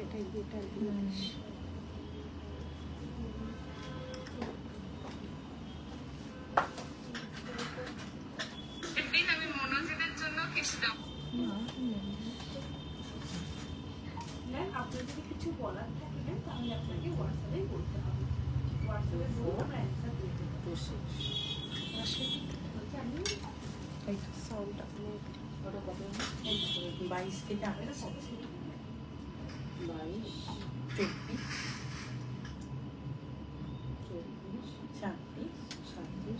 এটাই বেটার জিনিস। আমি মনোজিদের জন্য কিছু দাম। আপনার যদি কিছু বলার থাকে না তাহলে আপনাকে হোয়াটসঅ্যাপে বলতে হবে। হোয়াটসঅ্যাপে বলে আমরা অ্যান্সার দিয়ে দেবো। আমি এই সাউন্ড আপনি ওটা কত 22 থেকে আগে 22 24 26 27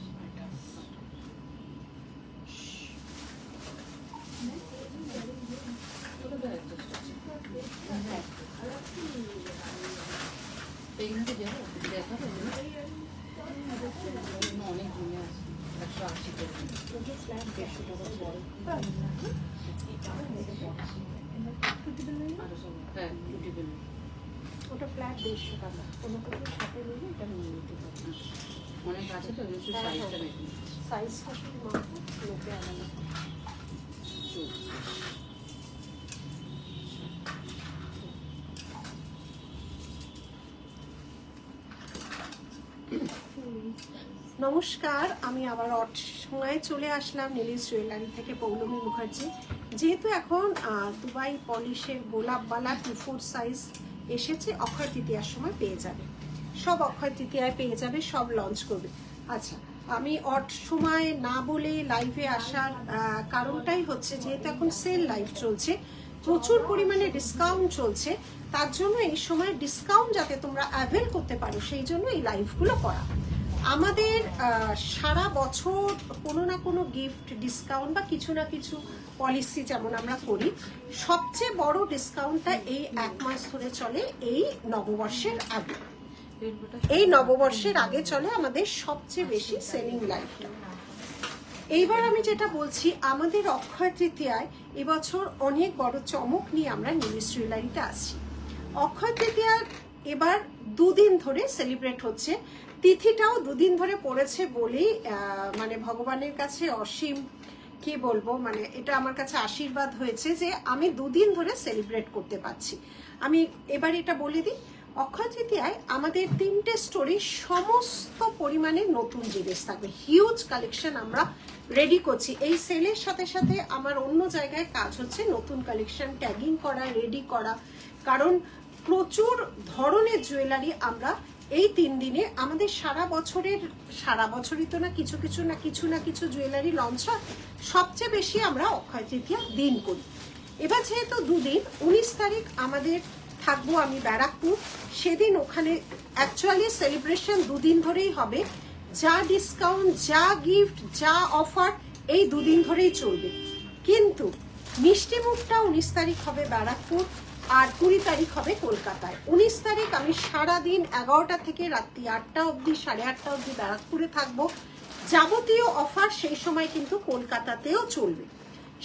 এইখানে দেবো দেখাবো অনেক ঘুমে আছে 180 টাকা ফ্ল্যাট 150 টাকা বড় হ্যাঁ রুটি দেবেন ওটা ফ্ল্যাট 150 টাকা, কোনো কিছুর সাথে নিলে এটা নিয়ে নিতে পারবে। অনেক আছে তো সাইজটা দেখুন সাইজটা শুধু মাত্র লোকে আলাদা। নমস্কার, আমি আবার সময় চলে আসলাম নীলিশ জুয়েলারি থেকে, পৌলমী মুখার্জি। যেহেতু এখন দুবাই পলিশের গোলাপবালা 2/4 সাইজ এসেছে, অক্ষয় তৃতীয়ার সময় পেয়ে যাবে, সব অক্ষয় তৃতীয়ায় পেয়ে যাবে, সব লঞ্চ করবে। আচ্ছা, আমি সময় না বলে লাইভে আসার কারণটাই হচ্ছে যেহেতু এখন সেল লাইভ চলছে, প্রচুর পরিমাণে ডিসকাউন্ট চলছে, তার জন্য এই সময় ডিসকাউন্ট যাতে তোমরা অ্যাভেল করতে পারো সেই জন্য এই লাইভগুলো করা। আমাদের সারা বছর কোনো না কোনো গিফট ডিসকাউন্ট বা কিছু না কিছু পলিসি যেমন আমরা করি, সবচেয়ে বড় ডিসকাউন্টটা এই 1 মাস ধরে চলে এই নববর্ষের আগে। এই নববর্ষের আগে চলে আমাদের সবচেয়ে বেশি সেলিং লাইফটা। এইবার আমি যেটা বলছি, আমাদের অক্ষয় তৃতীয়ায় এবছর অনেক বড় চমক নিয়ে আমরা নীলিশ জুয়েলারিতে আসছি। অক্ষয় তৃতীয়া এবার 2 দিন ধরে সেলিব্রেট হচ্ছে, তিথিটাও 2 দিন ধরে পড়েছে বলেই মানে ভগবানের কাছে অসীম কি বলবো, মানে এটা আমার কাছে আশীর্বাদ হয়েছে যে আমি 2 দিন ধরে সেলিব্রেট করতে পারছি। আমি এবার এটা বলে দিই, অক্ষয় তৃতীয়ায় আমাদের 3টে স্টোরে সমস্ত পরিমাণে নতুন জিনিস থাকবে, হিউজ কালেকশন আমরা রেডি করছি। এই সেলের সাথে সাথে আমার অন্য জায়গায় কাজ হচ্ছে, নতুন কালেকশন ট্যাগিং করা, রেডি করা, কারণ প্রচুর ধরনের জুয়েলারি আমরা এই 3 দিনে আমাদের সারা বছরই তো না কিছু না কিছু জুয়েলারি লঞ্চ হয়, সবচেয়ে বেশি আমরা অক্ষয় তৃতীয়া দিন করি। এবার যেহেতু 2 দিন, 19 তারিখ আমাদের থাকবো আমি ব্যারাকপুর, সেদিন ওখানে অ্যাকচুয়ালি সেলিব্রেশন 2 দিন ধরেই হবে, যা ডিসকাউন্ট, যা গিফট, যা অফার এই 2 দিন ধরেই চলবে। কিন্তু মিষ্টি মুখটা 19 তারিখ হবে ব্যারাকপুর, আর 20 তারিখ হবে কলকাতায়। 19 তারিখ আমি সারাদিন 11টা থেকে রাত্রি 8টা অবধি, 8:30 অবধি ব্যারাকপুরে থাকবো। যাবতীয় অফার সেই সময় কিন্তু কলকাতাতেও চলবে।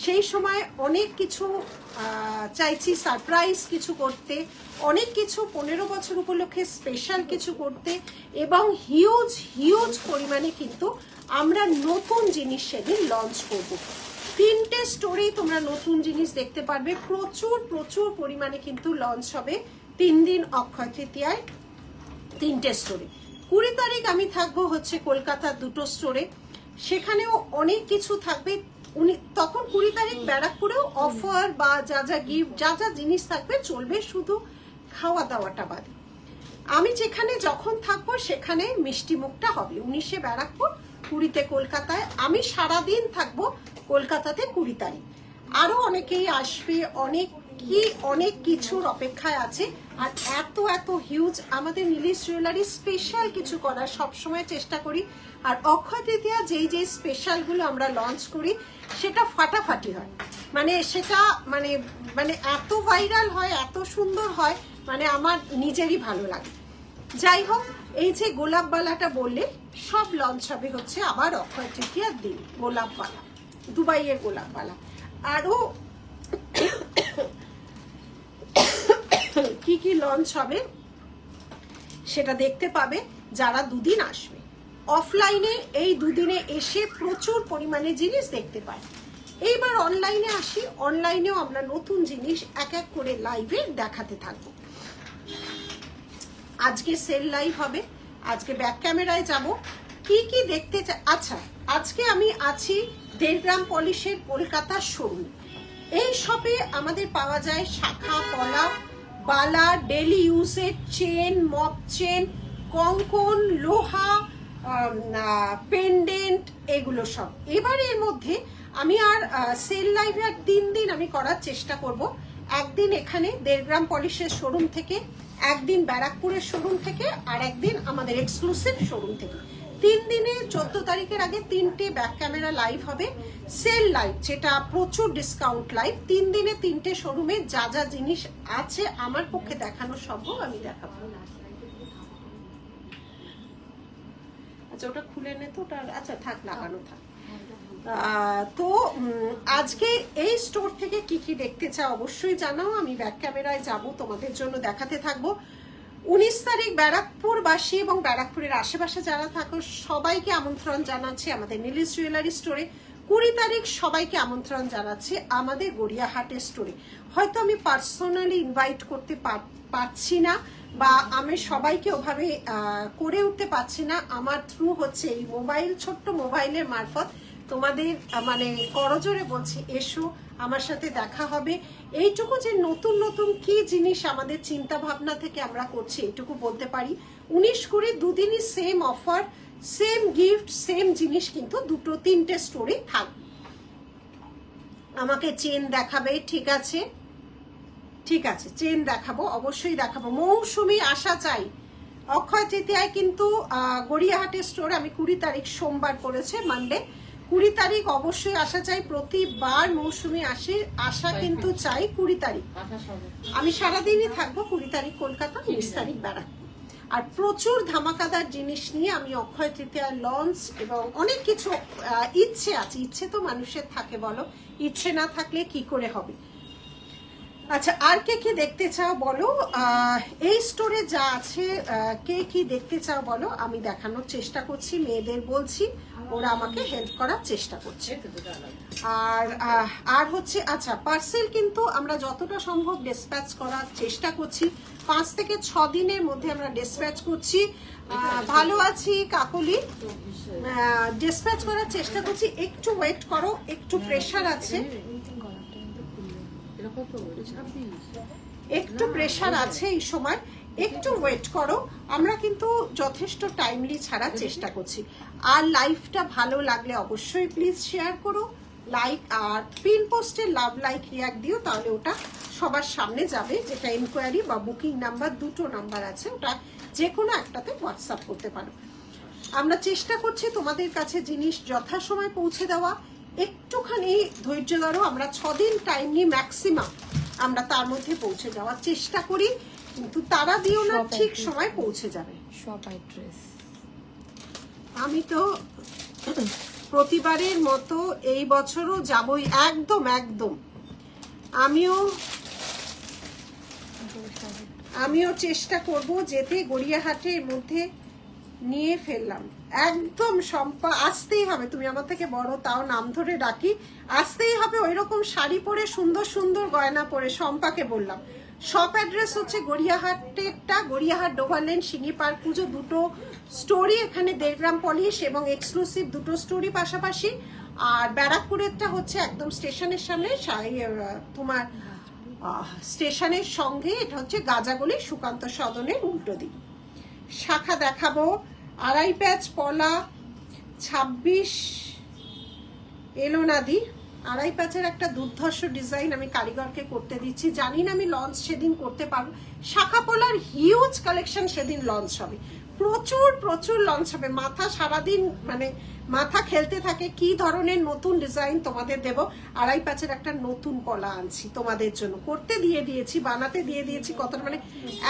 সেই সময় অনেক কিছু চাইছি সারপ্রাইজ কিছু করতে, অনেক কিছু 15 বছর উপলক্ষে স্পেশাল কিছু করতে, এবং হিউজ পরিমাণে কিন্তু আমরা নতুন জিনিস সেদিন লঞ্চ করব। 3টে স্টোরেই তোমরা নতুন জিনিস দেখতে পারবে, প্রচুর পরিমাণে কিন্তু লঞ্চ হবে 3 দিন অক্ষয় তৃতীয়ায় 3টে স্টোরে। 20 তারিখ আমি থাকবো হচ্ছে কলকাতার 2টো স্টোরে, সেখানেও অনেক কিছু থাকবে। তখন 20 তারিখ ব্যারাকপুরেও অফার বা যা গিফট, যা জিনিস থাকবে চলবে, শুধু খাওয়া দাওয়াটা বাদে। আমি যেখানে যখন থাকবো সেখানে মিষ্টি মুখটা হবে, 19-এ ব্যারাকপুর, 20-তে কলকাতায়। আমি সারাদিন থাকবো কলকাতাতে 20 তারিখ। আরো অনেকেই আসবে, অনেক কিছুর অপেক্ষায় আছে। আর এত হিউজ আমাদের নীলিশ জুয়েলারি স্পেশাল কিছু করার সবসময় চেষ্টা করি। আর অক্ষয় তৃতীয়া যেই স্পেশালগুলো আমরা লঞ্চ করি সেটা ফাটাফাটি হয়, মানে সেটা মানে এত ভাইরাল হয়, এত সুন্দর হয়, মানে আমার নিজেরই ভালো লাগে। যাই হোক, এই যে গোলাপবালাটা বললে, সব লঞ্চ হবে হচ্ছে আবার অক্ষয় তৃতীয়ার দিন। গোলাপবালা, দুবাইয়ের গোলাপবালা, আরো কি লঞ্চ হবে সেটা দেখতে পাবে যারা 2 দিন আসবে। অফলাইনে এই 2 দিনে এসে প্রচুর পরিমাণে জিনিস দেখতে পায়। এইবার অনলাইনে আসি, অনলাইনেও আমরা নতুন জিনিস এক এক করে লাইভে দেখাতে থাকবো। আজকে সেল লাইভ হবে, আজকে ব্যাক ক্যামেরায় যাব, কি কি দেখতে আচ্ছা আজকে আমি আছি 1.5 গ্রাম পলিশের কলকাতা শোরুম। এই শপে আমাদের পাওয়া যায় শাখা পলা, বালা, ডেলি ইউজের চেন, মপ চেন, কঙ্কন, লোহা, পেন্ডেন্ট, এগুলো সব। এবার এর মধ্যে আমি আর সেল লাইভে আর 3 দিন আমি করার চেষ্টা করব। একদিন এখানে 1.5 গ্রাম পলিশের শোরুম থেকে, একদিন ব্যারাকপুরের শোরুম থেকে, আর একদিন আমাদের এক্সক্লুসিভ শোরুম থেকে। 3 দিনে 14 তারিখের আগে 3টে ব্যাক ক্যামেরা লাইভ হবে, সেল লাইভ, যেটা প্রচুর ডিসকাউন্ট লাইভ। 3 দিনে 3টে শোরুমে যা যা জিনিস আছে আমার পক্ষে দেখানো সম্ভব আমি দেখাবো। আচ্ছা ওটা খুলে নে তো, ওটা আচ্ছা থাক, লাগানো থাক। তো আজকে এই স্টোর থেকে কি কি দেখতে চাও অবশ্যই জানাও, আমি ব্যাক ক্যামেরায় যাব, তোমাদের জন্য দেখাতে থাকবো। 19 তারিখ ব্যারাকপুরবাসী এবং ব্যারাকপুরের আশেপাশে যারা থাকো সবাইকে আমন্ত্রণ জানাচ্ছি আমাদের নীলিশ জুয়েলারি স্টোরে। 20 তারিখ সবাইকে আমন্ত্রণ জানাচ্ছি আমাদের গড়িয়াহাটের স্টোরে। হয়তো আমি পার্সোনালি ইনভাইট করতে পারছি না, বা আমি সবাইকে ওভাবে করে উঠতে পারছি না। আমার থ্রু হচ্ছে এই মোবাইল, ছোট্ট মোবাইলের মারফত তোমাদের মানে করজোরে বলছি, এসো, আমার সাথে দেখা হবে। এইটুকু যে নতুন নতুন কি জিনিস আমাদের চিন্তা ভাবনা থেকে আমরা করছি এইটুকু বলতে পারি। 19-20 দুদিনই same offer, same gift, same জিনিস কিন্তু 2-3টে স্টোরে থাকবে। আমাকে চেন দেখাবে, ঠিক আছে ঠিক আছে, চেন দেখাবো, অবশ্যই দেখাবো। মৌসুমি আসা চাই। অক্ষয় তৃতীয়ায় কিন্তু গড়িয়াহাটের স্টোরে আমি 20 তারিখ সোমবার করেছে, মানডে 20 তারিখ অবশ্যই আসা চাই। প্রতিবার মৌসুমি আসা কিন্তু চাই 20 তারিখ। আমি সারাদিনই থাকবো 20 তারিখ কলকাতা, 19 তারিখ ব্যারাকপুর। আর প্রচুর ধামাকাদার জিনিস নিয়ে আমি অক্ষয় তৃতীয়ার লঞ্চ এবং অনেক কিছু ইচ্ছে আছে। ইচ্ছে তো মানুষের থাকে, বলো, ইচ্ছে না থাকলে কি করে হবে। আচ্ছা আর কে কি দেখতে চাও বলো, এই স্টোরে যা আছে কে কি দেখতে চাও বলো, আমি দেখানোর চেষ্টা করছি, মেয়েদের বলছি, ওরা আমাকে হেল্প করার চেষ্টা করছে। আর হচ্ছে আচ্ছা পার্সেল কিন্তু আমরা যতটা সম্ভব ডিসপ্যাচ করার চেষ্টা করছি, 5 থেকে 6 দিনের মধ্যে আমরা ডিসপ্যাচ করছি। ভালো আছি কাকলি, ডিসপ্যাচ করার চেষ্টা করছি, একটু ওয়েট করো, একটু প্রেশার আছে, একটু প্রেশার আছে এই সময়, একটু ওয়েট করো। আমরা কিন্তু যথেষ্ট টাইমলি ছাড়ার চেষ্টা করছি। আর লাইভটা ভালো লাগলে অবশ্যই প্লিজ শেয়ার করো, লাইক, আর পিন পোস্টে লাভ লাইক রিয়াক্ট দিও, তাহলে ওটা সবার সামনে যাবে। যেটা ইনকোয়ারি বা বুকিং নাম্বার, 2টো নাম্বার আছে, ওটা যে কোনো একটাতে হোয়াটসঅ্যাপ করতে পারো। আমরা চেষ্টা করছি তোমাদের কাছে জিনিস যথাসময় পৌঁছে দেওয়া। একটুখানি ধৈর্য ধরো, আমরা 6 দিন টাইম নিই ম্যাক্সিমাম, আমরা তার মধ্যে পৌঁছে যাওয়ার চেষ্টা করি, কিন্তু তারা দিও না, ঠিক সময় পৌঁছে যাবে। শপ অ্যাড্রেস আমি তো প্রতিবারের মতো এই বছরও যাবই, একদম একদম। আমিও চেষ্টা করব যেতে, গড়িয়াহাটের মধ্যে নিয়ে ফেললাম একদম। সম্পা আসতেই হবে, তুমি আমার থেকে বড় তাও নাম ধরে ডাকি, আসতেই হবে। ওইরকম শাড়ি পরে সুন্দর সুন্দর গয়না পরে, সম্পাকে বললাম। শপ অ্যাড্রেস হচ্ছে গড়িয়াহাটেরটা, গড়িয়াহাট ডোভারলেন সিঙ্গি পার্ক পুজো, 2টো স্টোরি এখানে 1.5 গ্রাম পলিশ এবং এক্সক্লুসিভ 2টো স্টোরি পাশাপাশি। আর ব্যারাকপুরেরটা হচ্ছে একদম স্টেশনের সামনে, তোমার স্টেশনের সঙ্গে, এটা হচ্ছে গাজাগলি সুকান্ত সদনের উল্টো দিক। শাখা দেখাবো, 2.5 প্যাচ পলা, 26 এলো নাদি, 2.5 প্যাচের একটা দুর্ধর্ষ ডিজাইন আমি কারিগরকে করতে দিচ্ছি। জানি না আমি লঞ্চ সেদিন করতে পারবো। শাখা পলার হিউজ কালেকশন সেদিন লঞ্চ হবে, প্রচুর প্রচুর লঞ্চ হবে। মাথা সারাদিন মানে মাথা খেলতে থাকে কি ধরনের নতুন ডিজাইন তোমাদের দেব। 2.5 প্যাচের একটা নতুন পলা আনছি তোমাদের জন্য, করতে দিয়ে দিয়েছি, বানাতে দিয়ে দিয়েছি। কত মানে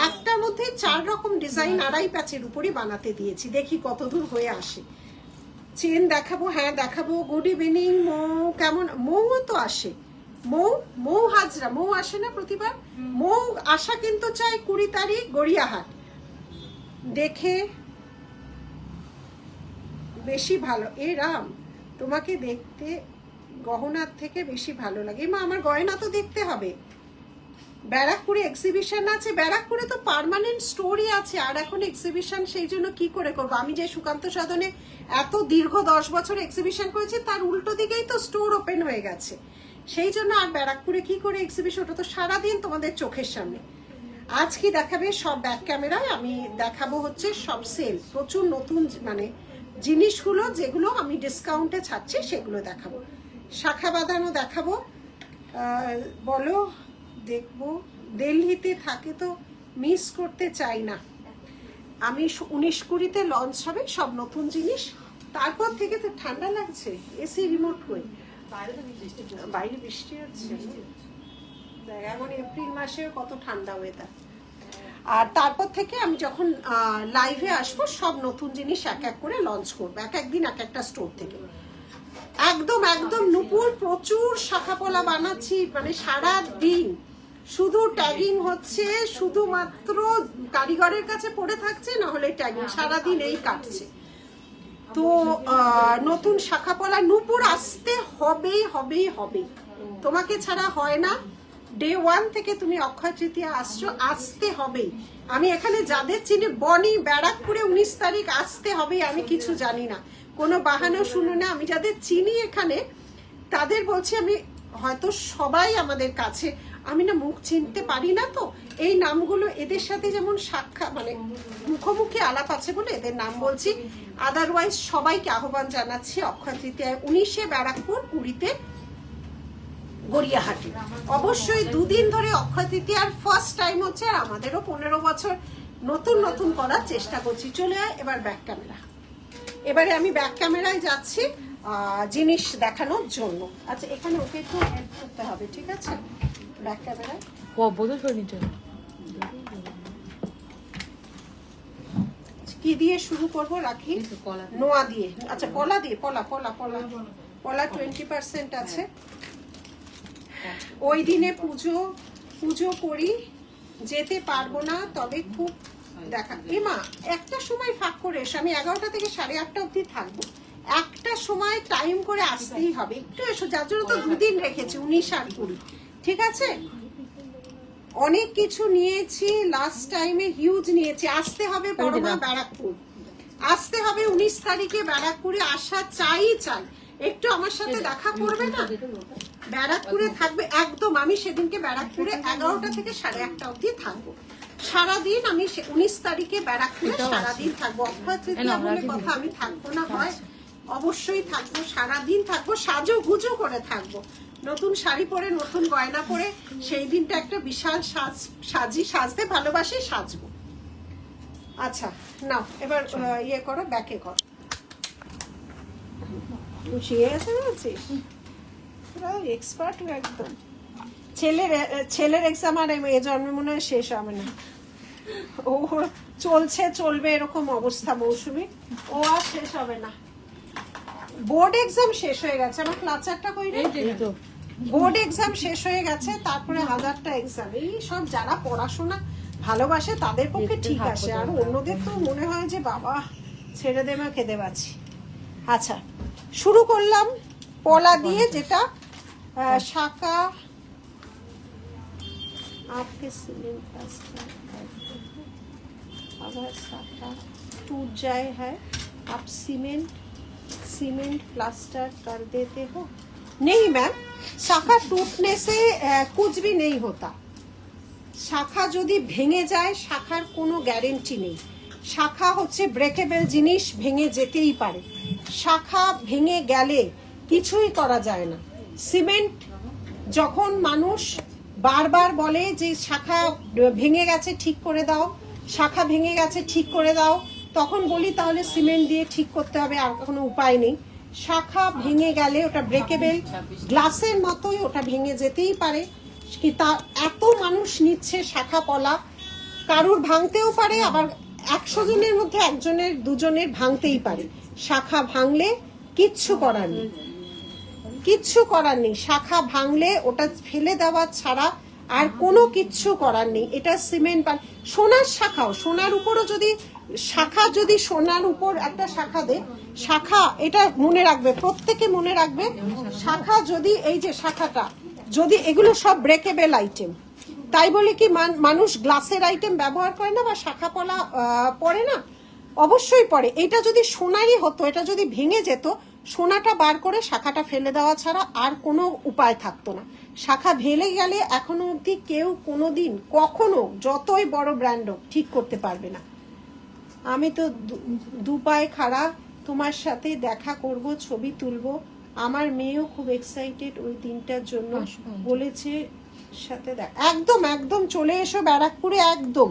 একটার মধ্যে 4 রকম ডিজাইন 2.5 প্যাচের উপরই বানাতে দিয়েছি, দেখি কতদূর হয়ে আসে। চেন দেখাবো, হ্যাঁ দেখাবো। গুড ইভিনিং মৌ, কেমন? মৌ তো আসে, মৌ হাজরা, মৌ আসে না প্রতিবার? মৌ আসা কিন্তু চাই 20 তারিখ গড়িয়াহাট, দেখে বেশি ভালো। এ রাম, তোমাকে দেখতে গহনার থেকে বেশি ভালো লাগে। মা আমার গয়না তো দেখতে হবে। ব্যারাকপুরে এক্সিবিশন আছে, ব্যারাকপুরে তো পার্মানেন্ট স্টোরই আছে, আর এখন এক্সিবিশন সেই জন্য কি করে করবো? আমি যে সুকান্ত সাধনে এত দীর্ঘ 10 বছর এক্সিবিশন করেছি, তার উল্টো দিকেই তো স্টোর ওপেন হয়ে গেছে, সেই জন্য আর ব্যারাকপুরে কি করে এক্সিবিশন? ওটা তো সারাদিন তোমাদের চোখের সামনে। আজ কি দেখাবে? সব ব্যাক ক্যামেরায় আমি দেখাবো হচ্ছে সব সেল, প্রচুর নতুন মানে জিনিসগুলো যেগুলো আমি ডিসকাউন্টে ছাড়ছি সেগুলো দেখাবো। শাখা বাঁধানো দেখাবো। বলো, দেখবো। দিল্লিতে থাকে তো মিস করতে চাই না। আমি 19-20-তে লঞ্চ হবে সব নতুন জিনিস। তারপর থেকে তো ঠান্ডা লাগছে, এসি রিমোট কই? বাইরে বৃষ্টি হচ্ছে। দেখ এখন এপ্রিল মাসে কত ঠান্ডা ওয়েদার। আর তারপর থেকে আমি যখন লাইভে আসবো সব নতুন জিনিস এক এক করে লঞ্চ করবো, এক একদিন এক একটা স্টোর থেকে। একদম একদম নূপুর প্রচুর শাখাপলা বানাচ্ছি, মানে সারা দিন শুধু ট্যাগিং হচ্ছে, শুধুমাত্র কারিগরের কাছে পড়ে থাকছে, না হলে ট্যাগিং সারাদিন এই কাটছে। তো নতুন শাখাপলা নূপুর আসতে হবেই হবেই হবে, তোমাকে ছাড়া হয় না। ডে 1 থেকে তুমি অক্ষয় তৃতীয়া আসছো, আসতে হবেই। আমি এখানে যাদের চিনি, বনি ব্যারাকপুরে 19 তারিখ আসতে হবে, আমি কিছু জানি না, কোনো বাহানা শুনো না। আমি যাদের চিনি এখানে তাদের বলছি, আমি হয়তো সবাই আমাদের কাছে, আমি না মুখ চিনতে পারি না, তো এই নামগুলো এদের সাথে যেমন সাক্ষাৎ মানে মুখোমুখি আলাপ আছে বলে এদের নাম বলছি। আদারওয়াইজ সবাইকে আহ্বান জানাচ্ছি অক্ষয় তৃতীয়ায় 19-এ ব্যারাকপুর, 20-তে গড়িয়াহাটি। অবশ্যই 2 দিন ধরে অক্ষয় তৃতীয়ার ফার্স্ট টাইম হচ্ছে, আর আমাদেরও 15 বছর নতুন নতুন করার চেষ্টা করছি। চলে আয় এবার ব্যাক ক্যামেরা। এবারে আমি ব্যাক ক্যামেরায় যাচ্ছি জিনিস দেখানোর জন্য। আচ্ছা এখানে ওকে একটু হেল্প করতে হবে, ঠিক আছে? ব্যাক ক্যামেরায় কি দিয়ে শুরু করব? রাখি নোয়া দিয়ে। আচ্ছা পলা দিয়ে, পলা পলা পলা পলা 20% আছে। ওই দিনে পুজো করি, যেতে পারবো না, তবে খুব দেখা। এমা একটা সময় ফাঁক করে এসো, আমি 11টা থেকে 8:30 অবধি থাকবো। একটা সময় টাইম করে আসতেই হবে, একটু এসো। যার জন্য তো 2 দিন রেখেছি, 19 আর 20, ঠিক আছে? অনেক কিছু নিয়েছি লাস্ট টাইমে, হিউজ নিয়েছি। আসতে হবে বড়মা ব্যারাকপুর, আসতে হবে 19 তারিখে ব্যারাকপুরে। আসা চাই। একটু আমার সাথে দেখা করবে না? ব্যারাকপুরে থাকবে একদম। আমি সেদিনকে ব্যারাকপুরে 11টা থেকে 1:30 অবধি থাকবো সারাদিন। আমি 19 তারিখে ব্যারাকপুরে সারাদিন থাকবো। অক্ষয় তৃতীয়া বলে কথা আমি থাকবো না, হয় অবশ্যই থাকবো, সারাদিন থাকবো, সাজো গুজো করে থাকবো, নতুন শাড়ি পরে নতুন গয়না পরে। সেই দিনটা একটা বিশাল সাজতে ভালোবাসি, সাজবো। আচ্ছা নাও এবার ইয়ে করো, ব্যাকে করো। বুঝিয়ে গেছে, বলছিস এক্সপার্ট একদম। ছেলের এক্সাম আর এ জন্মে মনে হয় শেষ হবে না, ও চলবে এরকম অবস্থা মৌসুমী, ও আর শেষ হবে না। বোর্ড এক্সাম শেষ হয়ে গেছে, আমার ক্লাচারটা কই রে? বোর্ড এক্সাম শেষ হয়ে গেছে, তারপরে 1000টা এক্সাম। এই সব যারা পড়াশোনা ভালোবাসে তাদের পক্ষে ঠিক আছে, আর অন্যদের তো মনে হয় যে বাবা ছেড়ে দেবে, খেতে পাচ্ছি। আচ্ছা শুরু করলাম পলা দিয়ে, যেটা শাখা। आपके सीमेंट प्लास्टर अगर शाखा टूट जाए है, आप सीमेंट प्लास्टर कर देते हो? नहीं मैम, शाखा टूटने से कुछ भी नहीं होता। শাখা যদি ভেঙে যায়, শাখার কোনো গ্যারেন্টি নেই। শাখা হচ্ছে ব্রেকেবল জিনিস, ভেঙে যেতেই পারে। শাখা ভেঙে গেলে কিছুই করা যায় না। সিমেন্ট যখন মানুষ বারবার বলে যে শাখা ভেঙে গেছে ঠিক করে দাও, শাখা ভেঙে গেছে ঠিক করে দাও, তখন বলি তাহলে সিমেন্ট দিয়ে ঠিক করতে হবে, আর কোনো উপায় নেই। শাখা ভেঙে গেলে ওটা ব্রেকেবল, গ্লাসের মতোই ওটা ভেঙে যেতেই পারে। কি তা এত মানুষ নিচ্ছে শাখা পলা, কারুর ভাঙতেও পারে, আবার 100 জনের মধ্যে 1জনের 2জনের ভাঙতেই পারে। শাখা ভাঙলে কিচ্ছু করার নেই, কিচ্ছু করার নেই। শাখা ভাঙলে ওটা ফেলে দেওয়া ছাড়া আর কোনো কিচ্ছু করার নেই। এটা সিমেন্ট সোনার শাখাও, সোনার উপরও যদি শাখা যদি সোনার উপর একটা শাখা দে, শাখা এটা মনে রাখবে, প্রত্যেকে মনে রাখবে, শাখা যদি এই যে শাখাটা যদি, এগুলো সব ব্রেকেবল আইটেম, তাই বলে কি মানুষ গ্লাসের আইটেম ব্যবহার করে না বা শাখা পলা পরে না, অবশ্যই পরে। এটা যদি সোনারই হতো, এটা যদি ভেঙে যেত, সোনাটা বার করে শাখাটা ফেলে দেওয়া ছাড়া আর কোনো উপায় থাকতো না। শাখা ভেঙে গেলে এখনো অবধি কেউ কোনোদিন কখনো যতই বড় ব্র্যান্ড হোক ঠিক করতে পারবে না। আমি তো দু পায়ে খাড়া, তোমার সাথে দেখা করব, ছবি তুলবো। আমার মেয়েও খুব এক্সাইটেড ওই দিনটার জন্য, বলেছে সাথে একদম একদম চলে এসো ব্যারাকপুরে, একদম।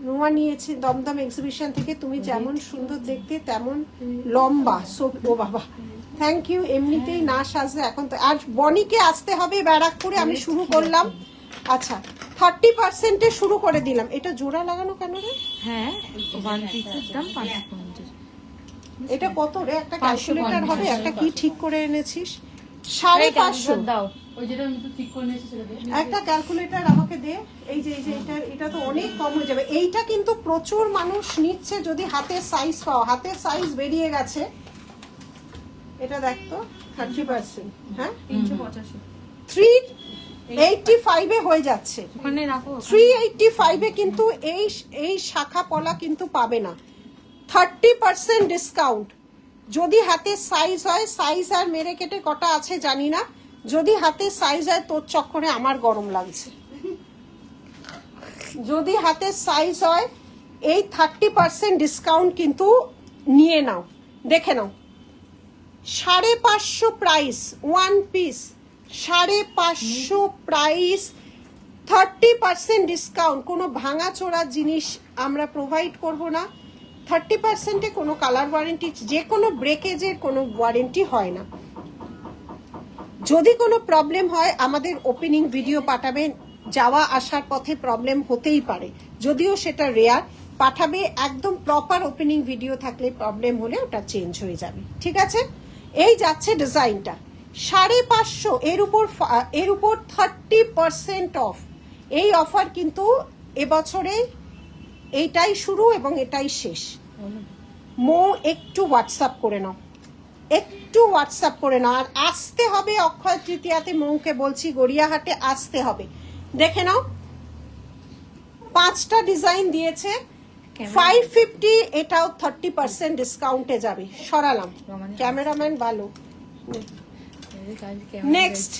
নোয়া নিয়েছে দমদম এক্সিবিশন থেকে, তুমি যেমন সুন্দর দেখতে তেমন লম্বা। ও বাবা থ্যাংক ইউ। এমনিতেই না সাজলে এখন তো, আর বনিকে আসতে হবে ব্যারাকপুরে, আমি শুরু করলাম। আচ্ছা 30% শুরু করে দিলাম। এটা জোড়া লাগানো কেন রে? হ্যাঁ, 1 পিসের দাম 550। এটা কত রে? একটা ক্যালকুলেটর হবে, একটা কি ঠিক করে এনেছিস? 550 দাও। ওই যেটা আমি তো ঠিক করে নিয়েছি সেটা দে। একটা ক্যালকুলেটর আমাকে দে। এই যে এটা তো অনেক কম হয়ে যাবে। এইটা কিন্তু প্রচুর মানুষ নিচ্ছে যদি হাতের সাইজ পাও। হাতের সাইজ বেরিয়ে গেছে। এটা দেখ তো 30%, হ্যাঁ 385 385 এ হয়ে যাচ্ছে। ওখানে রাখো। 385 এ কিন্তু এই শাখা পলা কিন্তু পাবে না। 30% ডিসকাউন্ট। যদি হাতের সাইজ হয়, সাইজ আর মেরে কেটে কটা আছে জানি না, যদি হাতের সাইজ হয় তোর চক্করে আমার গরম লাগছে। যদি হাতের সাইজ হয় এই 30% ডিসকাউন্ট কিন্তু নিয়ে নাও, দেখে নাও। 550 প্রাইস, 1 পিস 550 প্রাইস, 30% ডিসকাউন্ট। কোনো ভাঙা চোরা জিনিস আমরা প্রোভাইড করব না। 30%-এ কোনো কালার ওয়ারেন্টি, যে কোনো ব্রেকেজের কোনো ওয়ারেন্টি হয় না। যদি কোনো প্রবলেম হয় আমাদের ওপেনিং ভিডিও পাঠাবেন। যাওয়া আসার পথে প্রবলেম হতেই পারে, যদিও সেটা রেয়ার। পাঠাবে একদম প্রপার ওপেনিং ভিডিও থাকলে, প্রবলেম হলে ওটা চেঞ্জ হয়ে যাবে, ঠিক আছে? এই যাচ্ছে ডিজাইনটা 550, এর উপর 30% অফ। এই অফার কিন্তু এবছরে এইটাই শুরু এবং এটাই শেষ। মো একটু হোয়াটসঅ্যাপ করে নাও, একটু হোয়াটসঅ্যাপ করে নাও। আর আসতে হবে অক্ষয় তৃতীয়াতে, মৌকে বলছি গড়িয়াহাটে আসতে হবে। দেখে নাও 5টা ডিজাইন দিয়েছে 550, এটাও 30% ডিসকাউন্টে যাবে। সরালাম, ক্যামেরাম্যান ভালো। নেক্সট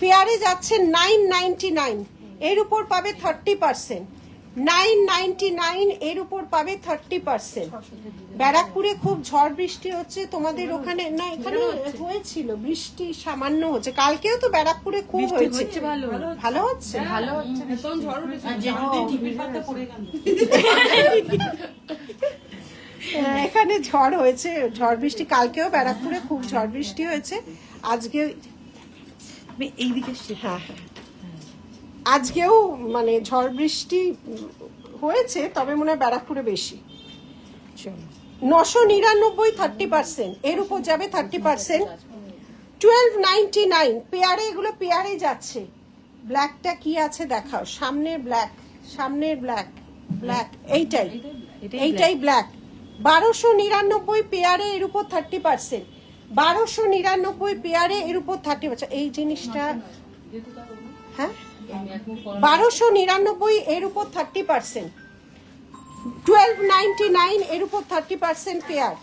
পেয়ারে যাচ্ছে 999, এর উপর পাবে 30%। 999 এর উপর পাবে 30%। ব্যারাকপুরে খুব ঝড় বৃষ্টি হচ্ছে, তোমাদের ওখানে না? এখানে হয়েছিল বৃষ্টি, সামান্য হচ্ছে। কালকেও তো ব্যারাকপুরে খুব হয়েছে। ভালো হচ্ছে, ভালো হচ্ছে। এখন ঝড় উঠেছে, যেদিন টিভির পাতা পড়ে গেল। এখানে ঝড় হয়েছে, ঝড় বৃষ্টি। কালকেও ব্যারাকপুরে খুব ঝড় বৃষ্টি হয়েছে। আজকে এইদিকে, হ্যাঁ হ্যাঁ, আজকেও মানে ঝড় বৃষ্টি হয়েছে, তবে মনে হয় ব্যারাকপুরে বেশি। 999 30%, এর উপর যাবে 30%। 1299 পেয়ারে, এগুলো পেয়ারে যাচ্ছে। ব্ল্যাকটা কি আছে দেখাও, সামনের ব্ল্যাক, সামনের ব্ল্যাক, ব্ল্যাক এইটাই ব্ল্যাক। 1299 পেয়ারে, এর উপর 30%। 1299 পেয়ারে, এর উপর 30%। এই জিনিসটা হ্যাঁ 1299 এর উপর 30%। 1299 এর উপর 30% পেয়ার।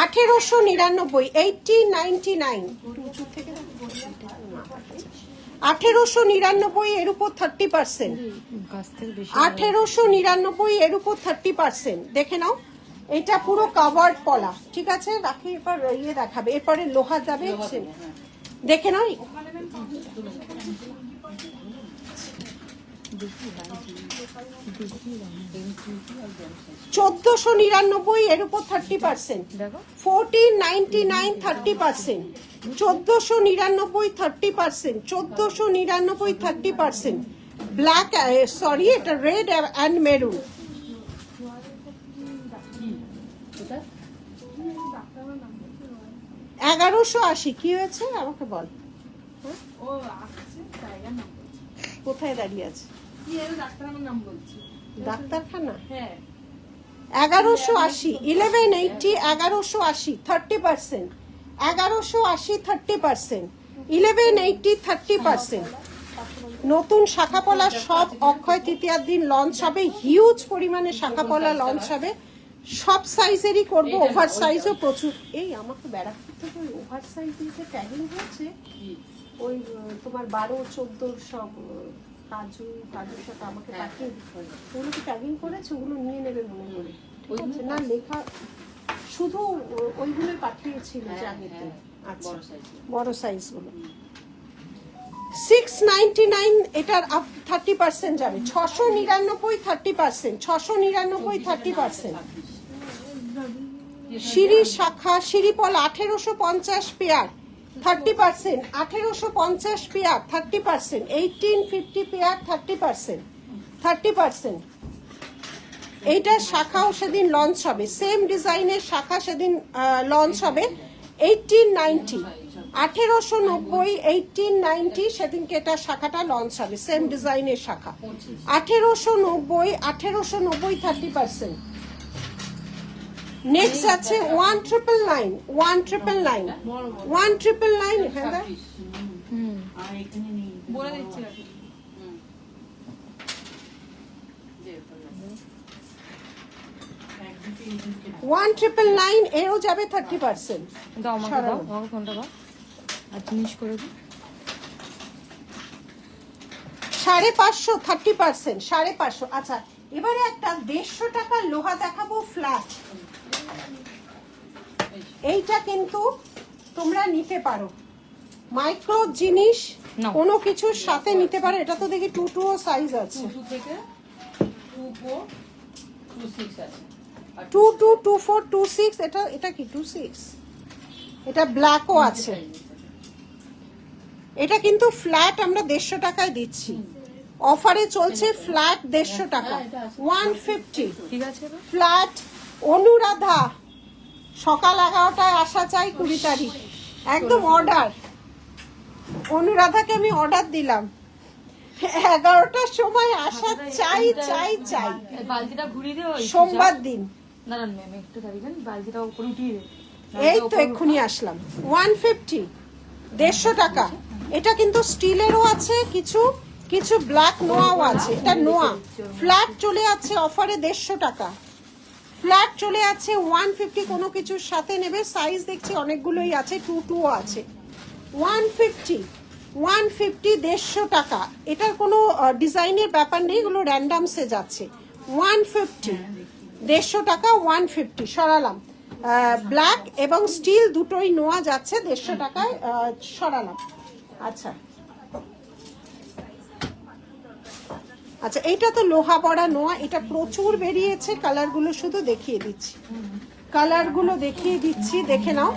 1899, 1899 1899 এর উপর 30%। 1899 এর উপর 30%। দেখে নাও, এটা পুরো কাভার্ড পলা, ঠিক আছে? রাখি, এরপর ইয়ে দেখাবে, এরপরে লোহা যাবে। দেখে নাও, 1499 এর উপর 30%। 1499 30%। 1499 30%। 1499 30%। ব্ল্যাক, সরি এটা রেড অ্যান্ড মেরুন। 1180। কি হয়েছে আমাকে বল। ও আসছে, জায়গার নাম বলছে। কোথায় দাঁড়িয়ে আছে? কি এর ডাক্তার আমার নাম বলছে। ডাক্তারখানা হ্যাঁ 1180 1180 1180 30%, 1180 30%, 1180 30%। নতুন শাখাপলা সব অক্ষয় তৃতীয়ার দিন লঞ্চ হবে, হিউজ পরিমাণে শাখাপলা লঞ্চ হবে, সব সাইজেরই করব, ওভার সাইজও প্রচুর। এই আমাকে বেড়াতে থেকে ওই ওভার সাইজ দিতে ট্যাগিং হয়েছে ওই তোমার 12-14 সব কাজু সাথে আমাকে পাঠিয়ে দিতে হবে। ওগুলো কি ট্যাগিং করেছে? ওগুলো নিয়ে নেবে মনে করে, ঠিক আছে? না লেখা শুধু ওইগুলো পাঠিয়েছিল জাগেতে। আচ্ছা বড় সাইজগুলো 699, এটার 30% যাবে, 699 30%, 699 30%। সিঁড়ি শাখা সিঁড়িপল 1850 পেয়ার 30%, 1850 পেয়ার 30%, 1850 পেয়ার 30%, 30%। এইটা শাখাও সেদিন লঞ্চ হবে, সেম ডিজাইনের শাখা সেদিন লঞ্চ হবে 1890, 1890 1890 সেদিনকে এটা শাখাটা লঞ্চ হবে, সেম ডিজাইনের শাখা 1890 30%। নেক্সট আছে 1999 1999 1999 হ্যাঁ দা বলে দিচ্ছি নাকি 1999 এও যাবে 30%। দাও আমাকে, দাও আমাকে ফোনটা দাও আর জিনিস করে দিই। 550 30%, 550। আচ্ছা এবারে একটা 150 টাকার লোহা দেখাবো ফ্ল্যাট। এইটা কিন্তু তোমরা নিতে পারো, মাইক্রো জিনিস না। কোনো কিছুর সাথে নিতে পারো। এটা তো দেখি 22 সাইজ আছে, 2 থেকে 24 26 আছে 22 24 26। এটা কি 26? এটা ব্ল্যাকও আছে। এটা কিন্তু ফ্ল্যাট আমরা 150 টাকায় দিচ্ছি, অফারে চলছে ফ্ল্যাট 150 টাকা 150 ঠিক আছে ফ্ল্যাট। অনুরাধা সকাল 11টায় আসা চাই 20 তারিখ, একদম অর্ডার। অনুরাধাকে আমি অর্ডার দিলাম 11টার সময় আসা চাই চাই চাই, বালতিটা ঘুরিয়ে দিও সোমবার দিন। দাঁড়ান ম্যাম একটু দাঁড়িয়ে বালতিটা উপরে উঠিয়ে দে। এই তো এক্ষুনি আসলাম 150 150 টাকা। এটা কিন্তু স্টিলেরও আছে, কিছু কিছু ব্ল্যাক নোয়াও আছে। এটা নোয়া ফ্ল্যাট চলে আছে অফারে 150 টাকা, ফ্ল্যাট চলে আছে 150। কোনো কিছুর সাথে নেবে, সাইজ দেখছি অনেকগুলোই আছে, 22 আছে। 150 150 টাকা। এটার কোনো ডিজাইনের ব্যাপার নেই, এগুলো র্যান্ডামসে যাচ্ছে। 150 150 টাকা 150 সরালাম। ব্ল্যাক এবং স্টিল দুটোই নোয়া যাচ্ছে 150 টাকায়, সরালাম। আচ্ছা আচ্ছা এইটা তো লোহা বড়া নোয়া, এটা প্রচুর বেরিয়েছে। কালারগুলো শুধু দেখিয়ে দিচ্ছি, কালারগুলো দেখিয়ে দিচ্ছি, দেখে নাও।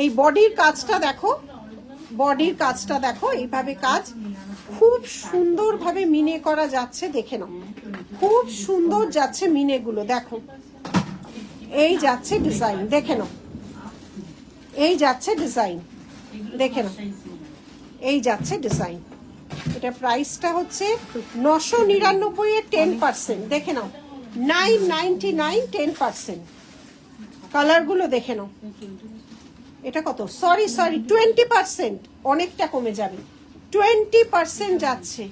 এই বডির কাজটা দেখো, বডির কাজটা দেখো, এইভাবে কাজ খুব সুন্দরভাবে মিনে করা যাচ্ছে, দেখে নাও খুব সুন্দর যাচ্ছে মিনেগুলো। দেখো এই যাচ্ছে ডিজাইন, দেখে নাও এই যাচ্ছে ডিজাইন, দেখে নাও এই যাচ্ছে ডিজাইন। এটা প্রাইসটা হচ্ছে 999 এর 10%, দেখে নাও 999 10%। কালারগুলো দেখে নাও। এটা কত? সরি 20%, অনেকটা কমে যাবে, 20% যাচ্ছে।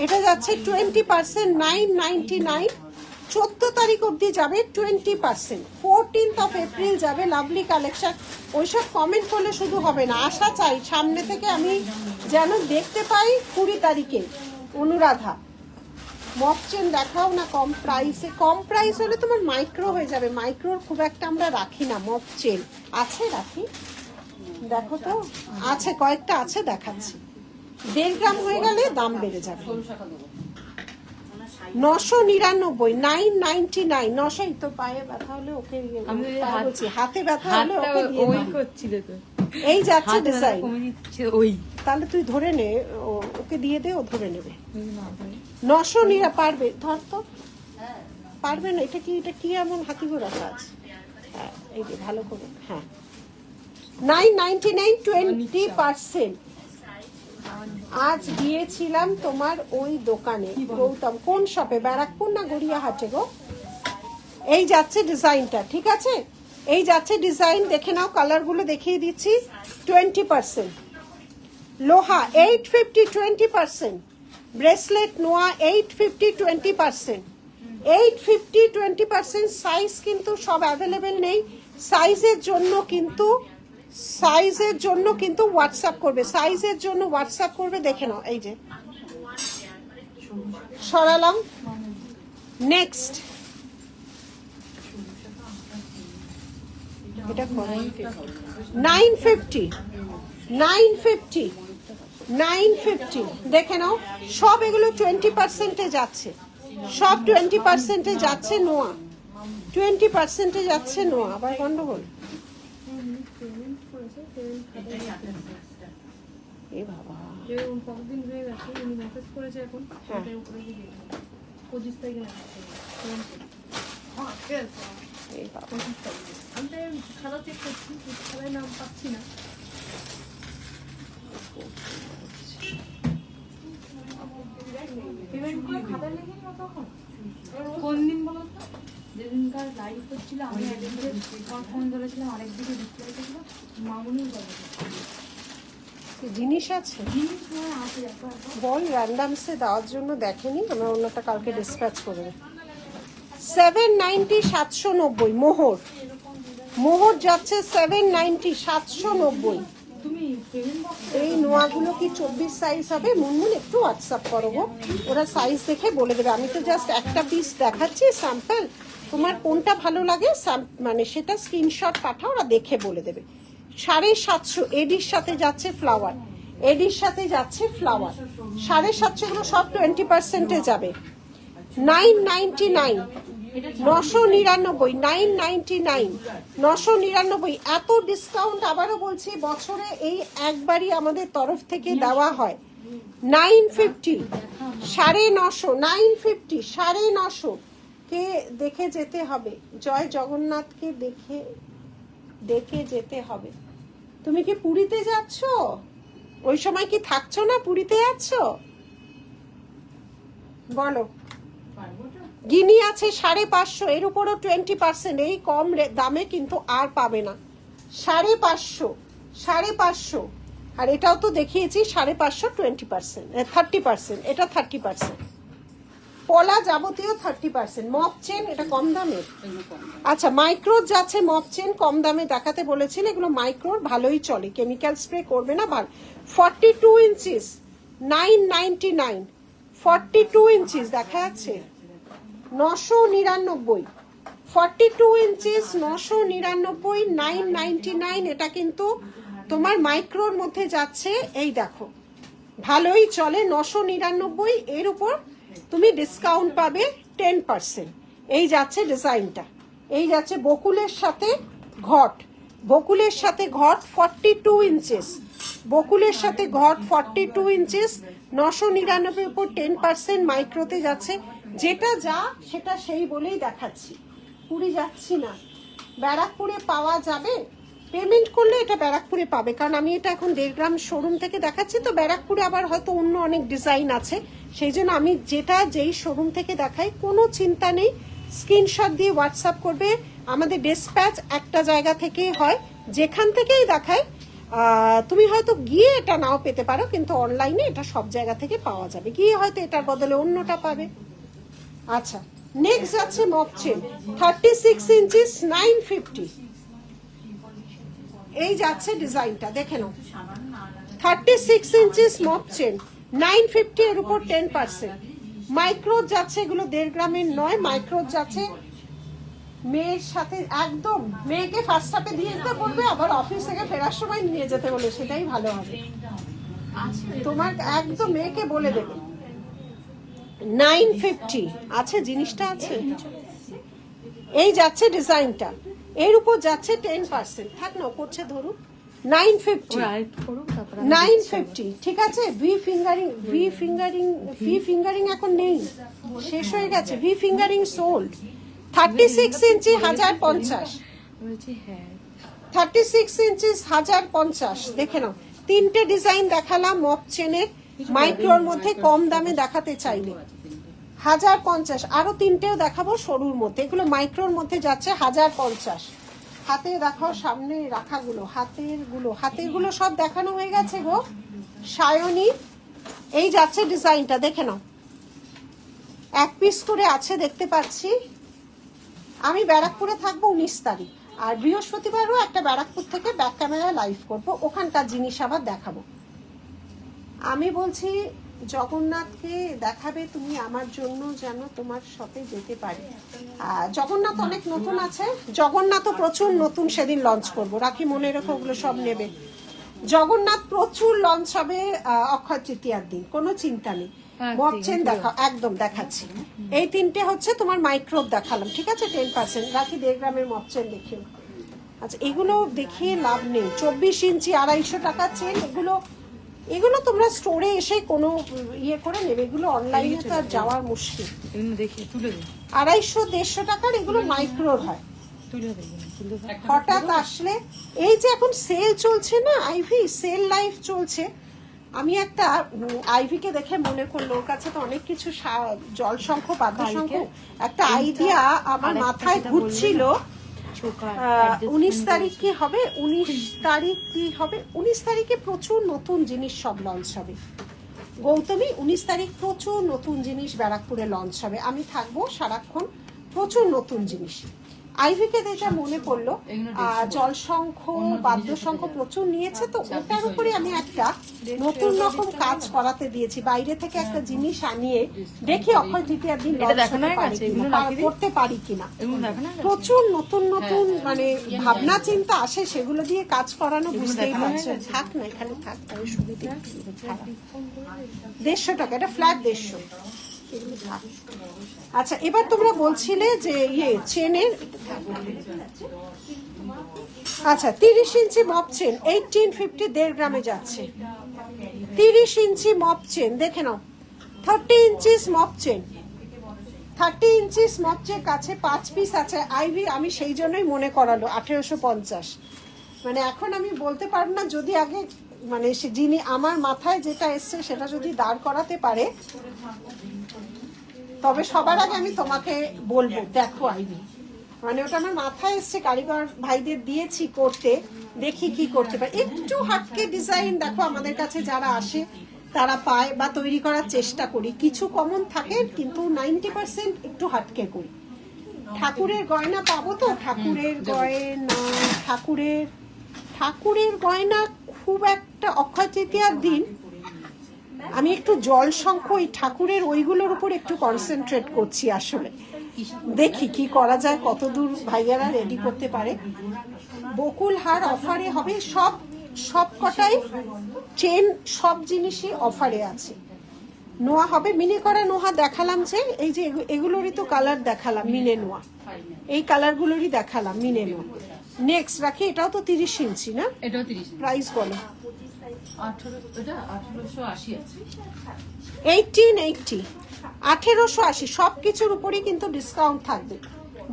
এটা যাচ্ছে 20%, 999। 14 তারিখ অবধি যাবে 20%, 14th এপ্রিল যাবে লাভলি কালেকশন। ওইসব কমেন্ট করলে শুধু হবে না, আশা চাই সামনে থেকে আমি যেন দেখতে পাই 20 তারিখে। অনুরাধা মক চেন দেখাও না কম প্রাইসে। কম প্রাইস হলে তোমার মাইক্রো হয়ে যাবে, মাইক্রোর খুব একটা আমরা রাখি না। মক চেন আছে, রাখি, দেখো তো আছে, কয়েকটা আছে, দেখাচ্ছি। 1.5 গ্রাম হয়ে গেলে দাম বেড়ে যাবে। 999 999 900। তো পায়ে ব্যথা হলে ওকে আমি বলছি, হাতে ব্যথা হলে ওকে দিয়ে ওই দাও। করছিল তো এই যাচ্ছে হাত ডিজাইন, কমে দিচ্ছে ওই তাহলে তুই ধরে নে, ওকে দিয়ে দে, ও ধরে নেবে। না ভাই 900 পারবে, ধর তো পারবে না। এটা কি এমন হাতি ঘোড়া কাজ? হ্যাঁ এই যে ভালো করে, হ্যাঁ 999 20%। আজ গিয়েছিলাম তোমার ওই দোকানে গৌতম, কোন শপে, ব্যারাকপুর না গড়িয়াহাটে গো? এই যাচ্ছে ডিজাইনটা, ঠিক আছে? এই যাচ্ছে ডিজাইন, দেখে নাও, কালারগুলো দেখিয়ে দিচ্ছি। 20% লোহা 850, 20% ব্রেসলেট নোয়া 850, 20%, 850, 20%। সাইজ কিন্তু সব অ্যাভেলেবেল নেই, সাইজের জন্য কিন্তু হোয়াটসঅ্যাপ করবে, সাইজের জন্য হোয়াটসঅ্যাপ করবে। দেখে নাও, এই যে সরালাম। নেক্সট এটা 950, 950, 950। দেখে নাও, সব এগুলো 20% যাচ্ছে, সব 20% যাচ্ছে নোয়া, 20% যাচ্ছে নোয়া। আবার গন্ডগোল, এ বাবা, যে কতদিন হয়ে গেছে উনি মেসেজ করেছে এখন হ্যাঁ। সেটার উপরে দিয়ে 25 তারিখে মেসেজ করেছে। এই বাবা, 25 তারিখে আমি তো সাদা চেক করছি, সাদায় নাম পাচ্ছি না। পেমেন্ট করে খাতায় লেগে না তখন কোন দিন বলো তো? যেদিনকার লাইভ হচ্ছিল আমি একদিকে ফোন ধরেছিলাম, আরেকদিকে ডিসপ্লে ছিল, মামুনির বলে জিনিস আছে জিনিস নয় আছে দেখো বল, র্যান্ডামসে দেওয়ার জন্য দেখেনি, আমরা অন্যটা কালকে ডিসপ্যাচ করে দেব। 790, 790 মোহর, মোহর যাচ্ছে 790, 790। তুমি পেমেন্ট বক্স এই নোয়াগুলো কি 24 সাইজ হবে? মুনমুন একটু হোয়াটসঅ্যাপ করো গো, ওরা সাইজ দেখে বলে দেবে। আমি তো জাস্ট একটা পিস দেখাচ্ছি স্যাম্পল, তোমার কোনটা ভালো লাগে মানে সেটা স্ক্রিনশট পাঠাও, ওরা দেখে বলে দেবে। 750 এডির সাথে যাচ্ছে ফ্লাওয়ার, এডির সাথে যাচ্ছে ফ্লাওয়ার, 750 গুলো সব 20% যাবে। 999, 999, 999, 999। এত ডিসকাউন্ট আবারও বলছি, বছরে এই একবারই আমাদের তরফ থেকে দেওয়া হয়। 950, 950, 950, 950। কে দেখে যেতে হবে, জয় জগন্নাথকে দেখে যেতে হবে। তুমি কি পুরীতে যাচ্ছ? ওই সময় কি থাকছো না, পুরীতে যাচ্ছ? বলো। গিনি আছে 550, এর উপরও 20%। এই কম দামে কিন্তু আর পাবে না। 550, 550। আর এটাও তো দেখিয়েছি 550, 20%, 30%, এটা 30%। পলা যাবতীয় 30%। মপ চেন এটা কম দামের, আচ্ছা মাইক্রোর যাচ্ছে মপ চেন, কম দামে দেখাতে বলেছিল, এগুলো মাইক্রোর ভালোই চলে, কেমিক্যাল স্প্রে করবে না, ভালো। 42 ইঞ্চিস 999, 42 ইঞ্চিস দেখা যাচ্ছে 999, 42 ইঞ্চিস 999, 999। এটা কিন্তু তোমার মাইক্রোর মধ্যে যাচ্ছে, এই দেখো ভালোই চলে, 999। এর উপর তুমি ডিসকাউন্ট পাবে 10%। এই যাচ্ছে ডিজাইনটা, এই যাচ্ছে বকুলের সাথে ঘট, বকুলের সাথে ঘট 42 ইঞ্চিস, বকুলের সাথে ঘট 42 ইঞ্চিস, 999 উপর 10% মাইক্রোতে যাচ্ছে। যেটা যা সেটা সেই বলেই দেখাচ্ছি, পুরী যাচ্ছি না। ব্যারাকপুরে পাওয়া যাবে, পেমেন্ট করলে এটা ব্যারাকপুরে পাবে, কারণ আমি এটা এখন 1.5 গ্রাম শোরুম থেকে দেখাচ্ছি, তো ব্যারাকপুরে আবার হয়তো অন্য অনেক ডিজাইন আছে, সেই জন্য আমি যেই শোরুম থেকে দেখাই, কোনো চিন্তা নেই, স্ক্রিনশট দিয়ে হোয়াটসঅ্যাপ করবে। আমাদের ডিসপ্যাচ একটা জায়গা থেকেই হয়, যেখান থেকেই দেখায় তুমি হয়তো গিয়ে এটা নাও পেতে পারো, কিন্তু অনলাইনে এটা সব জায়গা থেকে পাওয়া যাবে, গিয়ে হয়তো এটার বদলে অন্যটা পাবে। আচ্ছা নেক্সট যাচ্ছে মপ চেন 36 ইঞ্চিস 950। এই যাচ্ছে ডিজাইনটা, দেখে নাও 36 ইঞ্চিস মপ চেন 950, এর উপর 10%। মাইক্রো যাচ্ছে, এগুলো 1.5 গ্রামের নয়, মাইক্রো যাচ্ছে। মেয়ের সাথে একদম, মেয়েকে ফার্স্ট হাফে দিয়ে যেতে বলবে, আবার অফিস থেকে ফেরার সময় নিয়ে যেতে বলে, সেটাই ভালো হবে। তোমার একদম মেয়েকে বলে দেবে। 950 আছে, জিনিসটা আছে। এই যাচ্ছে ডিজাইনটা, এর উপর যাচ্ছে 10%। থাক না, করছে ধরুন 950, 950। ঠিক আছে, ভি ফিঙ্গারিং এখন নেই, শেষ হয়ে গেছে, ভি ফিঙ্গারিং সোল্ড। 36 ইঞ্চি 1050, 36 ইঞ্চিস 1050। দেখে নাও, 3টে ডিজাইন দেখালাম মপ চেনের, মাইক্রোর মধ্যে কম দামে দেখাতে চাইলে 1050, আরো তিনটেও দেখাবো সরুর মধ্যে, এগুলো মাইক্রোর মধ্যে যাচ্ছে 1050। হাতে দেখাও, সামনে রাখাগুলো হাতের গুলো সব দেখানো হয়ে গেছে গো। সায়নী, এই যাচ্ছে ডিজাইনটা, দেখে নাও, এক পিস করে আছে দেখতে পাচ্ছি। আমি ব্যারাকপুরে থাকবো 19 তারিখ, আর বৃহস্পতিবারও একটা ব্যারাকপুর থেকে ব্যাক ক্যামেরা লাইভ করব, ওখানকার জিনিস আবার দেখাবো। আমি বলছি জগন্নাথকে দেখাবে তুমি আমার জন্য, যেন তোমার সাথে যেতে পারি। জগন্নাথ অনেক নতুন আছে, জগন্নাথও প্রচুর নতুন সেদিন লঞ্চ করব, রাখি মনে রেখো, ওগুলো সব নেবে। জগন্নাথ প্রচুর লঞ্চ হবে অক্ষয় তৃতীয়ার দিন, কোনো চিন্তা নেই। মপচেন দেখাও, একদম দেখাচ্ছি। এই তিনটে হচ্ছে তোমার মাইক্রোব দেখালাম, ঠিক আছে, 10%। রাখি 1.5 গ্রামের মপচেন দেখিও। আচ্ছা, এগুলো দেখিয়ে লাভ নেই। 24 ইঞ্চি 250 টাকা চেন, এগুলো তোমরা স্টোরে এসে কোনো ইয়ে করে নেবে, এগুলো অনলাইনে তো আর যাওয়ার মুশকিল। দেখি তুলে দিই, 250-150 টাকার এগুলো মাইক্রোর হয়। হঠাৎ আসলে এই যে এখন সেল চলছে না, আইভি সেল লাইফ চলছে। আমি একটা আইভিকে দেখে মনে করলো, ওর কাছে তো অনেক কিছু জল শঙ্খ, বাদ্যশঙ্খ, একটা আইডিয়া আমার মাথায় ঘুরছিল। 19 তারিখ কি হবে, 19 তারিখে প্রচুর নতুন জিনিস সব লঞ্চ হবে। গৌতমী, 19 তারিখ প্রচুর নতুন জিনিস ব্যারাকপুরে লঞ্চ হবে, আমি থাকবো সারাক্ষণ, প্রচুর নতুন জিনিস। আইভিকে দেখে মনে পড়লো জলশঙ্খ, বাদ্যশঙ্খ প্রচুর নিয়েছে, তো ওটার উপরে আমি একটা নতুন রকম কাজ করাতে দিয়েছি। বাইরে থেকে একটা জিনিস আনিয়ে দেখি অক্ষয় তৃতীয়ার দিন করতে পারি কিনা। প্রচুর নতুন মানে ভাবনা চিন্তা আসে, সেগুলো দিয়ে কাজ করানো, বুঝতেই পারছেন। থাক না, এখানে থাক, তাহলে সুবিধা। 150 টাকা, এটা ফ্ল্যাট 150। আচ্ছা, এবার তোমরা বলছিলে যে চেনের, আচ্ছা 30 ইঞ্চি মপ চেন 1850, 1.5 গ্রামে যাচ্ছে। 30 ইঞ্চি মপ চেন দেখে নাও, 30 inches mop chain, 30 inches mop chain কাছে 5 পিস আছে আইভি। আমি সেই জন্যই মনে করালো 1850। মানে এখন আমি বলতে পারবো না, যদি আগে মানে যিনি আমার মাথায় যেটা এসছে সেটা যদি দাঁড় করাতে পারে, তবে সবার আগে আমি তোমাকে বলবো দেখো আইভি, মানে ওটা আমার মাথায় এসছে, কারিগর ভাইদের দিয়েছি করতে, দেখি কি করতে পারে। একটু হাটকে ডিজাইন দেখো, আমাদের কাছে যারা আসে তারা পায় বা তৈরি করার চেষ্টা করি, কিছু কমন থাকে কিন্তু 90% একটু হাটকে করি। ঠাকুরের গয়না পাবো তো, ঠাকুরের গয়না খুব একটা, অক্ষয় তৃতীয়ার দিন আমি একটু জল শঙ্খ, ওই ঠাকুরের ওইগুলোর উপর একটু কনসেন্ট্রেট করছি আসলে। দেখি কি করা যায়, কতদূর ভাইয়ারা রেডি করতে পারে। বকুল হার অফারে হবে, সব কটাই চেন, সব জিনিসই অফারে আছে। নোয়া হবে, মিনে করা নোয়া দেখালাম, যে এই যে এগুলোরই তো কালার দেখালাম, মিনে নোয়া, এই কালারগুলোরই দেখালাম, মিনে নোয়া। নেক্সট রাখি, এটাও তো 30 ইঞ্চি না, এটাও 30। প্রাইস বলো। 1880। 1880, সবকিছুর উপরই কিন্তু ডিসকাউন্ট থাকবে।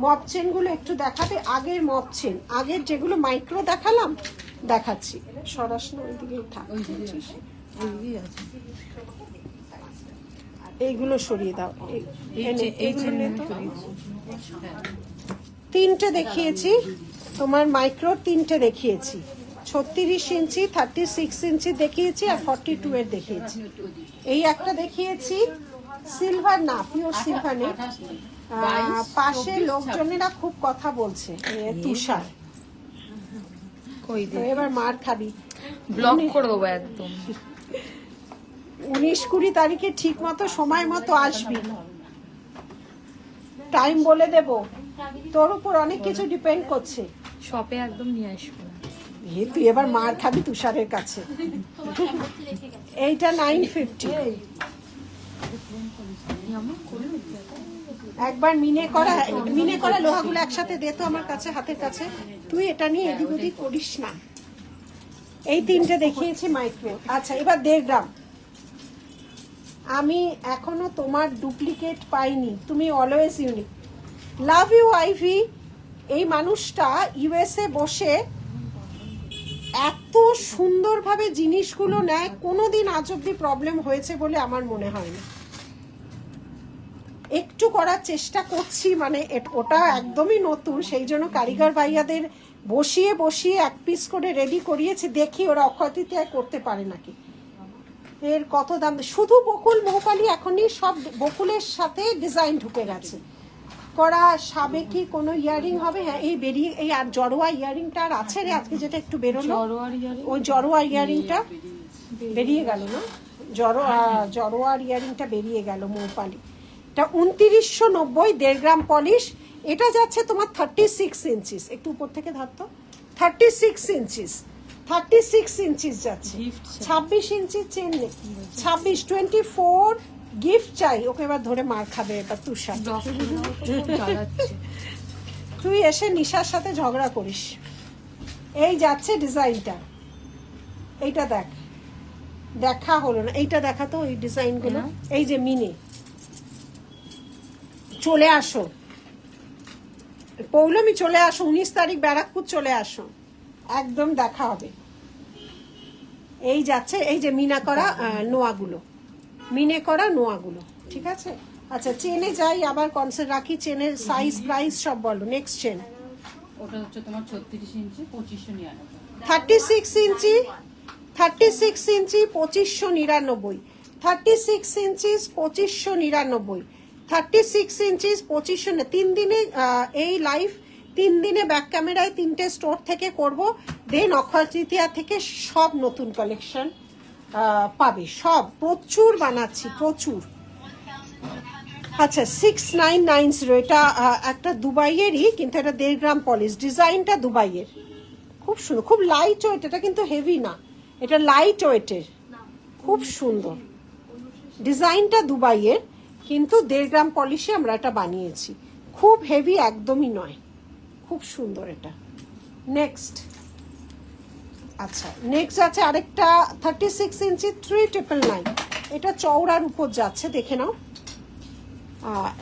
মপ চেন গুলো একটু দেখাবে, আগের মপ চেন, আগের যেগুলো মাইক্রো দেখালাম দেখাচ্ছি। সরাসরি ওইদিকেই থাক, এইগুলো সরিয়ে দাও, এইগুলো নিয়ে তো। তিনটে দেখিয়েছি তোমার, মাইক্রো তিনটে দেখিয়েছি, 36 ইঞ্চি, 36 ইঞ্চি দেখিয়েছি, আর 42 এর দেখিয়েছি। এই একটা দেখিয়েছি, সিলভার না, পিওর সিলভার নেই। পাশে লোকজনেরা খুব কথা বলছে, তুষার, এবার মার খাবি, ব্লক করে দেবো একদম। 19-20 তারিখে ঠিক মতো সময় মতো আসবি, টাইম বলে দেব, তোর উপর অনেক কিছু ডিপেন্ড করছে। শপে একদম নিয়ে আসবো, তুই এবার মার খাবি তুষারের কাছে। এইটা 950, একবার মিনে করা লোহাগুলো একসাথে দে তো আমার কাছে, হাতের কাছে। তুই এটা নিয়ে এদিক ওদিক করিস না। এই তিনটে দেখিয়েছি মাইক্রো। আচ্ছা, এবার 1.5 গ্রাম। আমি এখনো তোমার ডুপ্লিকেট পাইনি, তুমি always unique. Love you Ivy. এই মানুষটা ইউএসএ বসে এত সুন্দরভাবে জিনিসগুলো নেয়, কোনোদিন আজ অব্দি প্রবলেম হয়েছে বলে আমার মনে হয় না। একটু করার চেষ্টা করছি, মানে ওটা একদমই নতুন, সেই জন্য কারিগর ভাইয়াদের বসিয়ে বসিয়ে এক পিস করে রেডি করিয়েছি, দেখি ওরা অক্ষয় তৃতীয়ায় করতে পারে নাকি। এর কত দাম, শুধু বকুল মৌপালি এখনই সব বকুলের সাথে ডিজাইন ঢুকে গেছে করা। সাবেকি কোনো ইয়ারিং হবে, হ্যাঁ এই বেরিয়ে, এই আর জড়োয়া ইয়ারিংটা আর আছে রে আজকে যেটা একটু বেরোলো, ওই জড়োয়া ইয়ারিংটা বেরিয়ে গেল না, জড়োয়ার ইয়ারিংটা বেরিয়ে গেল মৌপালি। এটা 2990, 1.5 গ্রাম পলিশ। এটা যাচ্ছে তোমার 36 ইঞ্চিস, একটু উপর থেকে ধরতো, 36 ইঞ্চিস, 36 ইঞ্চিস যাচ্ছে। 26 ইঞ্চি চেন নেই, 26, 24 গিফট চাই। ওকে এবার ধরে মার খাবে এবার তুষার, তুই এসে নিশার সাথে ঝগড়া করিস। এই যাচ্ছে ডিজাইনটা, এইটা দেখ, দেখা হলো না, এইটা দেখা তো এই ডিজাইনগুলো। এই যে মিনে, চলে আসো পৌলমী, চলে আসো 19 তারিখ ব্যারাকপুর চলে আসো, একদম দেখা হবে। এই যাচ্ছে, এই যে মিনা করা নোয়াগুলো, মিনে করা নোয়াগুলো, ঠিক আছে। আচ্ছা চেনে যাই, আবার কনসেপ্ট রাখি, চেনের সাইজ প্রাইস সব বলো। নেক্সট চেন, ওটা হচ্ছে তোমার 36 ইঞ্চি 2599, 36 ইঞ্চি, 36 ইঞ্চি 2599, 36 ইঞ্চিস 2599, 36 ইঞ্চিস 2500। 3 দিনে এই লাইভ, 3 দিনে ব্যাক ক্যামেরায় 3টে স্টোর থেকে করব, দেন অক্ষয় তৃতীয়া থেকে সব নতুন কালেকশন পাবে, সব প্রচুর বানাচ্ছি, প্রচুর। আচ্ছা 6990, এটা একটা দুবাইয়েরই, কিন্তু এটা 1.5 গ্রাম পলিশ, ডিজাইনটা দুবাইয়ের, খুব সুন্দর, খুব লাইট ওয়েট, এটা কিন্তু হেভি না, এটা লাইট ওয়েটের, খুব সুন্দর ডিজাইনটা দুবাইয়ের, কিন্তু 1.5 গ্রাম পলিশে আমরা এটা বানিয়েছি, খুব হেভি একদমই নয়, খুব সুন্দর এটা। নেক্সট, আচ্ছা নেক্সট আছে আরেকটা 36 ইঞ্চি 3999, এটা চওড়ার উপর যাচ্ছে, দেখে নাও।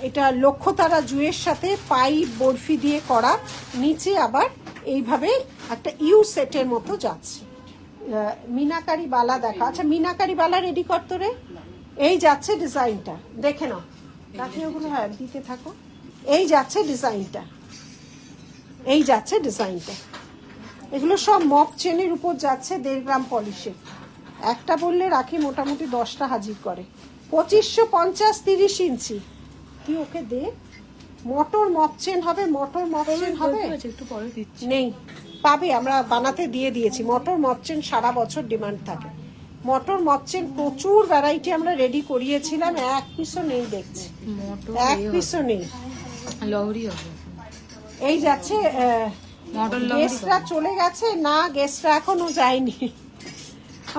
এটা লক্ষ্যতারা জুয়ের সাথে পাইপ বরফি দিয়ে করা, নিচে আবার এইভাবে একটা ইউ সেটের মতো যাচ্ছে। মিনাকারি বালা দেখা, আচ্ছা মিনাকারি বালা রেডি করতো রে। এই যাচ্ছে ডিজাইনটা, দেখে নাও, রাখি ওগুলো, হ্যাঁ দিতে থাকো। এই যাচ্ছে ডিজাইনটা, এই যাচ্ছে ডিজাইনটা, এগুলো সব মপ চেনের উপর যাচ্ছে 1.5 গ্রাম পলিশে। একটা বললে রাখি মোটামুটি 10টা হাজির করে। 2550, 30 ইঞ্চি, তুই ওকে দে। মোটর মপ চেন হবে, মোটর মপ চেন হবে, একটু পরে দিচ্ছি, নেই পাবে, আমরা বানাতে দিয়ে দিয়েছি। মোটর মপ চেন সারা বছর ডিমান্ড থাকে, মোটর মপ চেন প্রচুর ভ্যারাইটি আমরা রেডি করিয়েছিলাম, এক পিসও নেই দেখছি, এক পিসও নেই। লহরি হবে, এই যাচ্ছে, গেস্টরা চলে গেছে না, গেস্টরা এখনো যায়নি,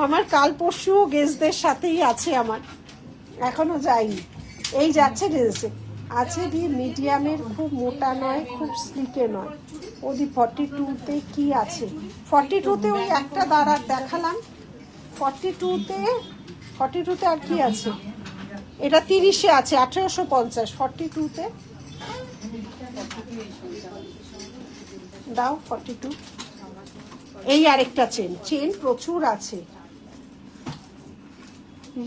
আমার কাল পরশু গেস্টদের সাথেই আছে আমার, এখনো যায়নি। এই যাচ্ছে ড্রেসে আছে দিয়ে মিডিয়ামের, খুব মোটা নয়, খুব স্লিকে নয়। ওদি 42তে কি আছে, 42তে ওই একটা দাঁড়ার দেখালাম, 42তে আর কি আছে, এটা 30-এ আছে 1850, 42তে দাও 42। এই আরেকটা চেন, চেন প্রচুর আছে।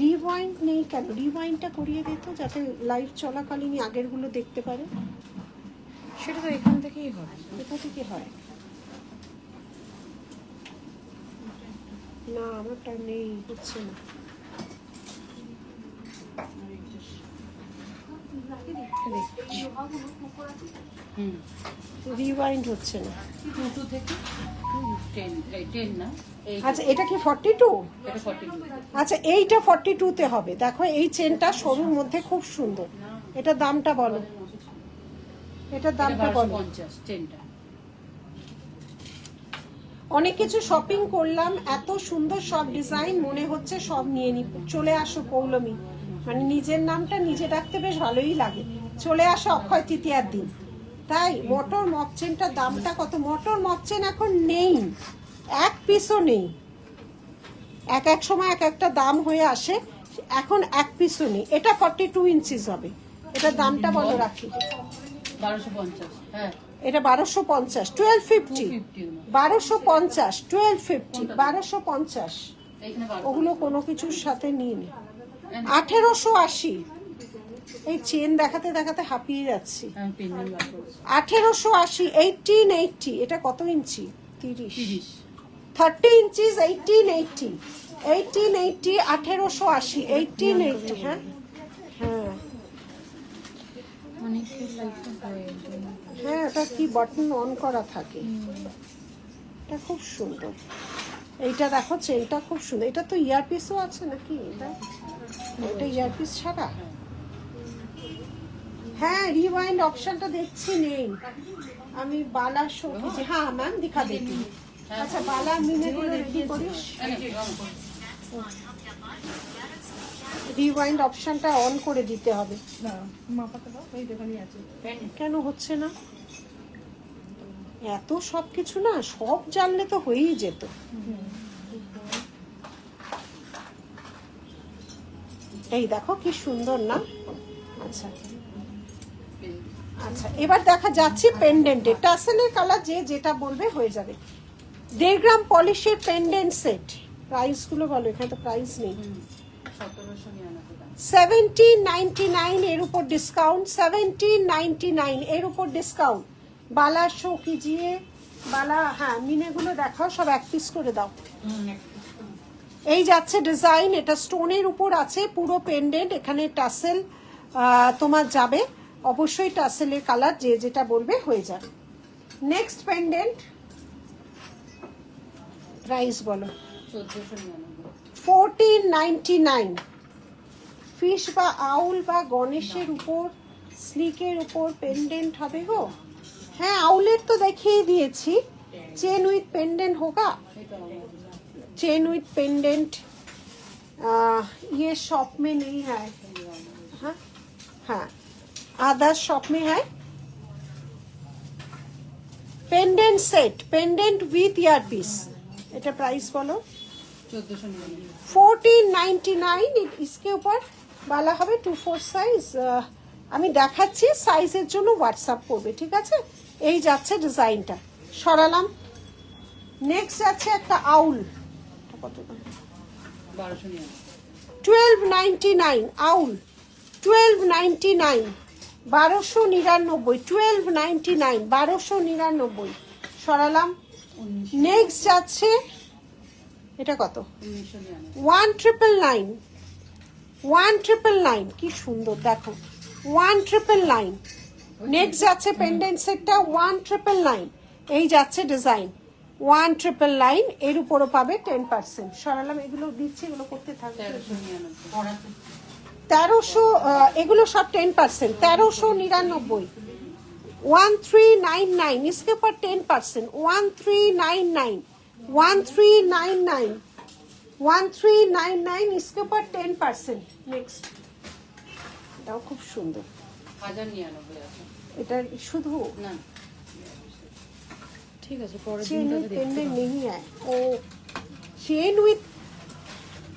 রিওয়াইন্ড নেই কেন, রিওয়াইন্ডটা করিয়ে দিত যাতে লাইভ চলাকালীনই আগেরগুলো দেখতে পারে। সেটা তো এখান থেকেই হয়, কোথা থেকে হয় না, আমারটা নেই, হচ্ছে না। রিওয়াইন্ড হচ্ছে না। 22 থেকে 10 না, আচ্ছা এটা কি 42? এটা 42, আচ্ছা এইটা 42তে হবে। দেখো এই চেনটা সরুর মধ্যে খুব সুন্দর, এটা দামটা বলো, এটার দামটা বলো। 1250 চেনটা। অনেক কিছু শপিং করলাম, এত সুন্দর সব ডিজাইন, মনে হচ্ছে সব নিয়ে নি। চলে আসো পৌলমী, মানে নিজের নামটা নিজে রাখতে বেশ ভালোই লাগে। চলে আসো অক্ষয় তৃতীয়ার দিন। তাই মোটর মপচেনটার দামটা কত? মোটর মপচেন এখন নেই, এক পিসও নেই, এক এক সময় এক একটা দাম হয়ে আসে, এখন এক পিসও নেই। এটা 42 ইঞ্চিস হবে, এটার দামটা বলো রাখি। 1250, হ্যাঁ এটা 1250, 1250, 1250, 1250, 1250। ওগুলো কোনো কিছুর সাথে নিয়ে নে। 1880। এই চেন দেখাতে দেখাতে হাঁপিয়ে যাচ্ছি। 1880, 1880। এটা কত ইঞ্চি? 30। 30 ইঞ্চিস, 1880, 1880, 1880, 1880। হ্যাঁ হ্যাঁ হ্যাঁ, ওটা কি বাটন অন করা থাকে। এটা খুব সুন্দর। এইটা দেখো, চেনটা খুব সুন্দর। এটা তো ইয়ারপিসও আছে নাকি? এটা ইয়ারপিস ছাড়া? হ্যাঁ, রিওয়াইন্ড অপশনটা দেখছি নেই। আমি বালা শো কি, হ্যাঁ ম্যাম দিখা দেती। আচ্ছা, বালা মিনে গুলো রেডি করিস। রিওয়াইন্ড অপশনটা অন করে দিতে হবে। কেন হচ্ছে না? এত সব কিছু না, সব জানলে তো হয়েই যেত। এই দেখো কি সুন্দর না? আচ্ছা আচ্ছা, এবার দেখা যাচ্ছে পেন্ডেন্টে। টাসেলের কালার যে যেটা বলবে হয়ে যাবে। 1.5 গ্রাম পলিশের পেন্ডেন্ট সেট। প্রাইস গুলো বলো, এখানে তো প্রাইস নেই। 1799 এর উপর ডিসকাউন্ট, 1799 এর উপর ডিসকাউন্ট। বালা শো কিজিয়ে, বালা। হ্যাঁ, মিনেগুলো দেখাও, সব এক পিস করে দাও। এই যাচ্ছে ডিজাইন, এটা স্টোনের উপর আছে পুরো পেন্ডেন্ট। এখানে টাসেল তোমার যাবে, অবশ্যই টাসেলের কালার যে যেটা বলবে হয়ে যাবে। নেক্সট পেন্ডেন্ট, প্রাইস বলো। 1499। ফিশ বা আউল বা গণেশের উপর, স্লিকের উপর পেন্ডেন্ট হবে গো। হ্যাঁ, আউলের তো দেখিয়ে দিয়েছি। চেন উইথ পেন্ডেন্ট হোগা, चेन विथ पेंडेंट। ये शॉप में नहीं है। हाँ हाँ, अदर शॉप में है। Pendant set, pendant with earpiece. এটা প্রাইস বলো। 1499। इसके ऊपर বালা হবে 24 সাইজ। আমি দেখাচ্ছি, সাইজের জন্য হোয়াটসঅ্যাপ করবে, ঠিক আছে? এই যাচ্ছে ডিজাইনটা, সরালাম। নেক্সট আছে একটা আউল। 1299 আউল, 1299, 1299, 1299, 1299 সরালাম। নেক্সট যাচ্ছে, এটা কত? 1999, 1999। কি সুন্দর দেখো, 1999। নেক্সট যাচ্ছে পেন্ডেন্ট সেটটা 1999। এই যাচ্ছে ডিজাইন 1999। এর উপরও পাবে 10%। সরালাম, এগুলো দিচ্ছি, এগুলো করতে থাকবে। 1300, এগুলো সব 10%। 1399, 1399। इसके ऊपर 10%, 1399, 1399, 1399। इसके ऊपर 10%। नेक्स्ट, এটাও খুব সুন্দর। 1099 আছে এটা শুধু না, ठीक है। चेन विथ पेंडेंट नहीं है। ओ, चेन विथ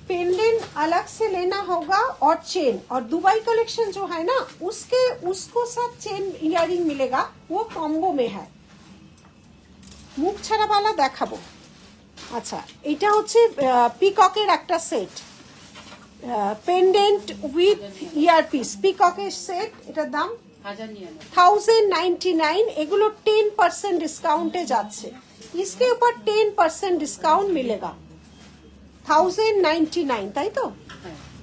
पेंडेंट अलग से लेना होगा, और चेन और दुबई कलेक्शन जो है ना, उसको साथ चेन इयरिंग मिलेगा, वो कॉम्बो में है। মুখ ছাড়া বালা দেখাবো। আচ্ছা, এটা হচ্ছে পিককের একটা সেট, পেন্ডেন্ট উইথ ইয়ারপিস, পিককের সেট। এটার দাম 1099। এগুলো 10% ডিসকাউন্টে যাচ্ছে। इसके ऊपर 10% ডিসকাউন্ট मिलेगा। 1099, তাই তো?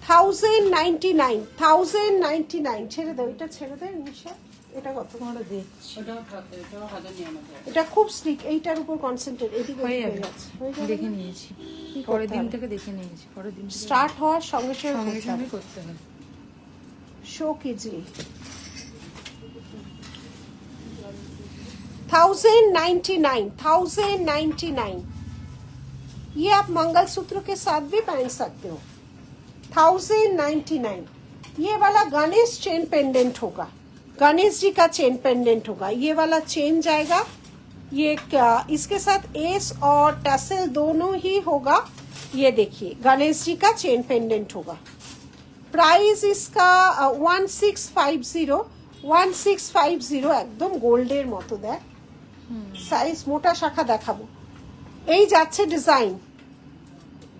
1099, 1099। ছেড়ে দাও, এটা ছেড়ে দাও নিশা। এটা কত? এটা খুব স্লিক, এইটার উপর কনসেন্ট্রেট। এদিকে হয়ে যাচ্ছে, দেখে নিয়েছি, পরের দিন থেকে দেখে নিয়েছি। পরের দিন স্টার্ট হওয়ার সঙ্গে সঙ্গে করতে হবে। শো कीजिए। 1099, 1099। ये आप मंगलसूत्र के साथ भी पहन सकते हो। 1099। ये वाला गणेश चेन पेंडेंट होगा, गणेश जी का चेन पेंडेंट होगा। ये वाला चेन जाएगा, ये इसके साथ एस और टसल दोनों ही होगा। ये देखिए, गणेश जी का चेन पेंडेंट होगा। प्राइस इसका 1650, 1650। एकदम गोल्डेर मतो देख। साइज मोटा शाखा देखाबो এই যাচ্ছে ডিজাইন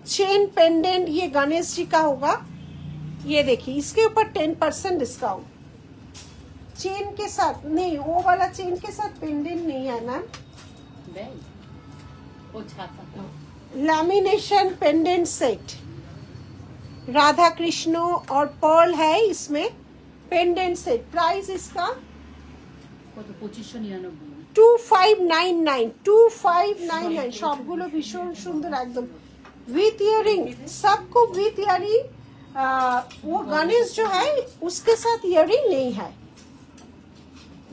चेन पेंडेंट ये गणेश जी का होगा ये देखिए इसके ऊपर 10% डिस्काउंट चेन के साथ नहीं वो वाला चेन के साथ पेंडेंट नहीं है ma'am lamination pendant set Radha Krishna और पर्ल है इसमें पेंडेंट सेट प्राइस इसका 2599 সবগুলো ভীষণ সুন্দর একদম विथ इयरिंग सबको विथ इयरिंग वो गणेश जो है उसके साथ इयरिंग नहीं है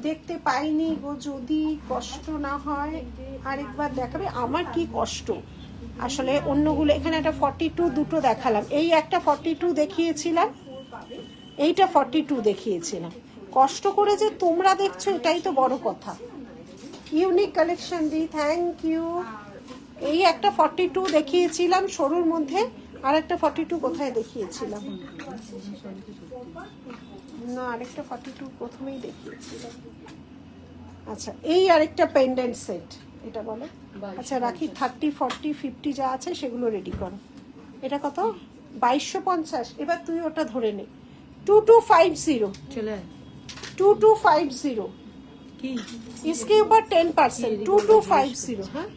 দেখতে পাইনি গো যদি কষ্ট না হয় আরেকবার দেখাবে আমার কি কষ্ট আসলে অন্যগুলো এখানে একটা 42 দুটো দেখালাম এই একটা 42 দেখিয়েছিলাম এইটা 42 দেখিয়েছিলাম কষ্ট করে যে তোমরা দেখছো এটাই তো বড় কথা ইউনিক কালেকশন দি থ্যাংক ইউ এই একটা 42 দেখিয়েছিলাম সরুর মধ্যে আর একটা 42 কোথায় দেখিয়েছিলাম না আরেকটা 42 প্রথমেই দেখিয়েছিলাম আচ্ছা এই আরেকটা পেন্ডেন্ট সেট এটা বলো আচ্ছা রাখি 30 40 50 যা আছে সেগুলো রেডি করো এটা কত 2250 এবার তুই ওটা ধরে নে 2250 চলে 2250 কি इसके ऊपर 10% 2250 हाँ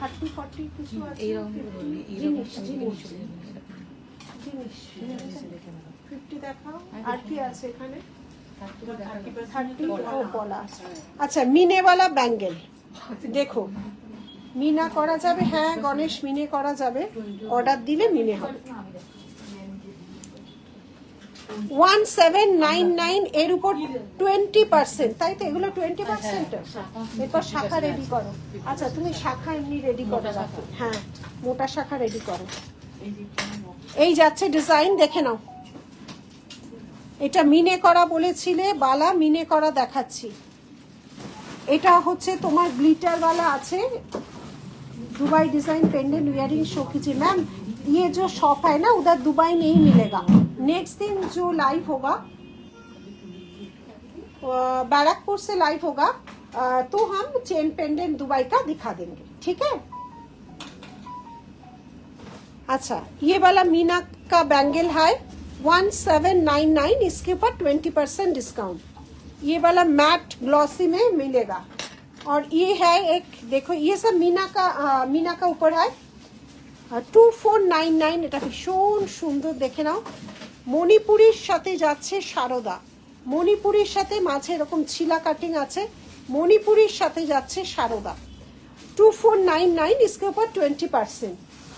30 40 কিছু আছে এইরকম জিনিস 50 দেখাও আর কি আছে এখানে 30 ও বলা আচ্ছা মিনে वाला बैंगल देखो মিনা করা যাবে হ্যাঁ গণেশ মিনে করা যাবে অর্ডার দিলে মিনে হবে 1799 এর উপর 20% তাই তো এগুলো 20% এরপর শাখা রেডি করো আচ্ছা তুমি শাখা এমনি রেডি করো রাখো হ্যাঁ মোটা শাখা রেডি করো এই যাচ্ছে ডিজাইন দেখে নাও এটা মিনে করা বলেছিলে বালা মিনে করা দেখাচ্ছি এটা হচ্ছে তোমার গ্লিটার वाला আছে Dubai design pendant earring show कीजिए मैम ये जो शॉप है ना उधर दुबई नहीं मिलेगा नेक्स्ट दिन जो लाइव होगा बैरकपुर से लाइव होगा तो हम चेन पेंडेंट दुबई का दिखा देंगे ठीक है अच्छा ये वाला मीना का बैंगल है 1799 इसके ऊपर 20% डिस्काउंट ये वाला मैट ग्लॉसी में मिलेगा और ये है एक देखो ये सब मीना का ऊपर है 2499 এটা ভীষণ সুন্দর দেখে নাও মণিপুরীর সাথে যাচ্ছে শারদা মণিপুরীর সাথে মাঝে এরকম ছিলা কাটিং আছে মণিপুরীর সাথে যাচ্ছে শারদা 2499 इसके ऊपर 20%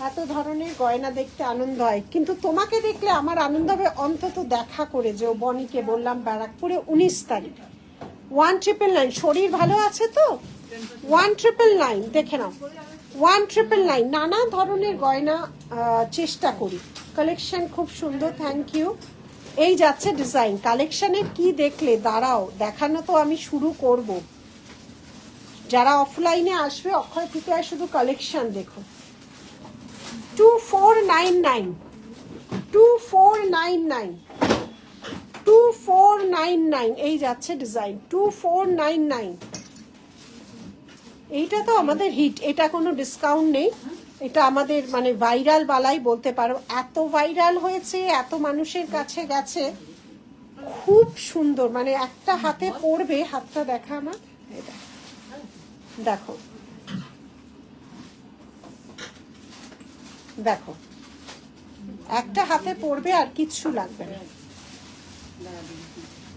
এত ধরনের গয়না দেখতে আনন্দ হয় কিন্তু তোমাকে দেখলে আমার আনন্দ হবে অন্তত দেখা করে যে ও বনিকে বললাম ব্যারাকপুরে 19 তারিখ 1999 শরীর ভালো আছে তো 1999 দেখে নাও 1999 নানা ধরনের গয়না চেষ্টা করি কালেকশন খুব সুন্দর থ্যাংক ইউ এই যাচ্ছে ডিজাইন কালেকশনে কি দেখলে দাঁড়াও দেখানো তো আমি শুরু করব যারা অফলাইনে আসবে অক্ষয় থেকে শুধু কালেকশন দেখো 2499 2499 এই যাচ্ছে ডিজাইন 2499 এইটা তো আমাদের হিট এটা কোনো ডিসকাউন্ট নেই এটা আমাদের মানে ভাইরাল বালাই বলতে পারো এত ভাইরাল হয়েছে এত মানুষের কাছে গেছে খুব সুন্দর মানে একটা হাতে পড়বে হাতটা দেখা আমার দেখো দেখো একটা হাতে পড়বে আর কিচ্ছু লাগবে না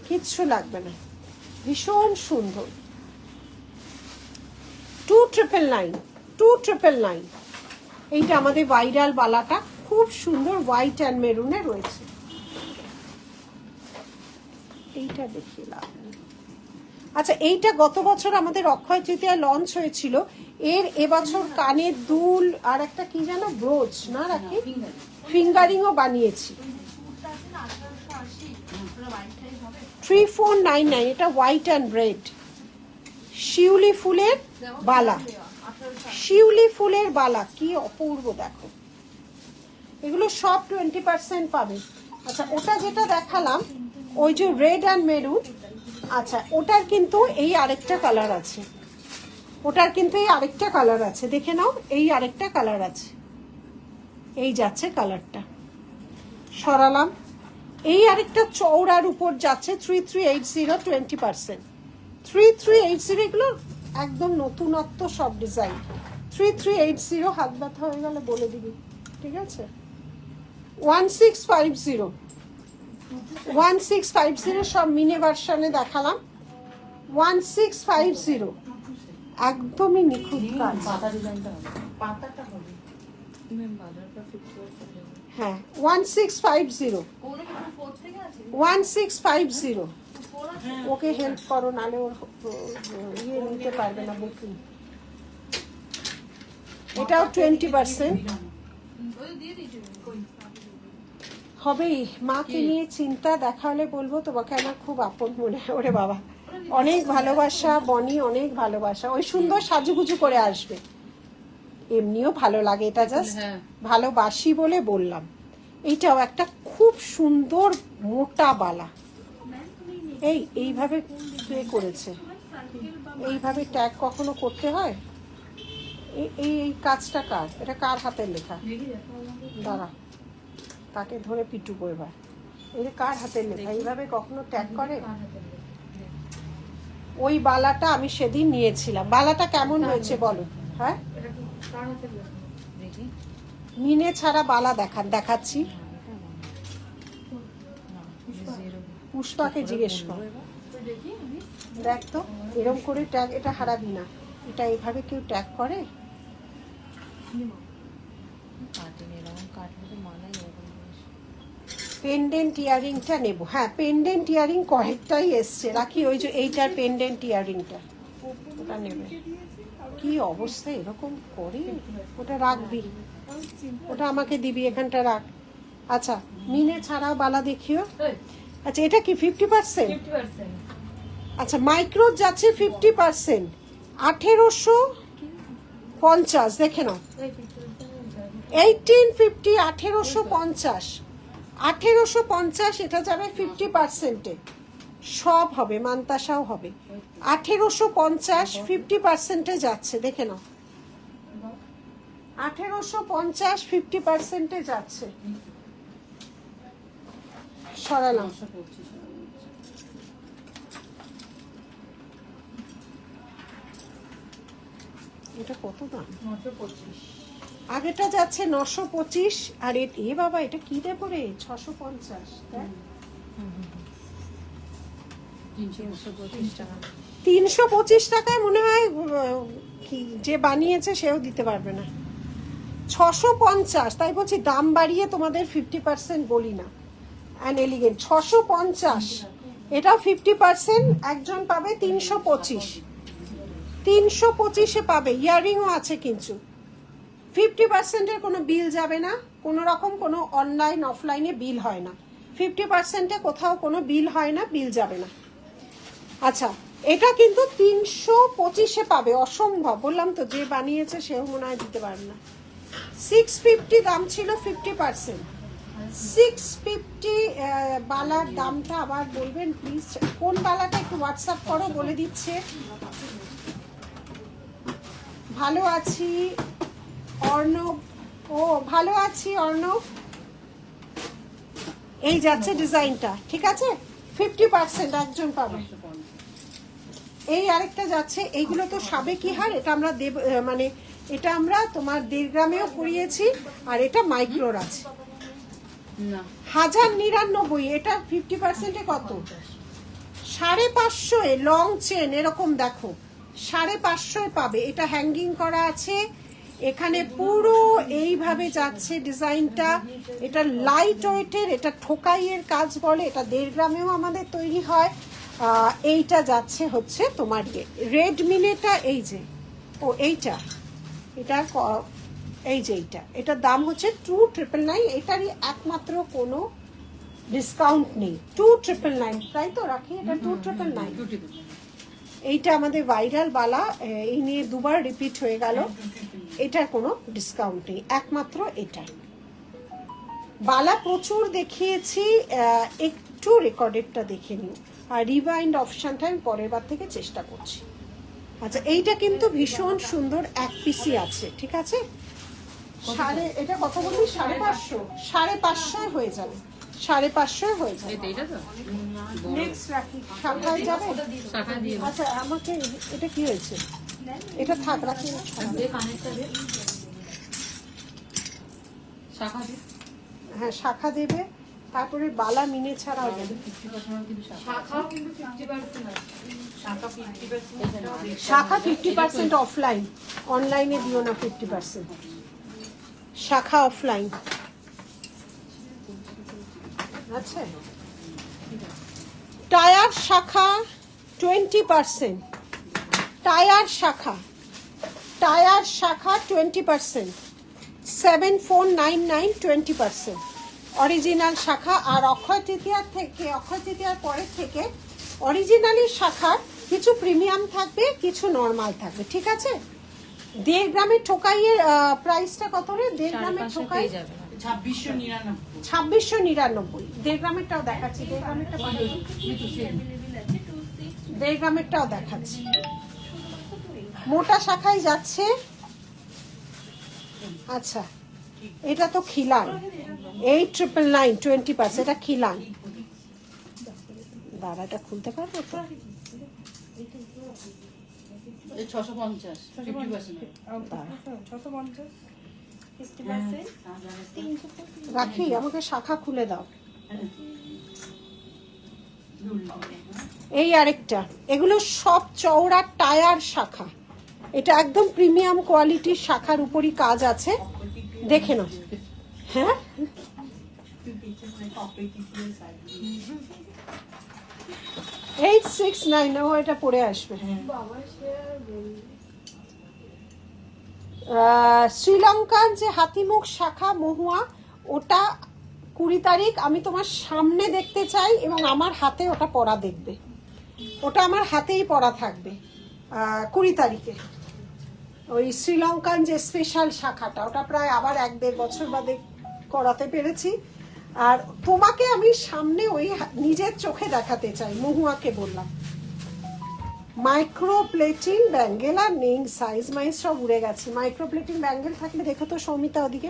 কিচ্ছু লাগবে না ভীষণ সুন্দর 2999 এইটা আমাদের ভাইরাল বালাটা খুব সুন্দর হোয়াইট অ্যান্ড মেরুনে রয়েছে এইটা দেখিলাম আচ্ছা এইটা গত বছর আমাদের অক্ষয় তৃতীয়ায় লঞ্চ হয়েছিল এর এবছর কানের দুল আর একটা কি জানো ব্রোচ না রাখি ফিঙ্গারিংও বানিয়েছি 3499 এটা হোয়াইট অ্যান্ড রেড শিউলি ফুলের বালা শিউলি ফুলের বালা কি অপূর্ব দেখো এগুলো সব 20% পাবে আচ্ছা ওটা যেটা দেখালাম ওই যে রেড অ্যান্ড মেরুন আচ্ছা ওটার কিন্তু এই আরেকটা কালার আছে ওটার কিন্তু এই আরেকটা কালার আছে, দেখে নাও, এই আরেকটা কালার আছে, এই যাচ্ছে কালারটা, সরালাম। এই আরেকটা চওড়ার উপর যাচ্ছে 3380 20%। 3380 এগুলো একদম নতুনত্ব সব ডিজাইন। 3380 হাত ব্যথা হয়ে গেলে বলে দিবি, ঠিক আছে। 1650 1650 সব মিনি ভার্সনে দেখালাম। 1650 একদমই নিখুঁত কাজ। পাতা ডিজাইনটা হবে, পাতাটা হবে ম্যাম, বাজারটা 50% হ্যাঁ 1650 ওগুলো কি কোনো কোড থেকে আছে? 1650 কোড আছে? ওকে হেল্প করো, নালে ওর ইয়ে নিতে পারবে না বুকিং। এটাও 20% ওই দিয়ে দিয়েছি কই হবেই। মাকে নিয়ে চিন্তা, দেখা হলে বলবো তোমাকে আমার খুব আপন মনে হয়। ওরে বাবা, অনেক ভালোবাসা বনি, অনেক ভালোবাসা। ওই সুন্দর সাজুগুজু করে আসবে, এমনিও ভালো লাগে, এটা জাস্ট ভালোবাসি বলে বললাম। এইটাও একটা খুব সুন্দর মোটা বালা, এইভাবে প্লে করেছে। এইভাবে ট্যাগ কখনো করতে হয়? এই কাজটা কার? এটা কার হাতের লেখা? দাঁড়া, তাকে ধরে পিটুবো এবার। এটা কার হাতের লেখা? এইভাবে কখনো ট্যাগ করে? ওই বালাটা আমি সেদিন নিয়েছিলাম। বালাটা কেমন হয়েছে বলো? হ্যাঁ, মিনে ছাড়া বালা দেখাচ্ছি। পুষ্পাকে জিজ্ঞেস কর, দেখ তো এরকম করে ট্যাগ, এটা হারাবি না। এটা এইভাবে কেউ ট্যাগ করে? পেন্ডেন্ট ইয়ারিংটা নেবো। হ্যাঁ, পেন্ডেন্ট ইয়ারিং কয়েকটাই এসছে, রাখি। ওই যে এইটার পেন্ডেন্ট ইয়ারিংটা, ওটা নেবে। কি অবস্থা, এরকম করে? ওটা রাখবি, ওটা আমাকে দিবি, এখানটা রাখ। আচ্ছা, মিনে ছাড়াও বালা দেখিও। আচ্ছা, এটা কি 50%? আচ্ছা, মাইক্রো যাচ্ছে 50%, 1850, দেখে নাও। 1850, 1850, 1850, এটা যাবে 50%-এ। সব হবে, মান্তাসাও হবে। 1850 50%-এ যাচ্ছে, দেখে নাও। 1850 50%-এ যাচ্ছে। সরালাম। এটা কত দাম? 925। আগেটা যাচ্ছে 925, আর এ বাবা, এটা কি দেবো রে? 650। 325 টাকায় মনে হয় কি যে বানিয়েছে সেও দিতে পারবে না। 650, তাই বলছি দাম বাড়িয়ে তোমাদের 50% বলি না। অ্যান্ড এলিগেন্ট 650, এটাও 50%। একজন পাবে 325, 325-এ পাবে। ইয়াররিংও আছে কিন্তু। 50%-এর কোনো বিল যাবে না, কোনো রকম কোনো অনলাইন অফলাইনে বিল হয় না। 50%-এ কোথাও কোনো বিল হয় না, বিল যাবে না। আচ্ছা, এটা কিন্তু 325-এ পাবে। অসম্ভব, বললাম তো, যে বানিয়েছে সেও মনে হয় দিতে পারবে না। 650 দাম ছিল 50%। 650 বালার দামটা আবার বলবেন প্লিজ। কোন বালাটা একটু হোয়াটসঅ্যাপ করো, বলে দিচ্ছে। ভালো আছি অর্ণব, ও ভালো আছি অর্ণব। এই যাচ্ছে ডিজাইনটা, ঠিক আছে। 50% একজন পাবে। এই আরেকটা যাচ্ছে, এইগুলো তো সাবেকি হার। এটা আমরা দেব, মানে এটা আমরা তোমার 1.5 গ্রামেও পরিয়েছি, আর এটা মাইক্রোর আছে। 1099, এটা 50%-এ কত? 550 লং চেন, এরকম দেখো 550 পাবে। এটা হ্যাঙ্গিং করা আছে, এখানে পুরো এইভাবে যাচ্ছে ডিজাইনটা। এটা লাইট ওয়েটের, এটা ঠোকাইয়ের কাজ বলে। এটা 1.5 গ্রামেও আমাদের তৈরি হয়। এইটা যাচ্ছে হচ্ছে তোমার রেড মিনেটা, এই যে এইটা, এটার এই যে এটার দাম হচ্ছে 2999। এটারই একমাত্র কোনো ডিসকাউন্ট নেই। 2999, তাই তো রাখি? এটা 2999। এইটা আমাদের ভাইরাল বালা, এই নিয়ে দুবার রিপিট হয়ে গেল। এটার কোনো ডিসকাউন্ট নেই, একমাত্র এটা। বালা প্রচুর দেখিয়েছি, একটু রেকর্ডেডটা দেখে নিও। আর রিভাইন্ড অপশানটা আমি পরের বার থেকে চেষ্টা করছি। আচ্ছা এইটা কিন্তু ভীষণ সুন্দর, এক পিসি আছে, ঠিক আছে। এটা কত বলবি? 550, 550 হয়ে যাবে, 550 হয়ে যাবে। এইটা তো নেক্সট রাখি, শাখায় যাবে। শাখা দিয়ে আচ্ছা আমাকে এটা কি হয়েছে, এটা থাক, রাখি। দে, কানেরটা দে, শাখা দে। হ্যাঁ শাখা দেবে, তারপরে বালা মিনে ছাড়াও দেবে। শাখাও কিন্তু 50% আছে। শাখা 50%। শাখা 50% অফলাইন, অনলাইনে দিও না 50%। শাখা অফলাইন আচ্ছা। টায়ার শাখা 20%, টায়ার শাখা, টায়ার শাখা 20%, 7499 20%। অরিজিনাল শাখা। আর অক্ষয় তৃতীয়ার পরের থেকে অরিজিনালি শাখার কিছু প্রিমিয়াম থাকবে, কিছু নর্মাল থাকবে, ঠিক আছে। 1.5 গ্রামের ঠোকাইয়ের প্রাইসটা কত রে? 1.5 গ্রামের ঠোকাই 2699। 2699। 1.5 গ্রামেরটাও দেখাচ্ছি, 1.5 গ্রামেরটা পাঠাবো। 1.5 গ্রামেরটাও দেখাচ্ছি। মোটা শাখায় যাচ্ছে। আচ্ছা এটা তো খিলান, 8999 20%। এটা খিলান, দাঁড়া এটা খুলতে পারবো তো? 650 50%। রাখি, আমাকে শাখা খুলে দাও। এই আরেকটা, এগুলো সব চওড়া টায়ার শাখা। এটা একদম প্রিমিয়াম কোয়ালিটির শাখার উপরই কাজ আছে, দেখে নাও। হ্যাঁ 869। ও এটা পরে আসবে। শ্রীলঙ্কার যে হাতিমুখ শাখা মহুয়া, ওটা 20 তারিখ আমি তোমার সামনে দেখতে চাই, এবং আমার হাতে ওটা পরা দেখবে। ওটা আমার হাতেই পরা থাকবে 20 তারিখে। ওই শ্রীলঙ্কান যে স্পেশাল শাখাটা, ওটা প্রায় আবার 1-1.5 বছর বাদে করাতে পেরেছি। আর তোমাকে আমি সামনে ওই নিজের চোখে দেখাতে চাই, মহুয়াকে বললাম। মাইক্রো প্লেটিং ব্যাঙ্গেল আর নেইং সাইজ মাইজ সব উড়ে গেছে। মাইক্রো প্লেটিং ব্যাঙ্গেল থাকলে দেখো তো সৌমিতা ওদিকে।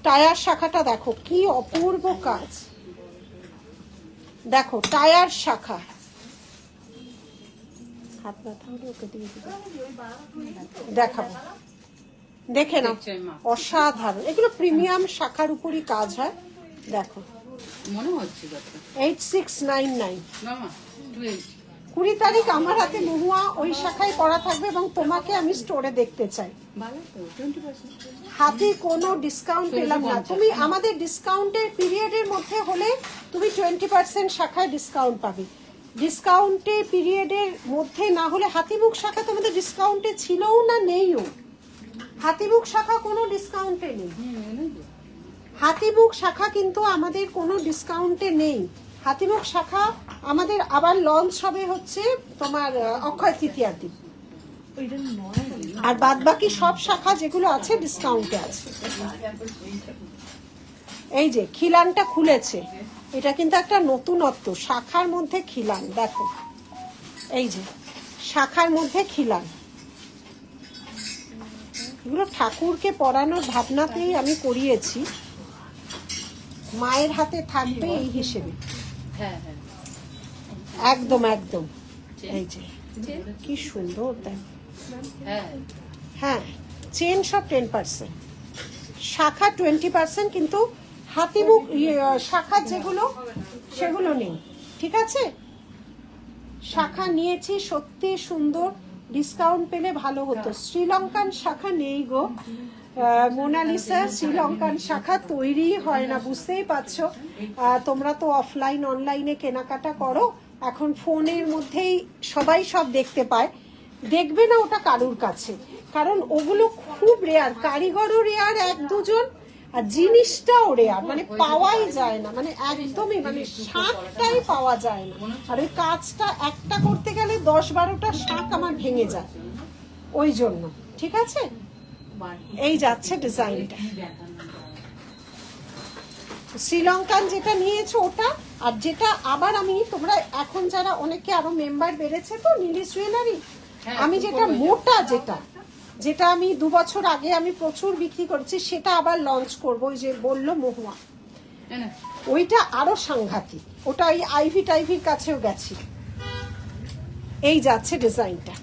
টায়ার শাখাটা দেখো কি অপূর্ব কাজ, দেখো টায়ার শাখা। হাত ব্যথা হলে ওকে দিয়ে দিবে, দেখাবো, দেখে নাও। অসাধারণ, এগুলো প্রিমিয়াম শাখার উপরই কাজ হয়। দেখো মনে হচ্ছে 8699। মামা 28। 20 তারিখ আমার হাতে মহুয়া ওই শাখায় পড়া থাকবে, এবং তোমাকে আমি স্টোরে দেখতে চাই। ভালো তো 20%। হাতে কোনো ডিসকাউন্ট পেলাম না। তুমি আমাদের ডিসকাউন্টের পিরিয়ডের মধ্যে হলে তুমি 20% শাখায় ডিসকাউন্ট পাবে। ডিসকাউন্টের পিরিয়ডের মধ্যে না হলে, হাতিমুখ শাখা তোমাদের ডিসকাউন্টে ছিলও না, নেইও। হাতিমুখ শাখা কোনো ডিসকাউন্টে নেই। হাতিমুখ শাখা কিন্তু আমাদের কোনো ডিসকাউন্টে নেই। হাতিমুখ শাখা আমাদের আবার লঞ্চ হবে হচ্ছে তোমার অক্ষয় তৃতীয়ার দিন। আর বাদ বাকি সব শাখা যেগুলো আছে ডিসকাউন্টে আছে। এই যে খিলানটা খুলেছে, এটা কিন্তু একটা নতুনত্ব, শাখার মধ্যে খিলান। দেখো এই যে শাখার মধ্যে খিলান, এগুলো ঠাকুরকে পরানোর ভাবনাতেই আমি করিয়েছি, মায়ের হাতে থাকবে এই হিসেবে। হ্যাঁ হ্যাঁ একদম একদম। এই যে কি সুন্দর দেখ। হ্যাঁ হ্যাঁ চেন সব 10%, শাখা 20%, কিন্তু হাতিমুখ শাখা যেগুলো সেগুলো নেই, ঠিক আছে। শাখা নিয়েছি, সত্যি সুন্দর, ডিসকাউন্ট পেলে ভালো হতো। শ্রীলঙ্কান শাখা নেই গো মোনালিসা, শ্রীলঙ্কান শাখা তৈরি হয় না, বুঝতেই পারছো। তোমরা তো অফলাইন অনলাইনে কেনাকাটা করো, এখন ফোনের মধ্যেই সবাই সব দেখতে পায়। দেখবে না ওটা কারুর কাছে, কারণ ওগুলো খুব রেয়ার, কারিগরও রেয়ার 1-2 জন, আর জিনিসটাও রেয়ার, মানে পাওয়াই যায় না, মানে একদমই, মানে শাঁখটাই পাওয়া যায় না। আর ওই কাজটা একটা করতে গেলে 10-12টা শাঁখ আমার ভেঙে যায়, ওই জন্য, ঠিক আছে। এই যাচ্ছে ডিজাইনটা, শ্রীলঙ্কান যেটা নিয়েছো ওটা। আর যেটা আবার আমি, তোমরা এখন যারা অনেকে আরো মেম্বার বেড়েছে তো নীলিশ জুয়েলারি, আমি যেটা মোটা যেটা আমি 2 বছর আগে আমি প্রচুর বিক্রি করেছি, সেটা আবার লঞ্চ করবো। ওই যে বললো মহুয়া, ওইটা আরো সাংঘাতিক, ওটা এই আইভি টাইভির কাছেও গেছি। এই যাচ্ছে ডিজাইনটা,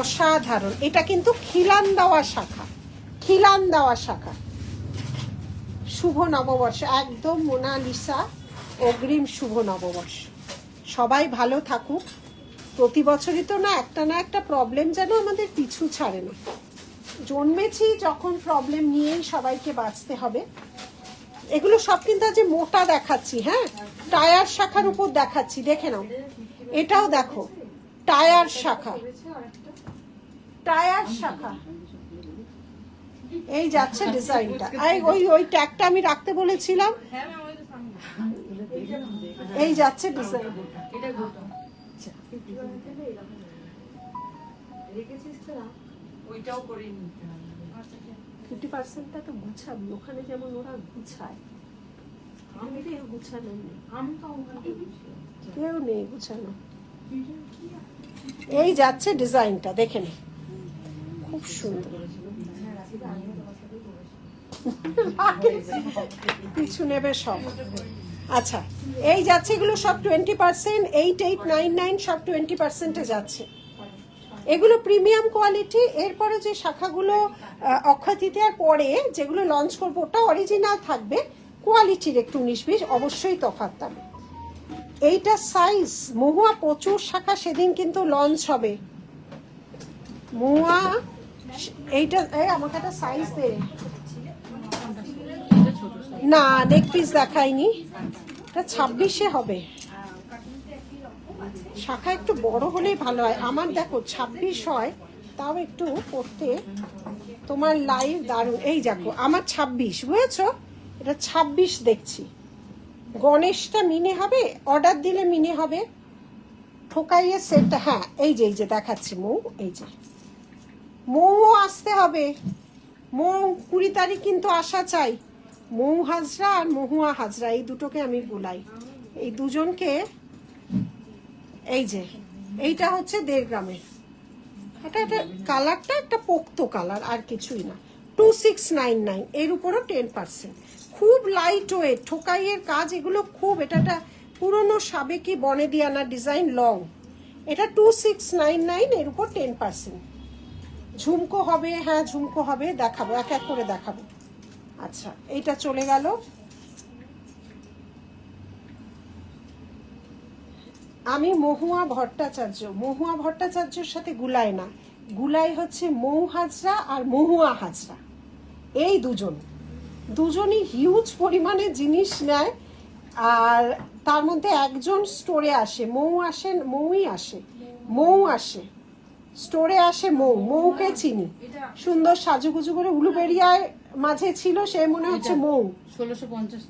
অসাধারণ। এটা কিন্তু খিলান দেওয়া শাখা। শুভ নববর্ষ, একদম মোনালিসা, অগ্রিম শুভ নববর্ষ। সবাই ভালো থাকুক। প্রতি বছরই তো না একটা প্রবলেম যেন আমাদের পিছু ছাড়ে না। জন্মেছি যখন প্রবলেম নিয়েই সবাইকে বাঁচতে হবে। এগুলো সব কিন্তু আজ মোটা দেখাচ্ছি, হ্যাঁ, টায়ার শাখার উপর দেখাচ্ছি, দেখে নাও। এটাও দেখো, টায়ার শাখা। এই যাচ্ছে ডিজাইনটা। ওই ট্যাগটা আমি রাখতে বলেছিলাম। এই যাচ্ছে ডিজাইন। ওইটাও করে নিতে হবে। 50%টা তো গুছাবি, ওখানে যেমন ওরা গুছায়, আমি কেউ গুছানো নেই, আমি তো ওখানে কেউ নেই গুছানো। এই যাচ্ছে ডিজাইনটা, দেখে নে, খুব সুন্দর। কিছু নেবে সব। আচ্ছা, এই যাচ্ছে, এগুলো সব 20%, 8899 সব 20%-এ যাচ্ছে। এগুলো প্রিমিয়াম কোয়ালিটি। এরপরে যে শাখাগুলো অক্ষয় তৃতীয়ার পরে যেগুলো লঞ্চ করবো, ওটা অরিজিনাল থাকবে, কোয়ালিটির একটু 19-20 অবশ্যই তফাৎ থাকবে। এইটা সাইজ মহুয়া, প্রচুর শাখা সেদিন কিন্তু লঞ্চ হবে। মহুয়া এইটা, আমাকে একটা সাইজ দে না, নেক পিস দেখাইনি, এটা 26-এ হবে। শাখা একটু বড় হলেই ভালো হয়। আমার দেখো 26 হয়, তাও একটু পড়তে তোমার লাইভ দারুণ। এই দেখো আমার 26, বুঝেছো, এটা 26 দেখছি। গণেশটা মিনে হবে, অর্ডার দিলে মিনে হবে। ঠোকাইয়ের সেটটা, হ্যাঁ এই যে দেখাচ্ছি মৌ, এই যে মৌও আসতে হবে। মৌ 20 তারিখ কিন্তু আসা চাই। মৌ হাজরা আর মহুয়া হাজরা, এই দুটোকে আমি বলাই, এই দুজনকে। এই যে এইটা হচ্ছে 1.5 গ্রামের, এটা কালারটা একটা পোক্ত কালার, আর কিছুই না। 2699, এর উপরও 10%। খুব লাইট ওয়েট, ঠোকাইয়ের কাজ এগুলো খুব। এটা একটা পুরনো সাবেকি বনেদিয়ানা ডিজাইন, লং। এটা 2699, এর উপর 10%। ঝুমকো হবে, হ্যাঁ ঝুমকো হবে, দেখাবো, এক এক করে দেখাবো। আচ্ছা, এইটা চলে গেল। আমি মহুয়া ভট্টাচার্যের সাথে গুলাই না, গুলাই হচ্ছে মৌ হাজরা আর মহুয়া হাজরা। এই দুজনই হিউজ পরিমাণে জিনিস নেয়, আর তার মধ্যে একজন স্টোরে আসে, মৌ আসে স্টোরে আসে। মৌকে চিনি, সুন্দর সাজুগুজু করে উলুবেড়িয়ায় মাঝে ছিল, সে মনে হচ্ছে মৌ। 1650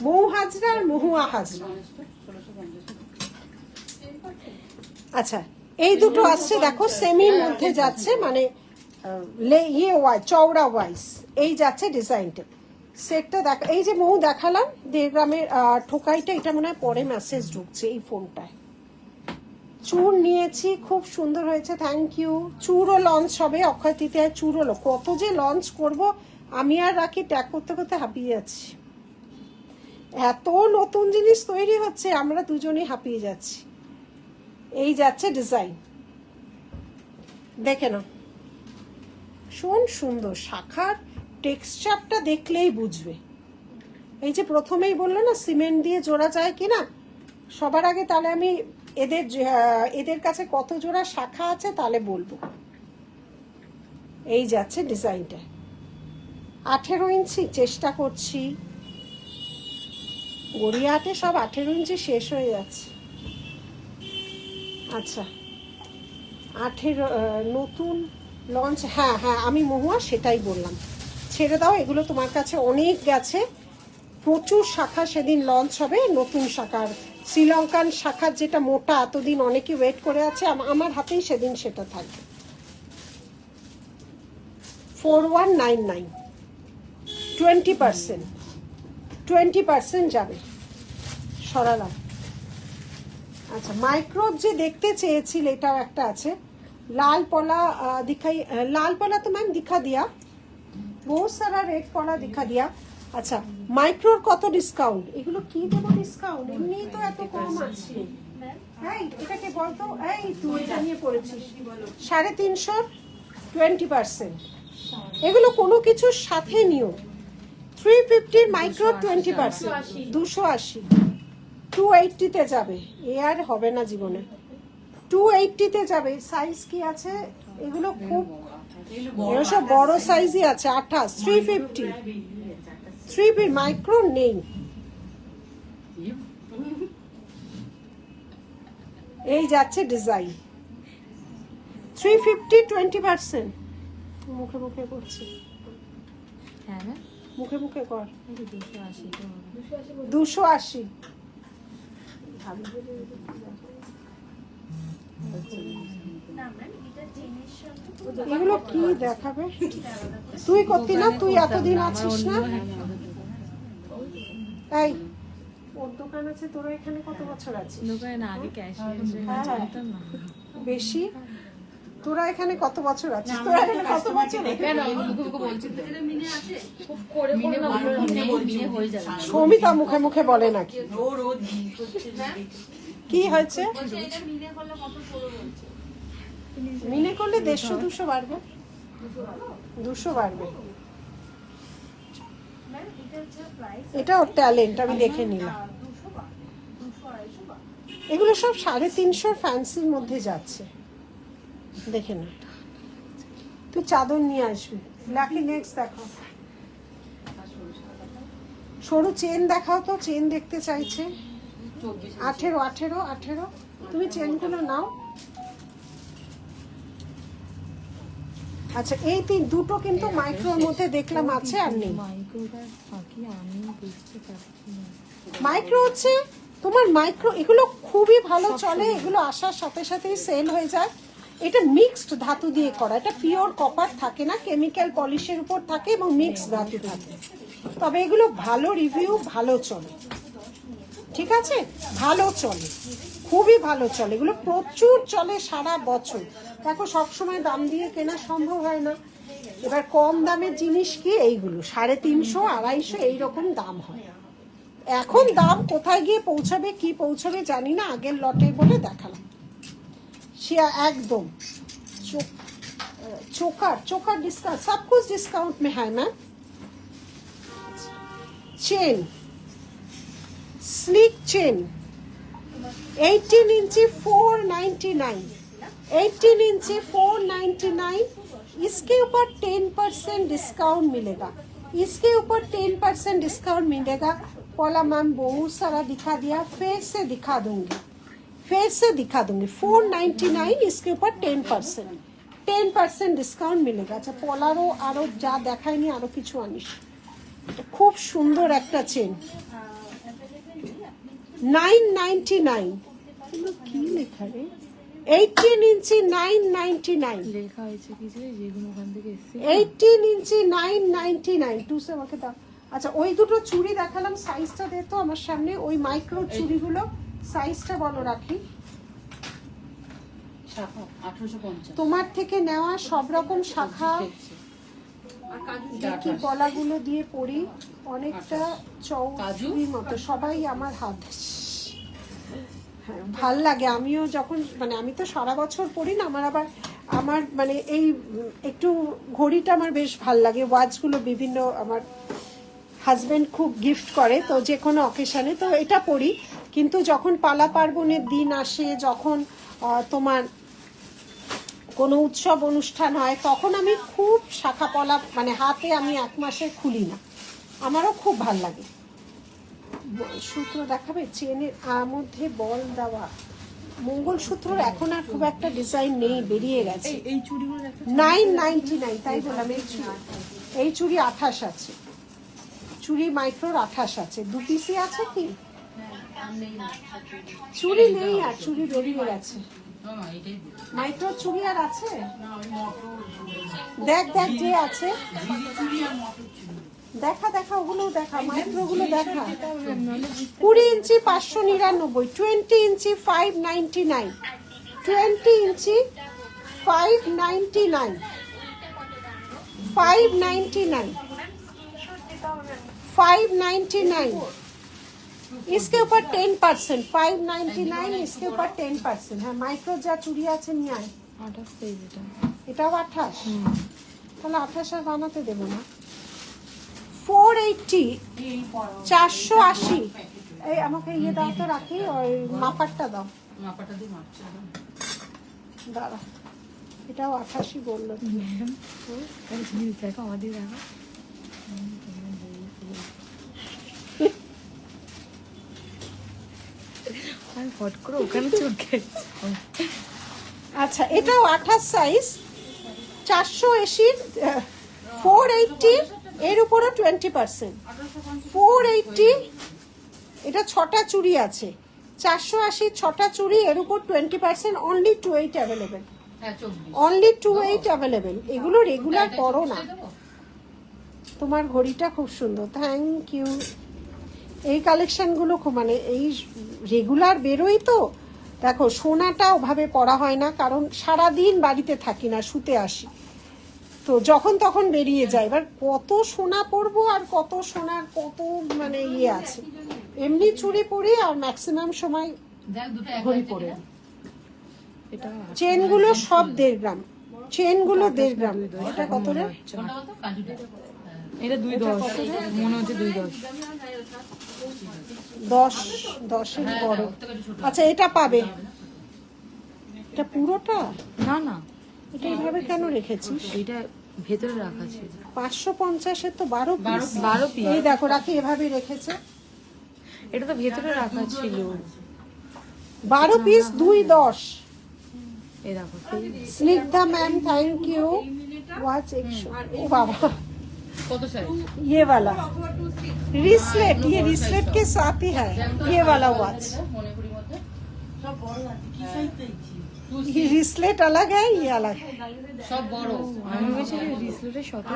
মৌ হাজরা আর মহুয়া হাজরা। আচ্ছা, এই দুটো আসছে দেখো, সেমির মধ্যে যাচ্ছে, মানে চওড়া ওয়াইজ। এই যাচ্ছে ডিজাইনটা, সেটটা দেখ। এই যে মৌ দেখালাম 1.5 গ্রামের ঠোকাইটা, এটা মনে হয় পরে মেসেজ ঢুকছে এই ফোনটায়। চুর নিয়েছি, খুব সুন্দর হয়েছে, থ্যাংক ইউ। চুরও লঞ্চ হবে অক্ষয় তৃতীয়ায়, চুরও কত যে লঞ্চ করব আমি আর রাখি, ট্যাগ করতে করতে হাঁপিয়ে যাচ্ছি। এত নতুন জিনিস তৈরি হচ্ছে, আমরা দুজনেই হাঁপিয়ে যাচ্ছি। এই যাচ্ছে ডিজাইন, দেখে নাও, ভীষণ সুন্দর। শাখার টেক্সচারটা দেখলেই বুঝবে। এই যে প্রথমেই বললো না সিমেন্ট দিয়ে জোড়া যায় কিনা, সবার আগে তাহলে আমি এদের কাছে কত জোড়া শাখা আছে তাহলে বলবো। এই যাচ্ছে ডিজাইনটা, 18 ইঞ্চি চেষ্টা করছি। গড়িয়াহাটে সব 18 ইঞ্চি শেষ হয়ে যাচ্ছে। আচ্ছা, 18 নতুন লঞ্চ, হ্যাঁ আমি মহুয়া সেটাই বললাম। ছেড়ে দাও, এগুলো তোমার কাছে অনেক গেছে। প্রচুর শাখা সেদিন লঞ্চ হবে, নতুন শাখার শ্রীলঙ্কান শাখার যেটা মোটা, এতদিন অনেকে ওয়েট করে আছে, আমার হাতেই সেদিন সেটা থাকবে। 4199, 20% যাবে। সরালাম, আচ্ছা মাইক্রো যে দেখতে চেয়েছিল এটাও একটা আছে লাল পলা দিখাই লাল পলা তো ম্যাম দিখা দিয়া বহুত সারা রেড পলা দিখা দিয়া আচ্ছা মাইক্রোর কত ডিসকাউন্ট এগুলো কি দেবো ডিসকাউন্ট এমনি তো এত কম আছে এই এটাকে বলতো এই তুই এটা নিয়ে পড়েছিস 350 20% এগুলো কোনো কিছুর সাথে নিও 350 মাইক্রো 20% 280 280 তে যাবে এ আর হবে না জীবনে 280 তে যাবে সাইজ কি আছে এগুলো খুব এগুলো সব বড় সাইজই আছে 28 350 350 মাইক্রো নেই এই যাচ্ছে ডিজাইন 350 20% মুখে মুখে করছি হ্যাঁ না মুখে মুখে কর 280 280 না ম্যাম এটা চেনের সঙ্গে এগুলো কি দেখাবে তুই করতি না তুই এতদিন আছিস না এই ওর দোকান আছে তোরা এখানে কত বছর আছিস দোকানে না আগে ক্যাশিয়ার হ্যাঁ। জানতাম না বেশি তোরা এখানে কত বছর আছিস তোরা এখানে কত বছর সমিতা মুখে মুখে বলে নাকি কি হয়েছে মিনে করলে 150-200 বাড়বে 200 বাড়বে ম্যাম এটা হচ্ছে প্রাইস এটা ওর ট্যালেন্ট আমি দেখে নিলাম 200 বা 200 250 বা এগুলো সব 350 ফ্যান্সির মধ্যে যাচ্ছে দেখে না তুই চাদর নিয়ে আসবি লাকি নেক্সট দেখো সরু চেন দেখাও তো চেন দেখতে চাইছে 18 তুমি চেনগুলো নাও আচ্ছা এই দুটো কিন্তু মাইক্রোর মধ্যে দেখলাম আছে আর নেই মাইক্রোটা ফাঁকি আমি বুঝতে পারছি না মাইক্রো হচ্ছে তোমার মাইক্রো এগুলো খুবই ভালো চলে এগুলো আসার সাথে সাথেই সেল হয়ে যায় এটা মিক্সড ধাতু দিয়ে করা এটা পিওর কপার থাকে না কেমিক্যাল পলিশের উপর থাকে এবং মিক্সড ধাতু থাকে তবে এগুলো ভালো রিভিউ ভালো চলে ঠিক আছে ভালো চলে খুবই ভালো চলে এগুলো প্রচুর চলে সারা বছর দেখো সবসময় দাম দিয়ে কেনা সম্ভব হয় না এবার কম দামের জিনিস কি এইগুলো 350 250 এইরকম দাম হয় এখন দাম কোথায় গিয়ে পৌঁছাবে কি পৌঁছাবে জানি না আগের লটে বলে দেখালাম সে একদম चोकर डिस्काउंट सब कुछ डिस्काउंट में है मैम चेन स्लीक चेन 18 इंची 499 18 इंची 499 इसके ऊपर 10% डिस्काउंट मिलेगा इसके ऊपर 10% डिस्काउंट मिलेगा पॉला मैम बहुत सारा दिखा दिया फिर से दिखा दूंगी 499 इसके ऊपर 10% डिस्काउंट मिलेगा अच्छा पोलारो आरो जा দেখাইনি আরো কিছু আনিস খুব সুন্দর একটা চেন 999 এগুলো কি লেখা রে 18 ইঞ্চি 999 লেখা হয়েছে কি যে যেগুলো ওখান থেকে এসেছে 18 ইঞ্চি 999 টু সে আমাকে দাও আচ্ছা ওই দুটো চুড়ি দেখালাম সাইজটা দে তো আমার সামনে ওই মাইক্রো চুড়িগুলো সাইজটা বলো রাখি তোমার থেকে নেওয়া সব রকম শাখা দেখি গলাগুলো দিয়ে পরি অনেকটা চৌচুরির মতো সবাই আমার হাত হ্যাঁ ভাল লাগে আমিও যখন মানে আমি তো সারা বছর পরি না আমার মানে এই একটু ঘড়িটা আমার বেশ ভাল লাগে ওয়াচগুলো বিভিন্ন আমার হাজবেন্ড খুব গিফট করে তো যে কোনো অকেশনে তো এটা পরি কিন্তু যখন পালা পার্বণের দিন আসে যখন তোমার কোনো উৎসব অনুষ্ঠান হয় তখন আমি খুব শাখা পলা মানে হাতে আমি 1 মাসে খুলি না আমারও খুব ভাল লাগে সূত্র দেখাবে চেনের মধ্যে বল দেওয়া মঙ্গলসূত্রর এখন আর খুব একটা ডিজাইন নেই বেরিয়ে গেছে এই চুড়িগুলো 999 তাই বললাম এই চুড়ি 28 আছে চুড়ি মাইক্রোর 28 আছে 2 পিসি আছে কি চুড়ি নেই আর চুড়ি বেরিয়ে গেছে মাইক্রো চুড়ি আর আছে দেখ যে আছে দেখা দেখা ওগুলো দেখা, মাইক্রোগুলো দেখা। 20 ইঞ্চি 599, 20 ইঞ্চি 599, 20 ইঞ্চি 599, 599, 599। इसके ऊपर 10%, 599 इसके ऊपर 10%। হ্যাঁ, মাইক্রো যা চুড়ি আছে নিয়ে আয়। 28 সাইজ এটা। এটাও 28, তাহলে 28 আর বানাতে দেবো না। 480, 480। এই আমাকে ইয়ে দাও তো, রাখি ওই মাপারটা দাও। মাপাটা দিয়ে মাপছে। দাঁড়া, এটাও 88 বললো। দেখো আমাদের দেখো। আমি ফট করে ওখানে চোখে। আচ্ছা, এটাও 28 সাইজ, 480, 480 এর উপরও 20%। 480, এটা 6টা চুড়ি আছে, 480 6টা চুড়ি, এর উপর 20%, অনলি 28 অ্যাভেলেবেল, অনলি 28 অ্যাভেলেবেল। এগুলো রেগুলার পরো না। তোমার ঘড়িটা খুব সুন্দর, থ্যাংক ইউ। এই কালেকশনগুলো খুব, মানে এই রেগুলার বেরোই তো। দেখো, সোনাটা ওভাবে পরা হয় না, কারণ সারাদিন বাড়িতে থাকি না, শুতে আসি, তো যখন তখন বেরিয়ে যায়। এবার কত সোনা পরবো আর কত সোনার কত মানে ইয়ে আছে। এমনি চুড়ি পরি আর ম্যাক্সিমাম সময় ঘড়ি পরে। এটা চেনগুলো সব 1.5 গ্রাম, চেনগুলো 1.5 গ্রাম। এটা কত রে? এটা 2.10 মনে হচ্ছে 2.10। 10-10 বড়। আচ্ছা, এটা পাবে, এটা পুরোটা না না, এটা এইভাবে কেন রেখেছিস? এটা ভেতরে রাখা ছিল। 550-এর তো 12 পিস। 12 পিস। এই দেখো, রাখি এভাবে রেখেছে। এটা তো ভেতরে রাখা ছিল। 12 পিস 2.10। এই দেখো, Snigdha ma'am thank you. Watch एक ओ बाबा, কত সাইজ? ये वाला रिसलेट, ये रिसलेट के साथ ही है ये वाला वॉच। ये रिसलेट अलग है, ये अलग है। সব বড়। আমি ভেবেছিলাম রিসলেটের সাথে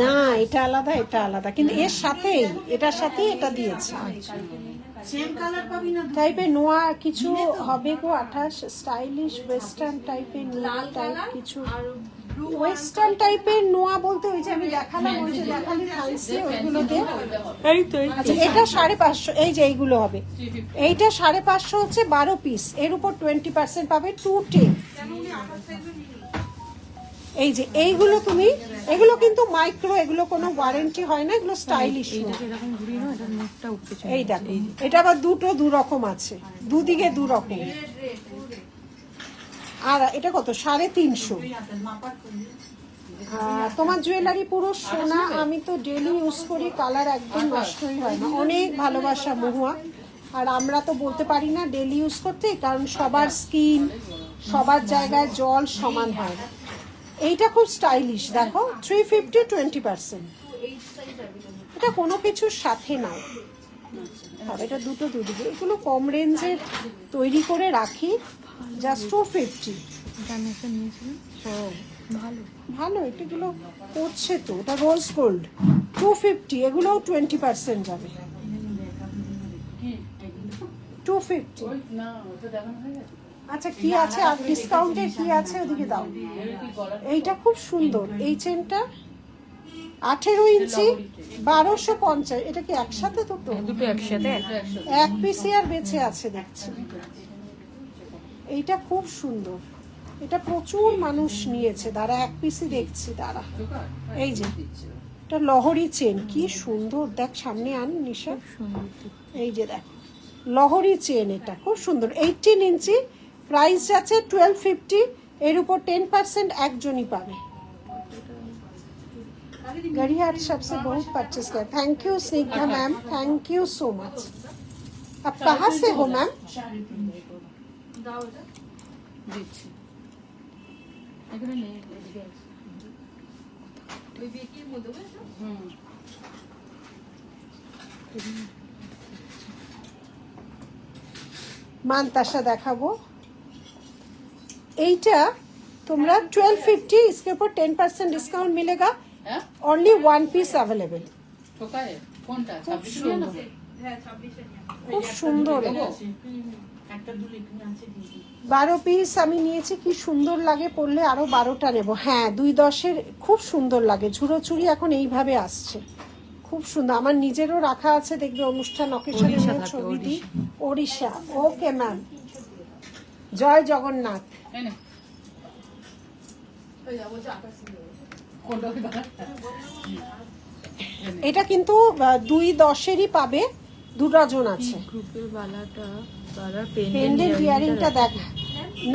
না, এটা আলাদা, এটা আলাদা, কিন্তু এর সাথেই, এটার সাথেই এটা দিয়েছে। টাইপের নোয়া কিছু হবে গো, 28 স্টাইলিশ ওয়েস্টার্ন টাইপের নোয়া টাইপ কিছু। ওয়েস্টার্ন টাইপের নোয়া বলতে ওই যে আমি দেখালাম, ওই যে দেখালি ফ্যান্সি, ওইগুলো দিয়ে। এই তো আচ্ছা, এটা 550, এই যে এইগুলো হবে। এইটা 550 হচ্ছে 12 পিস, এর উপর 20% পাবে, 210। এই যে এইগুলো তুমি, এগুলো কিন্তু মাইক্রো, এগুলো কোনো ওয়ারেন্টি হয় না, এগুলো স্টাইলিশ। এরকম ঘুরি না, এটা মুখটা উপরে চলে। এই দেখো, এটা আবার দু রকম আছে, দুদিকে 2 রকম। আর এটা কত? 350। তোমার জুয়েলারি পুরো সোনা, আমি তো ডেলি ইউজ করি, কালার একদম নষ্টই হয় না। অনেক ভালোবাসা মহুয়া। আর আমরা তো বলতে পারি না ডেলি ইউজ করতে, কারণ সবার স্কিন, সবার জায়গায় জল সমান হয় না। এইটা খুব স্টাইলিশ, দেখো 350, 20%। এটা কোনো কিছুর সাথে নাই, আর এটা দুদিকে। এগুলো কম রেঞ্জের তৈরি করে রাখি, জাস্ট 250। আমি একটা নিয়েছিলাম। হ্যাঁ, ভালো ভালো, এটাগুলো পড়ছে তো। এটা রোজ গোল্ড 250, এগুলোও 20% যাবে। 250। আচ্ছা, কি আছে আর ডিসকাউন্টে কি আছে ওদিকে দাও। এইটা খুব সুন্দর, এই চেনটা 18 ইঞ্চি 1250। এটা কি একসাথে দুটো? দুটো একসাথে। এক পিসি আর বেঁচে আছে দেখছি। এইটা খুব সুন্দর, এটা প্রচুর মানুষ নিয়েছে। দাঁড়া, এক পিসি দেখছি, দাঁড়া। এই যে এটা লহরি চেন, কি সুন্দর, দেখ সামনে আন নিশা। এই যে দেখ, লহরি চেন, এটা খুব সুন্দর। 18 ইঞ্চি, প্রাইস আছে 1250, এর উপর 10% একজনই পাবে। गढ़ियार सबसे बहुत परचेस कर। Thank you Snigdha ma'am, thank you so much. आप कहाँ से हो मैम? দিচ্ছি এখানে নেই, এদিকে আছে। ওই বেকির মধ্যে বুঝছো? मानताशा দেখাবো। এইটা তোমরা 1250, इसके ऊपर 10% डिस्काउंट मिलेगा। হ্যাঁ অনলি ওয়ান পিস অ্যাভেলেবেল। ঠোকায় কোনটা খুব 26 সুন্দর, হ্যাঁ 26 নিয়ে খুব সুন্দর। একটা দুল এখানে আছে দিদি 12 পিস আমি নিয়েছি, কি সুন্দর লাগে পরলে, আরো 12টা নেব। হ্যাঁ 2-10-এর খুব সুন্দর লাগে, ঝুড়ো চুড়ি এখন এইভাবে আসছে, খুব সুন্দর। আমার নিজেরও রাখা আছে, দেখবে অনুষ্ঠান অকেশনে ওড়িশা নিয়ে থাকে, ছবি দিই। ওড়িশা, ওকে ম্যাম, জয় জগন্নাথ। এই নে ওই যাবো যে আকাশ কোনটা ওই বাবা? এটা কিন্তু 2-10-এরই পাবে, 2 ডজন আছে। গ্রুপের বালাটা, বালার পেন্ডেন্ট ইয়ারিংটা দেখ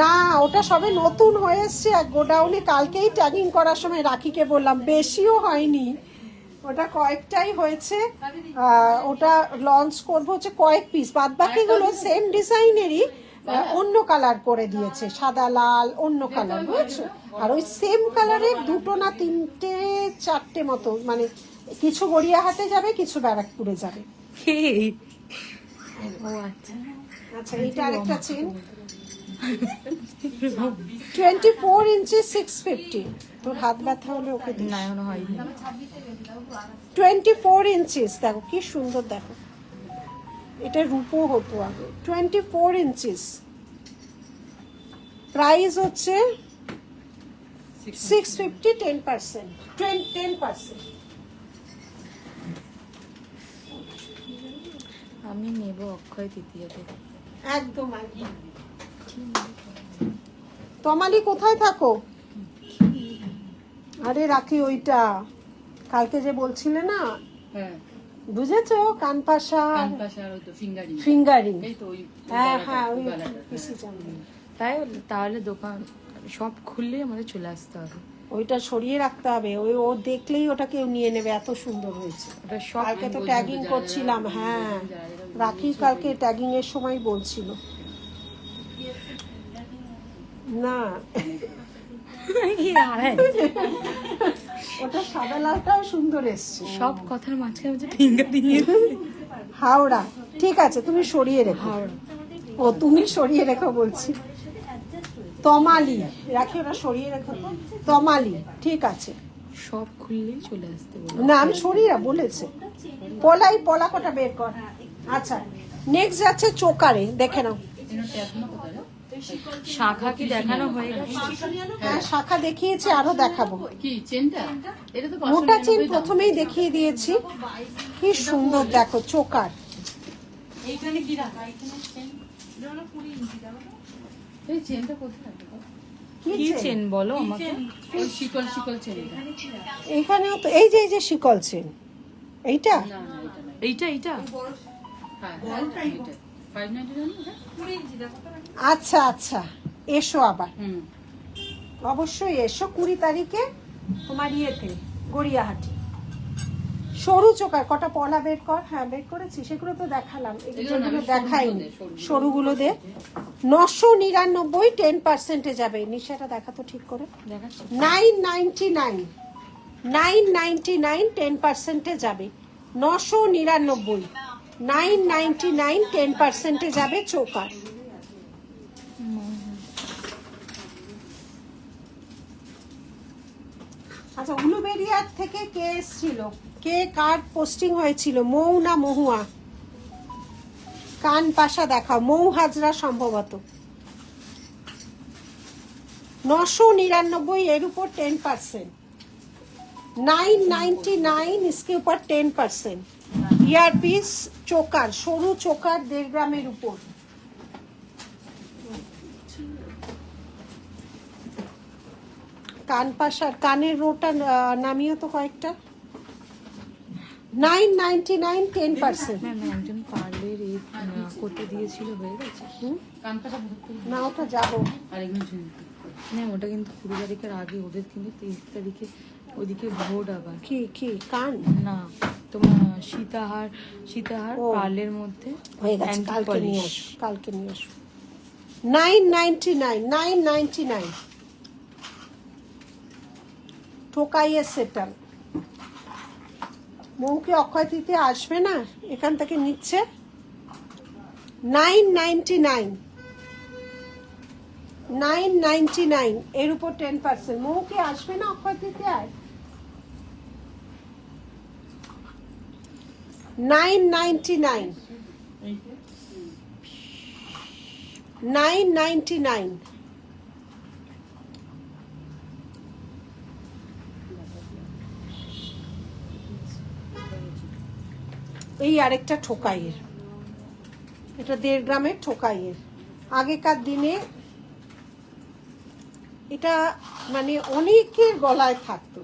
না, ওটা সবে নতুন হয়ে এসছে গোডাউনে, কালকেই ট্যাগিং করার সময় রাখিকে বললাম, বেশিও হয়নি, ওটা কয়েকটাই হয়েছে। ওটা লঞ্চ করবো হচ্ছে কয়েক পিস, বাদ বাকিগুলো সেম ডিজাইনেরই অন্য কালার করে দিয়েছে, সাদা লাল অন্য কালার, বুঝছো? আর ওই সেম কালারের 2 না 3-4টে মতো, মানে কিছু গড়িয়াহাটে যাবে, কিছু ব্যারাকপুরে যাবে। ও আচ্ছা, আচ্ছা এইটা আরেকটা চেন, 24 ইঞ্চি 650। তোর হাত ব্যথা হলে ওকে দিস। না এখনো হয়নি। 24 ইঞ্চিস, দেখো কি সুন্দর, দেখো এটা রূপো হতো আগে। 24 ইঞ্চিস, প্রাইস হচ্ছে 650, 10%, 10%। আমি নেব অক্ষয় তৃতীয়াতে। একদম একদম। তমালি কোথায় থাকো? আরে রাখি ওইটা কালকে যে বলছিলে না, হ্যাঁ বুঝেছো? কানপাশা কানপাশা আর ওই তো ফিঙ্গারিং ফিঙ্গারিং। এই তো ওই হ্যাঁ হ্যাঁ, ওই বালাটা। পিসি জানি। তাই তাহলে দোকান সব খুললেই আমাদের চলে আসতে হবে। ওইটা সরিয়ে রাখতে হবে, ওই ও দেখলেই ওটা কেউ নিয়ে নেবে, এত সুন্দর হয়েছে। ওটা সব কালকে তো ট্যাগিং করছিলাম, হ্যাঁ রাখি কালকে ট্যাগিং এর সময় বলছিল না, ওটা সাদা লালটাও সুন্দর এসছে। সব কথার মাঝখানে হচ্ছে ফিঙ্গারিং এর হাওড়া, ঠিক আছে তুমি সরিয়ে রেখো। ও তুমি সরিয়ে রেখো বলছি। তমালি, রাখি ওটা সরিয়ে রেখো তো। তমালি, ঠিক আছে। সব খুললেই চলে আসতে বলো। না আমি সরিয়ে বলেছে। পলা কটা বের কর। আচ্ছা নেক্সট যাচ্ছে চোকারে, দেখে নাও। শাখা কি দেখানো হয়ে গেছে? হ্যাঁ শাখা দেখিয়েছি, আরো দেখাবো। কি চেনটা? এটা তো মোটা চেন 599 দাম। প্রথমেই দেখিয়ে দিয়েছি, কি সুন্দর দেখো চোকার। এইখানে কি রাখা এখানে চেন ধরো 20 ইঞ্চি দাও এই চেনটা কোথায়? কি চেন বলো আমাকে? ওই শিকল চেনটা। এইখানেও তো এই যে শিকল চেন, এইটা না না এটা না। এইটা এইটা হ্যাঁ এটা 599 না? 20 ইঞ্চি দেখো তো আচ্ছা আচ্ছা, এসো আবার, হুম অবশ্যই এসো 20 তারিখে তোমার ইয়েতে গড়িয়াহাটি। সরু চোকার কটা পলা বের কর। হ্যাঁ বের করেছি, সেগুলো তো দেখালাম, এগুলো না, এগুলো আমি দেখাইনি। সরুগুলো সরুগুলো দে। 999, 10%-এ যাবে। নিশাটা দেখা তো ঠিক করে। দেখাচ্ছি। 999, 999, 10%-এ যাবে। 999, 999, 10%-এ যাবে চোকার। আচ্ছা উলুবেরিয়ার থেকে কে এসেছিল, কে কার পোস্টিং হয়েছিল? মৌ না মহুয়া? কান পাশা দেখাও, মৌ হাজরা সম্ভবত। 999 এর উপর 10%, 999 इसके ऊपर 10%। ইয়ারপিস চোকার, সরু চোকার 1.5 গ্রামের উপর। কান পাশার কানের রোটা নামিও তো কয়েকটা। 999, 10%। ম্যাম একজন পার্লের এই করতে দিয়েছিল, হয়ে গেছে? কানপাটা ভর্তি না ওটা যাবো। আর এগুলো ঝুমকি। ম্যাম ওটা কিন্তু 20 তারিখের আগে, ওদের কিন্তু 23 তারিখে ওদিকে ভোট আবার। কি কি কান না তোমার সীতাহার ও। পার্লের মধ্যে হয়ে গেছে, anti কালকে নিয়ে polish। আসো, কালকে নিয়ে আসো। 999, 999 ঠোকাইয়ে সেটাল। মৌকে অক্ষয় তৃতীয়া আসবে না, এখান থেকে নিচ্ছে। 999, 999 এর উপর 10%। মৌকে আসবে না অক্ষয় তৃতীয়ায়? 999 999 এই আরেকটা ঠোকাইয়ের, এটা 1.5 গ্রামের ঠোকাইয়ের। আগেকার দিনে এটা মানে অনেকের গলায় থাকতো,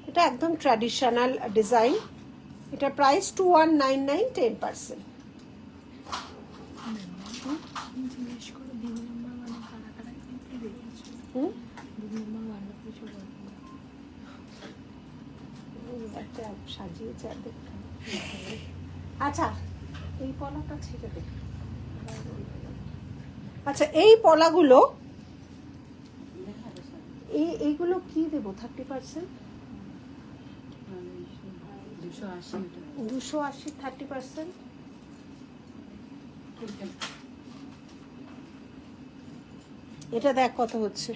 এটা একদম ট্র্যাডিশনাল ডিজাইন। এটা প্রাইস 2199, 10%। সাজিয়েছে আর দেখতে। আচ্ছা এই পলাটা ছেড়ে দে। আচ্ছা এই পলাগুলো এইগুলো কি দেবো? 30%, 280, 30%। এটা দেখ কত হচ্ছে।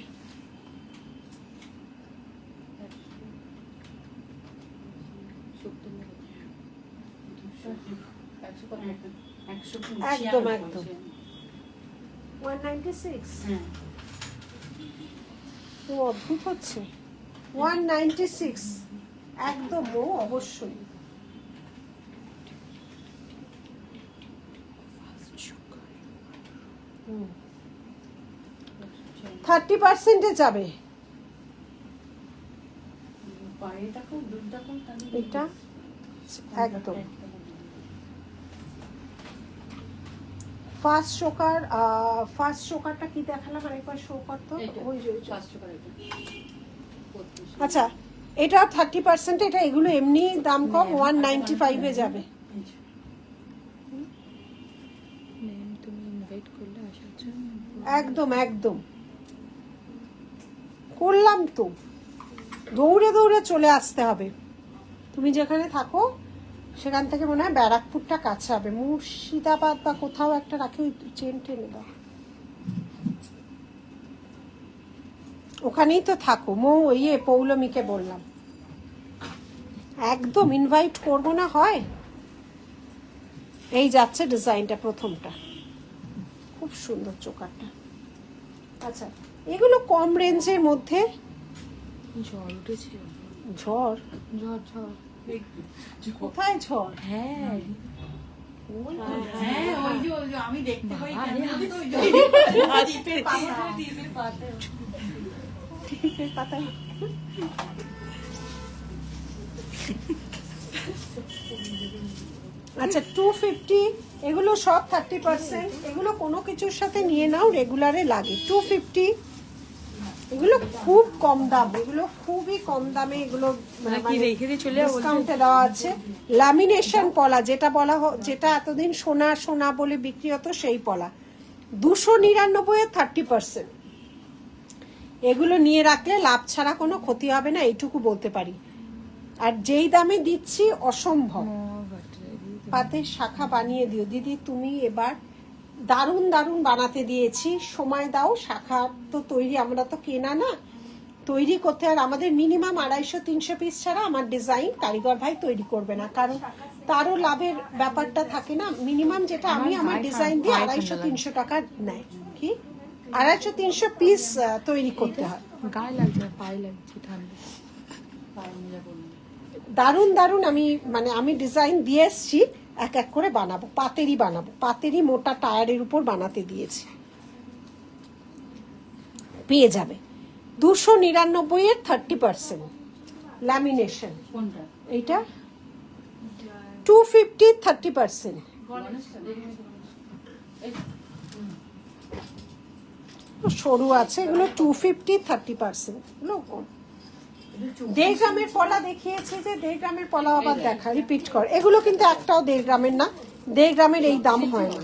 একদম একদম 196। তো অদ্ভুত হচ্ছে 196 একদম অবশ্যই। 30% যাবে এটা একদম। ফার্স্ট শোকারটা কি দেখালাম আরেকবার শো করতো? ওই যে আচ্ছা এটা 30%, এটা এগুলো এমনি দাম কম, 195 এ যাবে। একদম একদম করলাম তো, দৌড়ে দৌড়ে চলে আসতে হবে। তুমি যেখানে থাকো সেখান থেকে মনে হয় ব্যারাকপুরটা কাছে হবে, মুর্শিদাবাদ বা কোথাও একটা রাখে, ওই চেন টেনে দাও, ওখানেই তো থাকো। পৌলমীকে বললাম একদম ইনভাইট করবো না হয়। এই যাচ্ছে ডিজাইনটা, প্রথমটা খুব সুন্দর চোকারটা। আচ্ছা এগুলো কম রেঞ্জের মধ্যে। ঝড় উঠেছে, ঝড় ঝড় ঝড়। কোথায় ঝড়? হ্যাঁ আমি দেখতে পাই পাতায়। আচ্ছা 250, এগুলো সব 30%। এগুলো কোনো কিছুর সাথে নিয়ে নাও, রেগুলারে লাগে। 250, এগুলো খুব কম দাম, এগুলো খুবই কম দামে, এগুলো ডিসকাউন্টে দেওয়া আছে। ল্যামিনেশন পলা, যেটা এতদিন সোনা সোনা বলে বিক্রি হতো, সেই পলা 299 এর 30%। এগুলো নিয়ে রাখলে লাভ ছাড়া কোনো ক্ষতি হবে না, এইটুকু বলতে পারি। আর যেই দামে দিচ্ছি অসম্ভব। পাতের শাখা বানিয়ে দিও দিদি তুমি এবার, দারুণ দারুণ বানাতে দিয়েছি, সময় দাও। শাখা তো তৈরি, আমরা তো কেনা না, তৈরি করতে। আর আমাদের মিনিমাম 250-300 পিস ছাড়া আমার ডিজাইন কারিগর ভাই তৈরি করবে না, কারণ তারও লাভের ব্যাপারটা থাকে না। মিনিমাম যেটা আমি আমার ডিজাইন দিয়ে 250-300 টাকা নেয়, কি 250-300 পিস তৈরি করতে হয়। গায়ে লাগছে, পায়ে লাগছে, ঠান্ডা। দারুণ দারুণ আমি ডিজাইন দিয়ে এসছি, এক এক করে বানাবো। পাতেরই মোটা টায়ারের উপর বানাতে দিয়েছি, পেয়ে যাবে 299 এর 30% ল্যামিনেশন। কোনটা? এইটা 250 30%। সরু আছে এগুলো 250 30%, এগুলো কম। 1.5 গ্রামের পলা দেখিয়েছে, যে 1.5 গ্রামের পলা আবার দেখা, রিপিট কর। এগুলো কিন্তু একটাও 1.5 গ্রামের না, 1.5 গ্রামের এই দাম হয় না।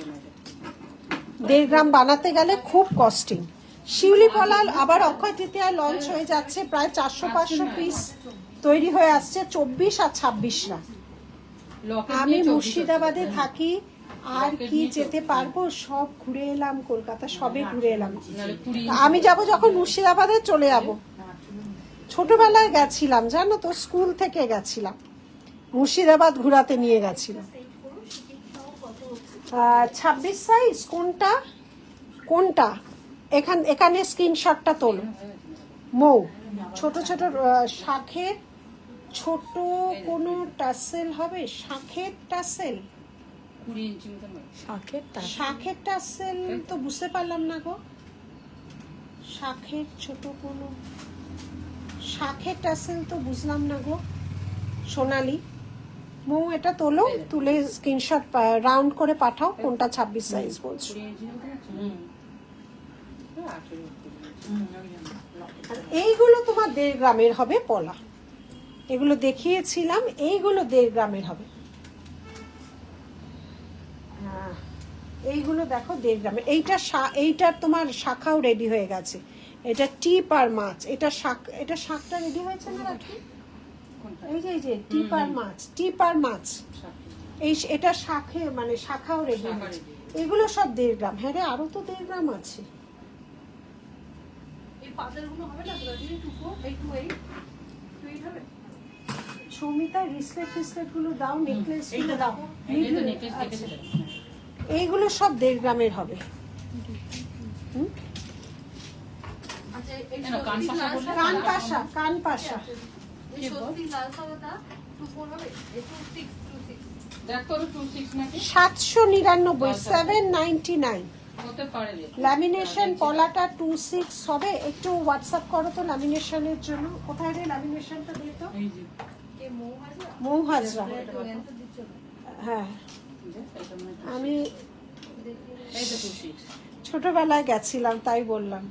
1.5 গ্রাম বানাতে গেলে খুব কস্টিং। শিউলি পলা আবার অক্ষয় তৃতীয়ায় লঞ্চ হয়ে যাচ্ছে, প্রায় 400-500 পিস তৈরি হয়ে আসছে, 24 আর 26রা। আমি মুর্শিদাবাদে থাকি, আর কি যেতে পারবো? সব ঘুরে এলাম, কলকাতা সবে ঘুরে এলাম। আমি যাব যখন মুর্শিদাবাদে চলে যাব। ছোটবেলায় গেছিলাম জানো তো, স্কুল থেকে গেছিলাম, মুর্শিদাবাদ ঘোরাতে নিয়ে গেছিল। 26 সাইজ কোনটা কোনটা এখানে স্ক্রিনশটটা তোলো। মৌ ছোট ছোট শাঁখের ছোট কোনো টাসেল হবে, শাঁখের টাসেল, 20 ইঞ্চি মতন হবে। শাঁখের টাসেল তো বুঝতে পারলাম না গো। শাঁখের ছোট কোনো শাঁখের টাসেল তো বুঝলাম না গো সোনালি। মৌ এটা তোলো, তুলে স্ক্রিনশট রাউন্ড করে পাঠাও কোনটা 26 সাইজ বলছো। 20 ইঞ্চি মতন আছে। আর এইগুলো তোমার 1.5 গ্রামের হবে পলা, এগুলো দেখিয়েছিলাম, এইগুলো 1.5 গ্রামের হবে। এইগুলো দেখো 1.5 গ্রামের। এইটার তোমার শাখাও রেডি হয়ে গেছে, এটা টিপ আর মাছ। এটা শাকটা রেডি হয়েছে না রাখি, এই যে টিপ আর মাছ, টিপ আর মাছ। এটা শাখে মানে শাখাও রেডি হয়েছে। এগুলো সব 1.5 গ্রাম। হ্যাঁ রে, আরো তো 1.5 গ্রাম আছে। এই পাতালগুলো হবে না তোরা দিয়ে 2.8 হবে। সৌমিতা রিসলেট গুলো দাও, নেকলেস গুলো দাও। এই তো নেকলেস দেখেছি। এইগুলো সব 1.5 গ্রামের হবে। আচ্ছা এই কেন, কান পাশা বললে? কান পাশা এই সত্যি লাল সাদাটা 2.4 হবে। এই 2.6 দেখ তো 26 নাকি 799, 799। হতে পারে রে। ল্যামিনেশন পলাটা 26 হবে। একটু হোয়াটসঅ্যাপ করো তো ল্যামিনেশনের জন্য। কোথায় রে ল্যামিনেশনটা দে তো। এই যে কে মৌ হাজরা মৌ হাজরা। তো দিচ্ছ না। হ্যাঁ, এটা মনে হয়। আমি এই যে 26, ছোটবেলায় গেছিলাম তাই বললাম।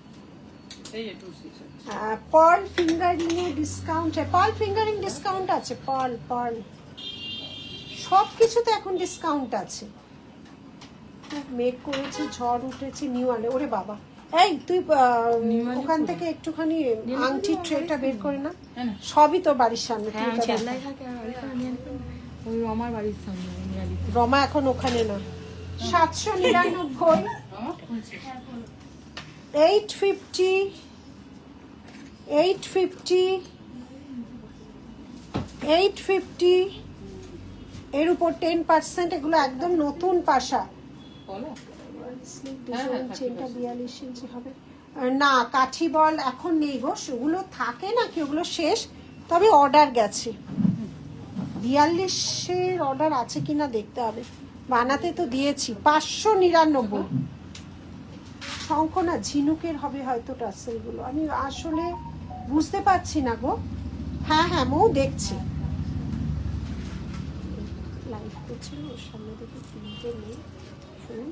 এই যে 26 আছে। পার্ল ফিঙ্গারিং এ ডিসকাউন্ট, পার্ল ফিঙ্গারিং ডিসকাউন্ট আছে। পার্ল সব কিছুতে এখন ডিসকাউন্ট আছে। খুব মেঘ করেছে, ঝড় উঠেছে। নিউয়ালে ওরে বাবা, এই তুই ওখান থেকে একটুখানি আংটি ট্রেটা বের করে না। হ্যাঁ না। সবই তো বাড়ির সামনে। তুই এটা দেখ। চেল্লাই থাকে আর ওইখানে নিয়ে আসবেন। ওই আমার বাড়ির সামনে নিয়ালিতে। রমা এখন ওখানে না। 799, আমার 850, 850 এর উপর 10%। এগুলো একদম নতুন পাশা। বলো ডিজাইন চেনটা 42 ইঞ্চি হবে। না, কাঠি বল এখন নেই গো, সেগুলো থাকে নাকি, ওগুলো শেষ। তবে অর্ডার গেছে, 42-এর অর্ডার আছে কিনা দেখতে হবে। বানাতে তো দিয়েছি। 599 শঙ্খ না ঝিনুকের হবে হয়তো টাসেলগুলো, আমি আসলে বুঝতে পারছি না গো। হ্যাঁ মৌ দেখছি। লাইভ করছিল, ওর সামনে দেখে 3টে মেয়ে ফুল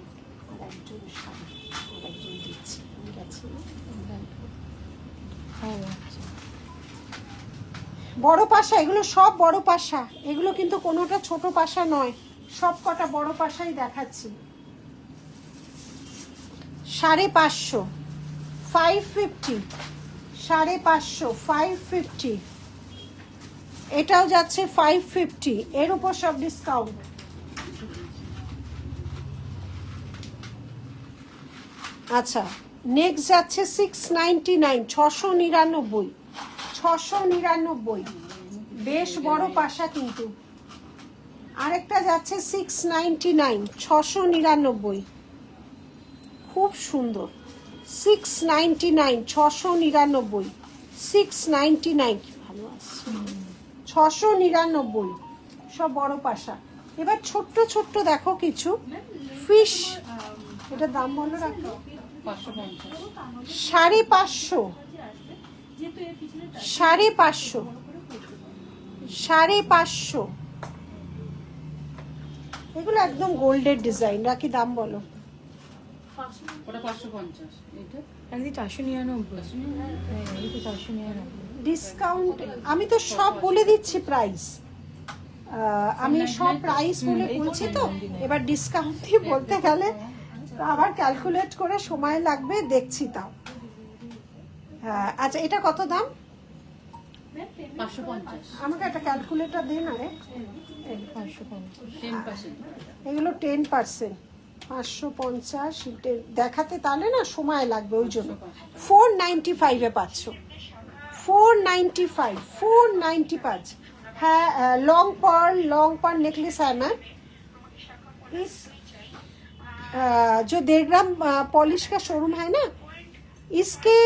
আর একজন শাড়ি আর একজন দিচ্ছে। আমি গেছি বড় পাশা, এগুলো সব বড় পাশা। এগুলো কিন্তু কোনোটা ছোট পাশা নয়, সব কটা বড় পাশাই দেখাচ্ছি। 550, 550, 550। এটাও যাচ্ছে 550, এর উপর সব ডিসকাউন্ট। আচ্ছা, নেক্সট যাচ্ছে 699, 699, 699। বেশ বড় পাশা কিন্তু। আরেকটা যাচ্ছে 699, 699, খুব সুন্দর। 699, 699, 699, কি ভালো আসছে। 699 সব বড় পাশা। এবার ছোট্ট ছোট্ট দেখো কিছু ফিশ। এটা দাম বলো রাখো। 550, 550, 550, 550। এগুলো একদম গোল্ডের ডিজাইন। রাখি দাম বলো। ওটা 550, এটা একদিন 499। হ্যাঁ, এই তো 499। ডিসকাউন্ট আমি তো সব বলে দিচ্ছি প্রাইস। আমি সব প্রাইস বলে বলছি তো। এবার ডিসকাউন্ট দিয়ে বলতে গেলে আবার ক্যালকুলেট করে সময় লাগবে, দেখছি তাও। হ্যাঁ, আচ্ছা এটা কত দাম? 550, আমাকে একটা ক্যালকুলেটর দিন। আরে 550। 10%। এগুলো 10%। 550 দেখাতে তাহলে না সময় লাগবে, ওই জন্য। 495 এ পাচ্ছ। 495, 495। है लॉन्ग पर्ल नेकलेस है मैम। इस जो 1.5 ग्राम पॉलिश का शोरूम है ना, इसके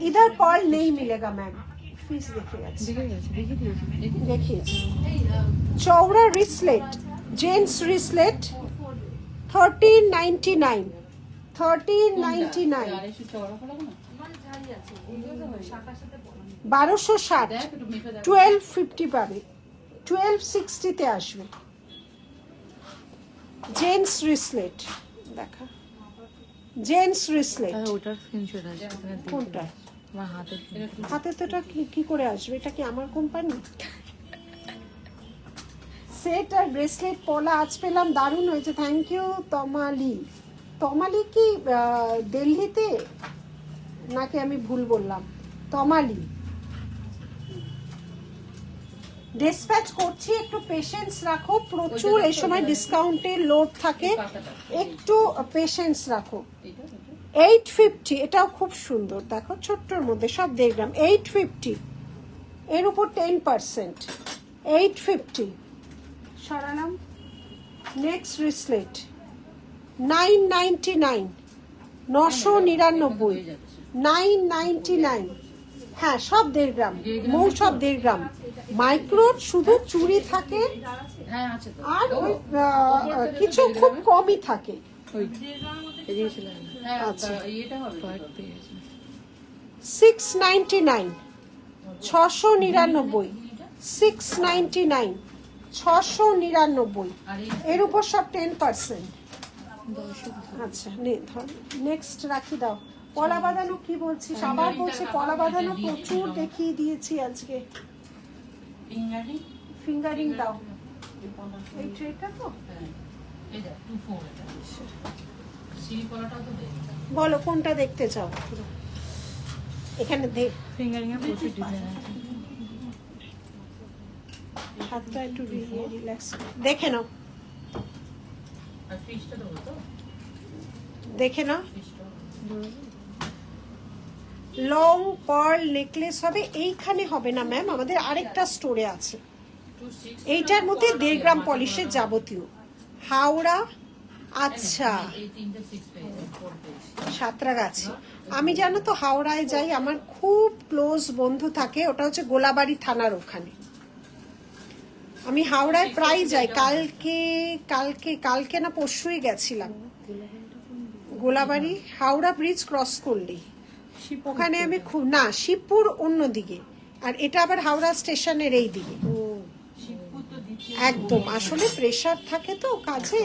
इधर पर्ल नहीं मिलेगा मैम। पीस देखिए चौड़ा रिसलेट, जेंट्स रिसलेट 1399 1399 আড়াইশো চওড়া করে না 1260 দেখ একটু মেপে দেখ 1250 পাবে, 1260 তে আসবে। জেন্টস রিসলেট দেখা, জেন্টস রিসলেট ওটার স্ক্রিনশট আছে এখানে দিয়ে কোনটা আমার হাতে হাতে তো এটা কি করে আসবে? এটা কি আমার কোম্পানি? সেট আর ব্রেসলেট পলা আজ পেলাম, দারুণ হয়েছে, থ্যাংক ইউ তমালি। তমালি কি দিল্লিতে নাকি আমি ভুল বললাম? তমালি ডিসপ্যাচ করছি, একটু পেশেন্স রাখো, প্রচুর এই সময় ডিসকাউন্টের লোড থাকে, একটু পেশেন্স রাখো। এটা 850, এটাও খুব সুন্দর, দেখো ছোট্টর মধ্যে সব 1.5 গ্রাম, 850 এর উপর 10%, 850 সরালাম। নেক্সট রিসলেট 999 999 999, হ্যাঁ সব 1.5 গ্রাম, মৌ সব 1.5 গ্রাম। মাইক্রোর শুধু চুড়ি থাকে হ্যাঁ আছে তো আর ওই কিছু খুব কমই থাকে। এদিকে চলে হ্যাঁ আচ্ছা। এটা হবে তো। পেয়ে গেছে 699 699 699 699 আর এই এর উপর সব 10%। আচ্ছা ধর নেক্সট রাখি দাও। কলা বাঁধানো কি বলছি, সবার বলছে কলা বাঁধানো প্রচুর দেখিয়ে দিয়েছি আজকে। ফিঙ্গারিং ফিঙ্গারিং দাও, এই ট্রেটা তো এই দেখ 24 এটা সিঁড়ি কলাটাও তো দেখ বলো কোনটা দেখতে চাও। এখানে দেখ ফিঙ্গারিং এর প্রচুর ডিজাইন আছে। হাতটা একটু রিল্যাক্স দেখে নাও, আর ফিশটা দেবো তো দেখে নাও। ফিশটা লং পার্ল নেকলেস হবে, এইখানে হবে না ম্যাম, আমাদের আরেকটা স্টোরে আছে। 26 এইটার মধ্যে 1.5 গ্রাম পলিশের যাবতীয়। হাওড়া, আচ্ছা এই তিনটা 6 পেজ 4 পেজ সাঁতরাগাছি। আমি জানো তো হাওড়ায় যাই, আমার খুব ক্লোজ বন্ধু থাকে, ওটা হচ্ছে গোলাবাড়ি থানার ওখানে। আমি হাওড়ায় প্রায় যাই, কালকে না পরশুই গেছিলাম। গোলাবাড়ি হাওড়া ব্রিজ ক্রস করলেই ওখানে আমি খুব, না শিবপুর অন্যদিকে, আর এটা আবার হাওড়া স্টেশনের এই দিকে একদম। আসলে প্রেশার থাকে তো কাজে,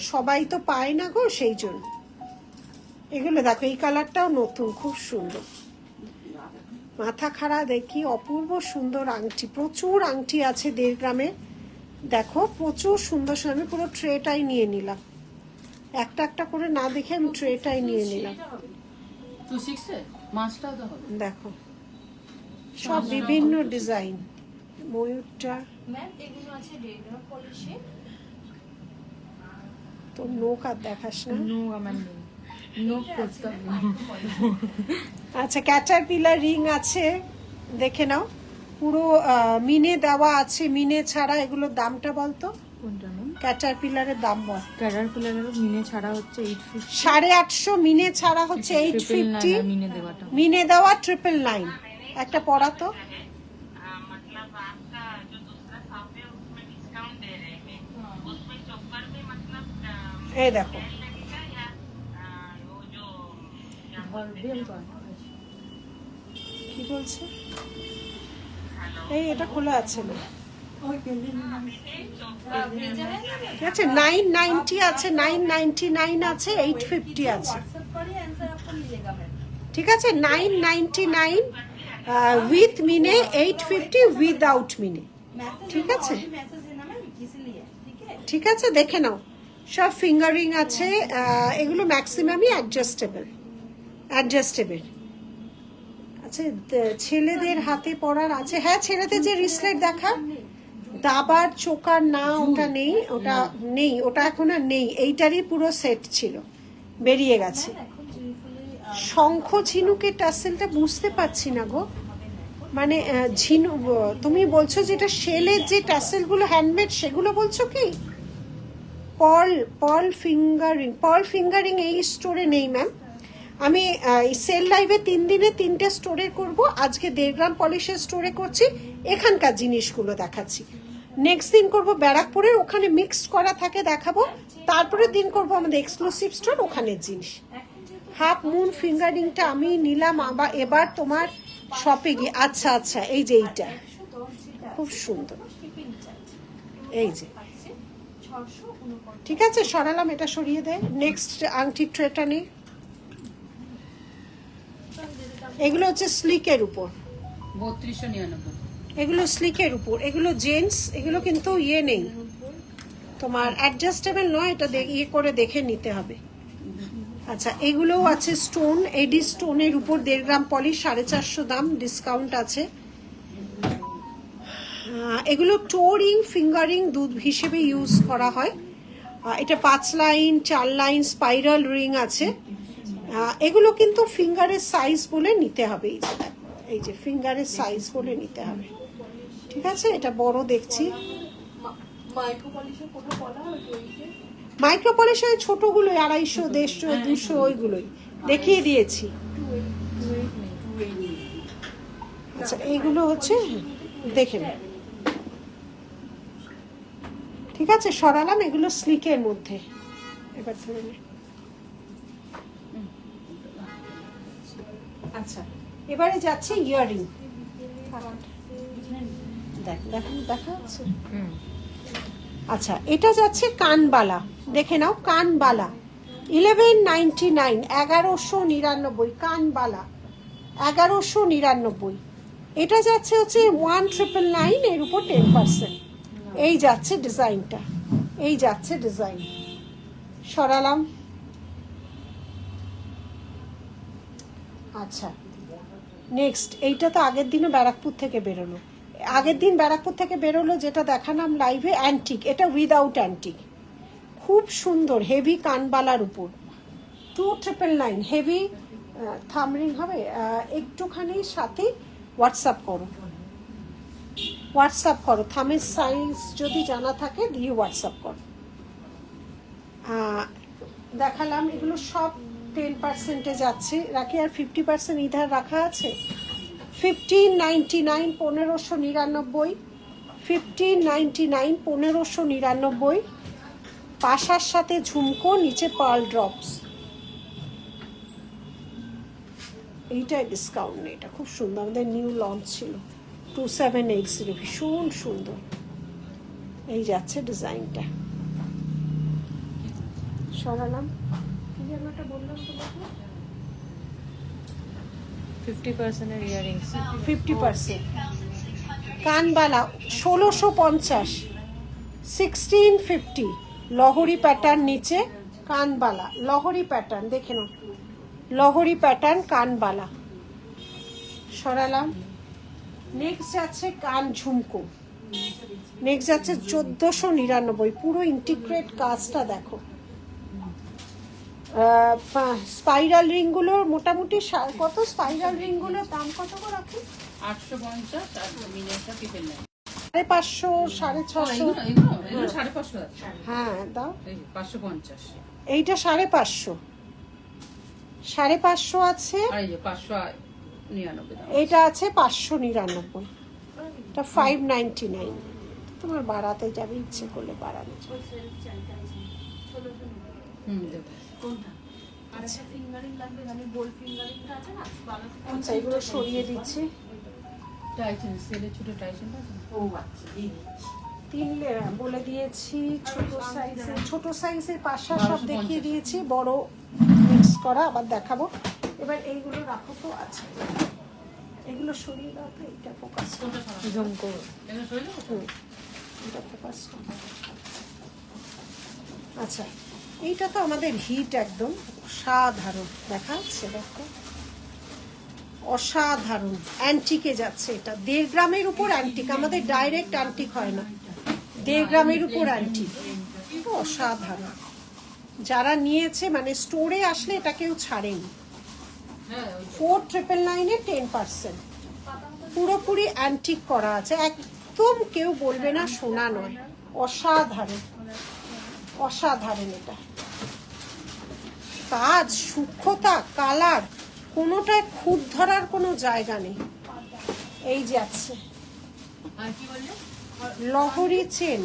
সবাই তো পায় না গো, সেই জন্য। এগুলো দেখো, এই কালারটাও নতুন, খুব সুন্দর, মাথা খাড়া দেখি, অপূর্ব সুন্দর আংটি, প্রচুর আংটি আছে 1.5 গ্রামের, দেখো প্রচুর সুন্দর সুন্দর। আমি পুরো ট্রেটাই নিয়ে নিলাম, একটা একটা করে না দেখে আমি ট্রেটাই নিয়ে নিলাম। 26 এ মাছটাও তো হবে দেখো সব বিভিন্ন ডিজাইন। ময়ূরটা ম্যাম এগুলো আছে 1.5 গ্রাম পলিশে। তো নোক আর দেখাস না। নো আমার নেই, নো করতাম না। আচ্ছা ক্যাটারপিলার রিং আছে, দেখে নাও, পুরো মিনে দেওয়া আছে, মিনে ছাড়া। এগুলোর দামটা বলতো, কোনটা নেই? ক্যাটারপিলারের দাম বল। ক্যাটারপিলারের মিনে ছাড়া হচ্ছে 850, 850, মিনে ছাড়া হচ্ছে 850, মিনে দেওয়াটা মিনে দেওয়া 999। একটা পড়াতো, मतलब आपका जो दूसरा शॉप है उसमें डिस्काउंट दे रहे हैं उसमें चॉपर में मतलब এই দেখো सेल लगेगा या वो जो क्या কি বলছে, এই এটা খোলা আছে না, ঠিক আছে। 990 আছে, 999 আছে, 850 আছে, व्हाट्सएप पर ही आंसर आपको मिलेगा मैम। ঠিক আছে। 999 উইথ মিনে, 850 উইদাউট মিনে, ঠিক আছে मैसेज देना मैम इसीलिए, ठीक है। ঠিক আছে। দেখে নাও সব ফিঙ্গারিং আছে, এগুলো ম্যাক্সিমামই অ্যাডজাস্টেবল। আচ্ছা ছেলেদের হাতে পরার আছে, হ্যাঁ ছেলেদের যে রিসলেট দেখা, দাবার চোকার না ওটা নেই, ওটা নেই, ওটা এখন আর নেই, এইটারই পুরো সেট ছিল, বেরিয়ে গেছে। এখন চুরি ফুলে শঙ্খ ঝিনুকের টাসেলটা বুঝতে পারছি না গো, মানে ঝিনু, তুমি বলছো যেটা শেলের যে টাসেলগুলো হ্যান্ডমেড সেগুলো বলছো কি? পার্ল ফিঙ্গারিং এই স্টোরে নেই ম্যাম। আমি এই সেল লাইভে 3 দিনে 3টে স্টোরে করব। আজকে 1.5 গ্রাম পলিশের স্টোরে করছি, এখানকার জিনিসগুলো দেখাচ্ছি। নেক্সট দিন করব ব্যারাকপুরে, ওখানে মিক্সড করা থাকে দেখাবো। তারপরে দিন করব আমাদের এক্সক্লুসিভ স্টোর, ওখানের জিনিস। হাফ মুন ফিঙ্গারিংটা আমি নিলাম আবার এবার তোমার শপে গিয়ে। আচ্ছা আচ্ছা, এই যে এইটা খুব সুন্দর, এই যে ঠিক আছে সরালাম, এটা সরিয়ে দেয়। নেক্সট আংটি ট্রেটা নেই, এগুলো হচ্ছে স্লিকের উপর, 3299। এগুলো স্লিকের উপর, এগুলো জেন্টস, এগুলো কিন্তু ইয়ে নেই তোমার অ্যাডজাস্টেবল নয়, এটা ইয়ে করে দেখে নিতে হবে। আচ্ছা এগুলোও আছে স্টোন, এডি স্টোনের উপর 1.5 গ্রাম পলিশ, 450 দাম, ডিসকাউন্ট আছে। এগুলো টোরিং ফিঙ্গারিং দুধ হিসেবে ইউজ করা হয়। এটা 5 লাইন 4 লাইন স্পাইরাল রিং আছে। এগুলো কিন্তু ফিঙ্গারের সাইজ বলে নিতে হবে, এই যে ফিঙ্গারের সাইজ বলে নিতে হবে, ঠিক আছে। এটা বড় দেখছি, মাইক্রো পলিশ ওই ছোটগুলো 250, 150, 200 ওইগুলোই দেখিয়ে দিয়েছি। আচ্ছা এইগুলো হচ্ছে দেখে নিন, ঠিক আছে সরালাম। এগুলো স্লিকের মধ্যে, এবার ধরে নে। আচ্ছা এবারে যাচ্ছে ইয়াররিং, দেখা যাচ্ছে। আচ্ছা এটা যাচ্ছে কানবালা, দেখে নাও কানবালা 1199, 1199 কানবালা 1199। এটা যাচ্ছে হচ্ছে 1999, এর উপর 10%। এই যাচ্ছে ডিজাইনটা, এই যাচ্ছে ডিজাইন, সরালাম। আচ্ছা নেক্সট এইটা তো আগের দিনও ব্যারাকপুর থেকে বেরোলো, আগের দিন ব্যারাকপুর থেকে বেরোলো যেটা দেখালাম লাইভে, অ্যান্টিক, এটা উইদাউট অ্যান্টিক, খুব সুন্দর হেভি কানবালার উপর 2999, হেভি থামরিং হবে। একটুখানি সাথে হোয়াটসঅ্যাপ করো, থামের সাইজ যদি জানা থাকে দিয়ে হোয়াটসঅ্যাপ করো। দেখালাম এগুলো সব 10% যাচ্ছে, রাখি আর 50% ইধার রাখা আছে। 1599, 1599, 1599, 1599, পাশার সাথে ঝুমকো, নিচে পার্ল ড্রপস। এইটাই ডিসকাউন্ট নেই, এটা খুব সুন্দর, আমাদের নিউ লঞ্চ ছিল 2780, ভীষণ সুন্দর। এই যাচ্ছে ডিজাইনটা, সরালাম। কি যেন একটা বললাম তোমাকে, 50% এর ইয়ারিংস, 50% কানবালা 1650, 1650 লহরি প্যাটার্ন, নিচে কানবালা লহরি প্যাটার্ন, দেখে নাও লহরি প্যাটার্ন কানবালা, সরালাম। নেক্সট যাচ্ছে কান ঝুমকো, নেক্সট যাচ্ছে 1499, পুরো ইন্টিগ্রেট কাজটা দেখো। স্পাইরাল রিংগুলোর মোটামুটি কত, স্পাইরাল রিংগুলোর দাম কত করে রাখি? 850 আর মিনিটা পিপেল নাই। 550, 650, এগুলো 550 আছে। হ্যাঁ দাও, এই 550, এইটা 550, 550 আছে, আর এই যে 599 দাম। এটা আছে 599, এটা 599। তোমার বাড়াতে যাবে, ইচ্ছে করলে বাড়ানো যাবে। দেব। আচ্ছা এগুলো সরিয়ে দিচ্ছি। টাইটেন সেলে ছোট টাইটেনটা আছে। তিন লেয়ার বলে দিয়েছি, ছোট সাইজের পাশা সব দেখিয়ে দিয়েছি, বড় মিক্স করা আবার দেখাবো। এবার এইগুলো রাখো তো, আছে এগুলো সরিয়ে দাও তো, এইটা ফোকাস করো, ঝুমকো এগুলো সরে যাবে। এটা ফোকাস করো। আচ্ছা এইটা তো আমাদের হিট একদম অসাধারণ, দেখা যাচ্ছে দেখো, অসাধারণ অ্যান্টিকে যাচ্ছে। এটা 1.5 গ্রামের উপর অ্যান্টিক, আমাদের ডাইরেক্ট অ্যান্টিক হয় না, 1.5 গ্রামের উপর অ্যান্টিক, অসাধারণ। যারা নিয়েছে মানে স্টোরে আসলে এটা কেউ ছাড়েনি। 4999-এ 10%। পুরোপুরি অ্যান্টিক করা আছে, একদম কেউ বলবে না সোনা নয়। অসাধারণ অসাধারণ, এটা কাজ, সূক্ষ্মতা, কালার, কোনোটায় খুঁত ধরার কোনো জায়গা নেই। এই যে আছে আর কি বললে? লহরি চেন,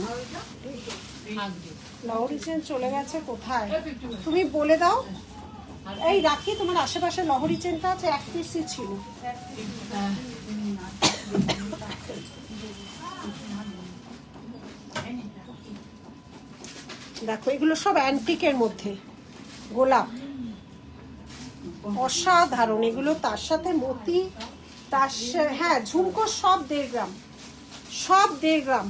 থাকবে। লহরি চেন চলে গেছে কোথায় তুমি বলে দাও। এই রাখি, তোমার আশেপাশে লহরি চেনটা আছে, এক পিসই ছিল। হ্যাঁ। দেখো এগুলো সব অ্যান্টিকের মধ্যে, গোলাপ অসাধারণ এগুলো। তার সাথে মতি, হ্যাঁ ঝুমকো সব 1.5 গ্রাম, সব 1.5 গ্রাম।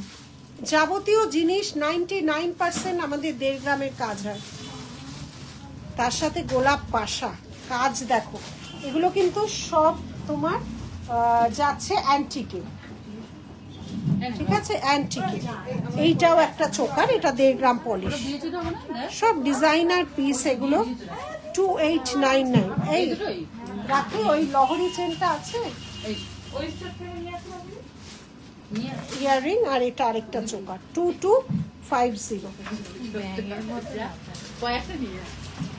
যাবতীয় জিনিস 99% আমাদের 1.5 গ্রামের কাজ হয়। তার সাথে গোলাপ পাশা কাজ দেখো, এগুলো কিন্তু সব তোমার যাচ্ছে অ্যান্টিকে, ঠিক আছে, অ্যান্টিকে। এইটাও একটা চোকার, এটা 1.5 গ্রাম পলিশ, দিয়েছে তো মনে হয়? সব ডিজাইনার পিস এগুলো। 2899। এই রাখি, ওই লহরি চেনটা আছে, এই ওই স্টোর থেকে নিয়ে আসলাম আমি। নিয়ে ইয়াররিং, আর এটা আরেকটা চোকার 2250। ব্যাগের মধ্যে কয়েকটা নিয়ে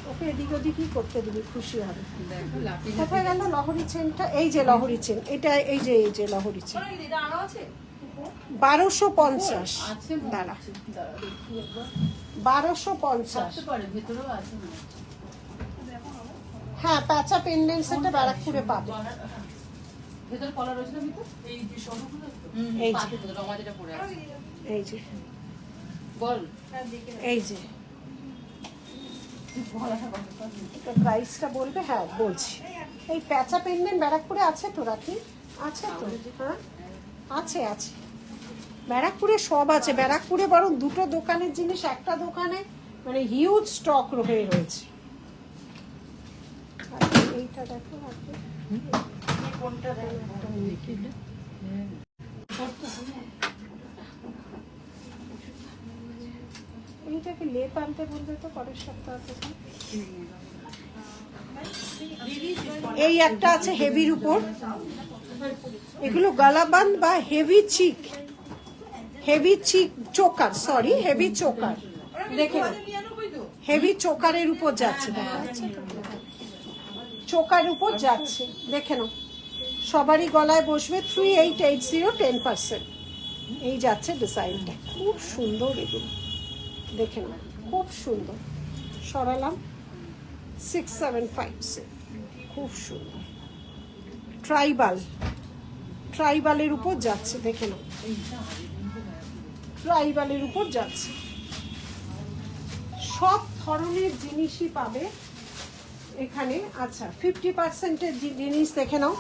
ওকে এদিক ওদিকই করতে দিবি, খুশি হবে। দেখো লাঠি কোথায় গেল লহরি চেনটা? এই যে লহরি চেন, এটা এই যে লহরি চেন, ওই দিদা আরো আছে? 1250। আছে দাঁড়া, দাঁড়া দেখি একবার। 1250। থাকতে পারে, ভেতরেও আছে না। হ্যাঁ, প্যাচা পেন্ডেন্ট সেটটা ব্যারাকপুরে পাবে। ভেতরে কলার রয়েছে না ভিতর? এই যে সরুগুলো তো? এই যে। পাতে তো রঙা যেটা পড়ে আছে। এই যে, বল। এই যে এটা প্রাইসটা বলবে? হ্যাঁ বলছি। এই প্যাচা পেন্ডেন্ট ব্যারাকপুরে আছে তো রাখি? আছে তো, হ্যাঁ আছে আছে, ব্যারাকপুরে সব আছে। ব্যারাকপুরে বরং 2টো দোকানের জিনিস একটা দোকানে মানে হিউজ স্টক হয়ে রয়েছে। আর এইটা দেখো রাখি, কোনটা এইটাকে লেপ আনতে বলবে তো পরের সপ্তাহ থেকে। এই একটা আছে হেভির উপর, এগুলো গালাবান্ধ বা হেভি চিক, হেভি চিক চোকার, সরি হেভি চোকার। দেখে হেভি চোকারের উপর যাচ্ছে, দেখা যাচ্ছে তো? চোকার উপর যাচ্ছে, দেখে নাও। সবারই গলায় বসবে। 3880, 10%। এই যাচ্ছে ডিজাইনটা, খুব সুন্দর এগুলো, দেখে নাও খুব সুন্দর। সরালাম 675, খুব সুন্দর। ট্রাইবালের উপর যাচ্ছে, দেখে নাও, ট্রাইবালের উপর যাচ্ছে। সব ধরনের জিনিসই পাবে এখানে। আচ্ছা 50%-এর জিনিস দেখে নাও।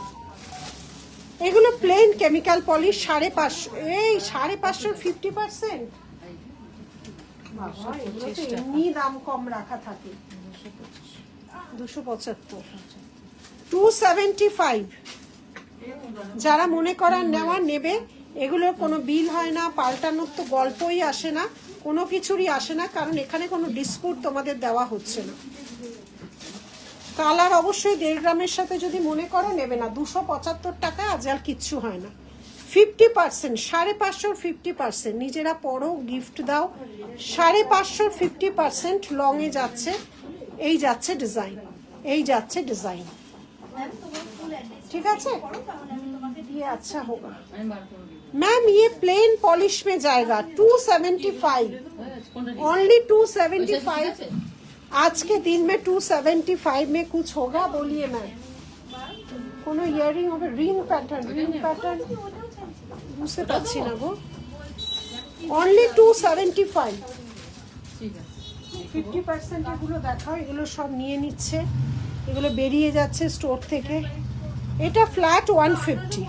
এগুলো প্লেন কেমিক্যাল পলিশ 550। এই 550 50%, এগুলো তো এমনি দাম কম রাখা থাকে। 275, 275। যারা মনে করার নেওয়া নেবে। এগুলোর কোনো বিল হয় না, পাল্টানোর তো গল্পই আসে না, কোনো কিছুরই আসে না, কারণ এখানে কোনো ডিসপুট তোমাদের দেওয়া হচ্ছে না। কালার অবশ্যই 1.5 গ্রামের সাথে যদি মনে করো নেবে না। 275 টাকা, আজ আর কিচ্ছু হয় না। 50%, 550, 50%। নিজেরা পড়ো, গিফট দাও। 550, 50% লংয়ে যাচ্ছে। এই যাচ্ছে ডিজাইন, এই যাচ্ছে ডিজাইন, ঠিক আছে। ये अच्छा होगा আমি বার করে দিই। मैम, ये प्लेन पॉलिश में जाएगा 275, ओनली 275। आज के दिन में 275 में कुछ होगा? बोलिए मैम। কোনো ইয়ারিং হবে? রিং প্যাটার্ন, বুঝতে পারছি না গো। অনলি 275। ঠিক আছে। 50% এগুলো দেখাও, এগুলো সব নিয়ে নিচ্ছে, এগুলো বেরিয়ে যাচ্ছে স্টোর থেকে। এটা ফ্ল্যাট 150,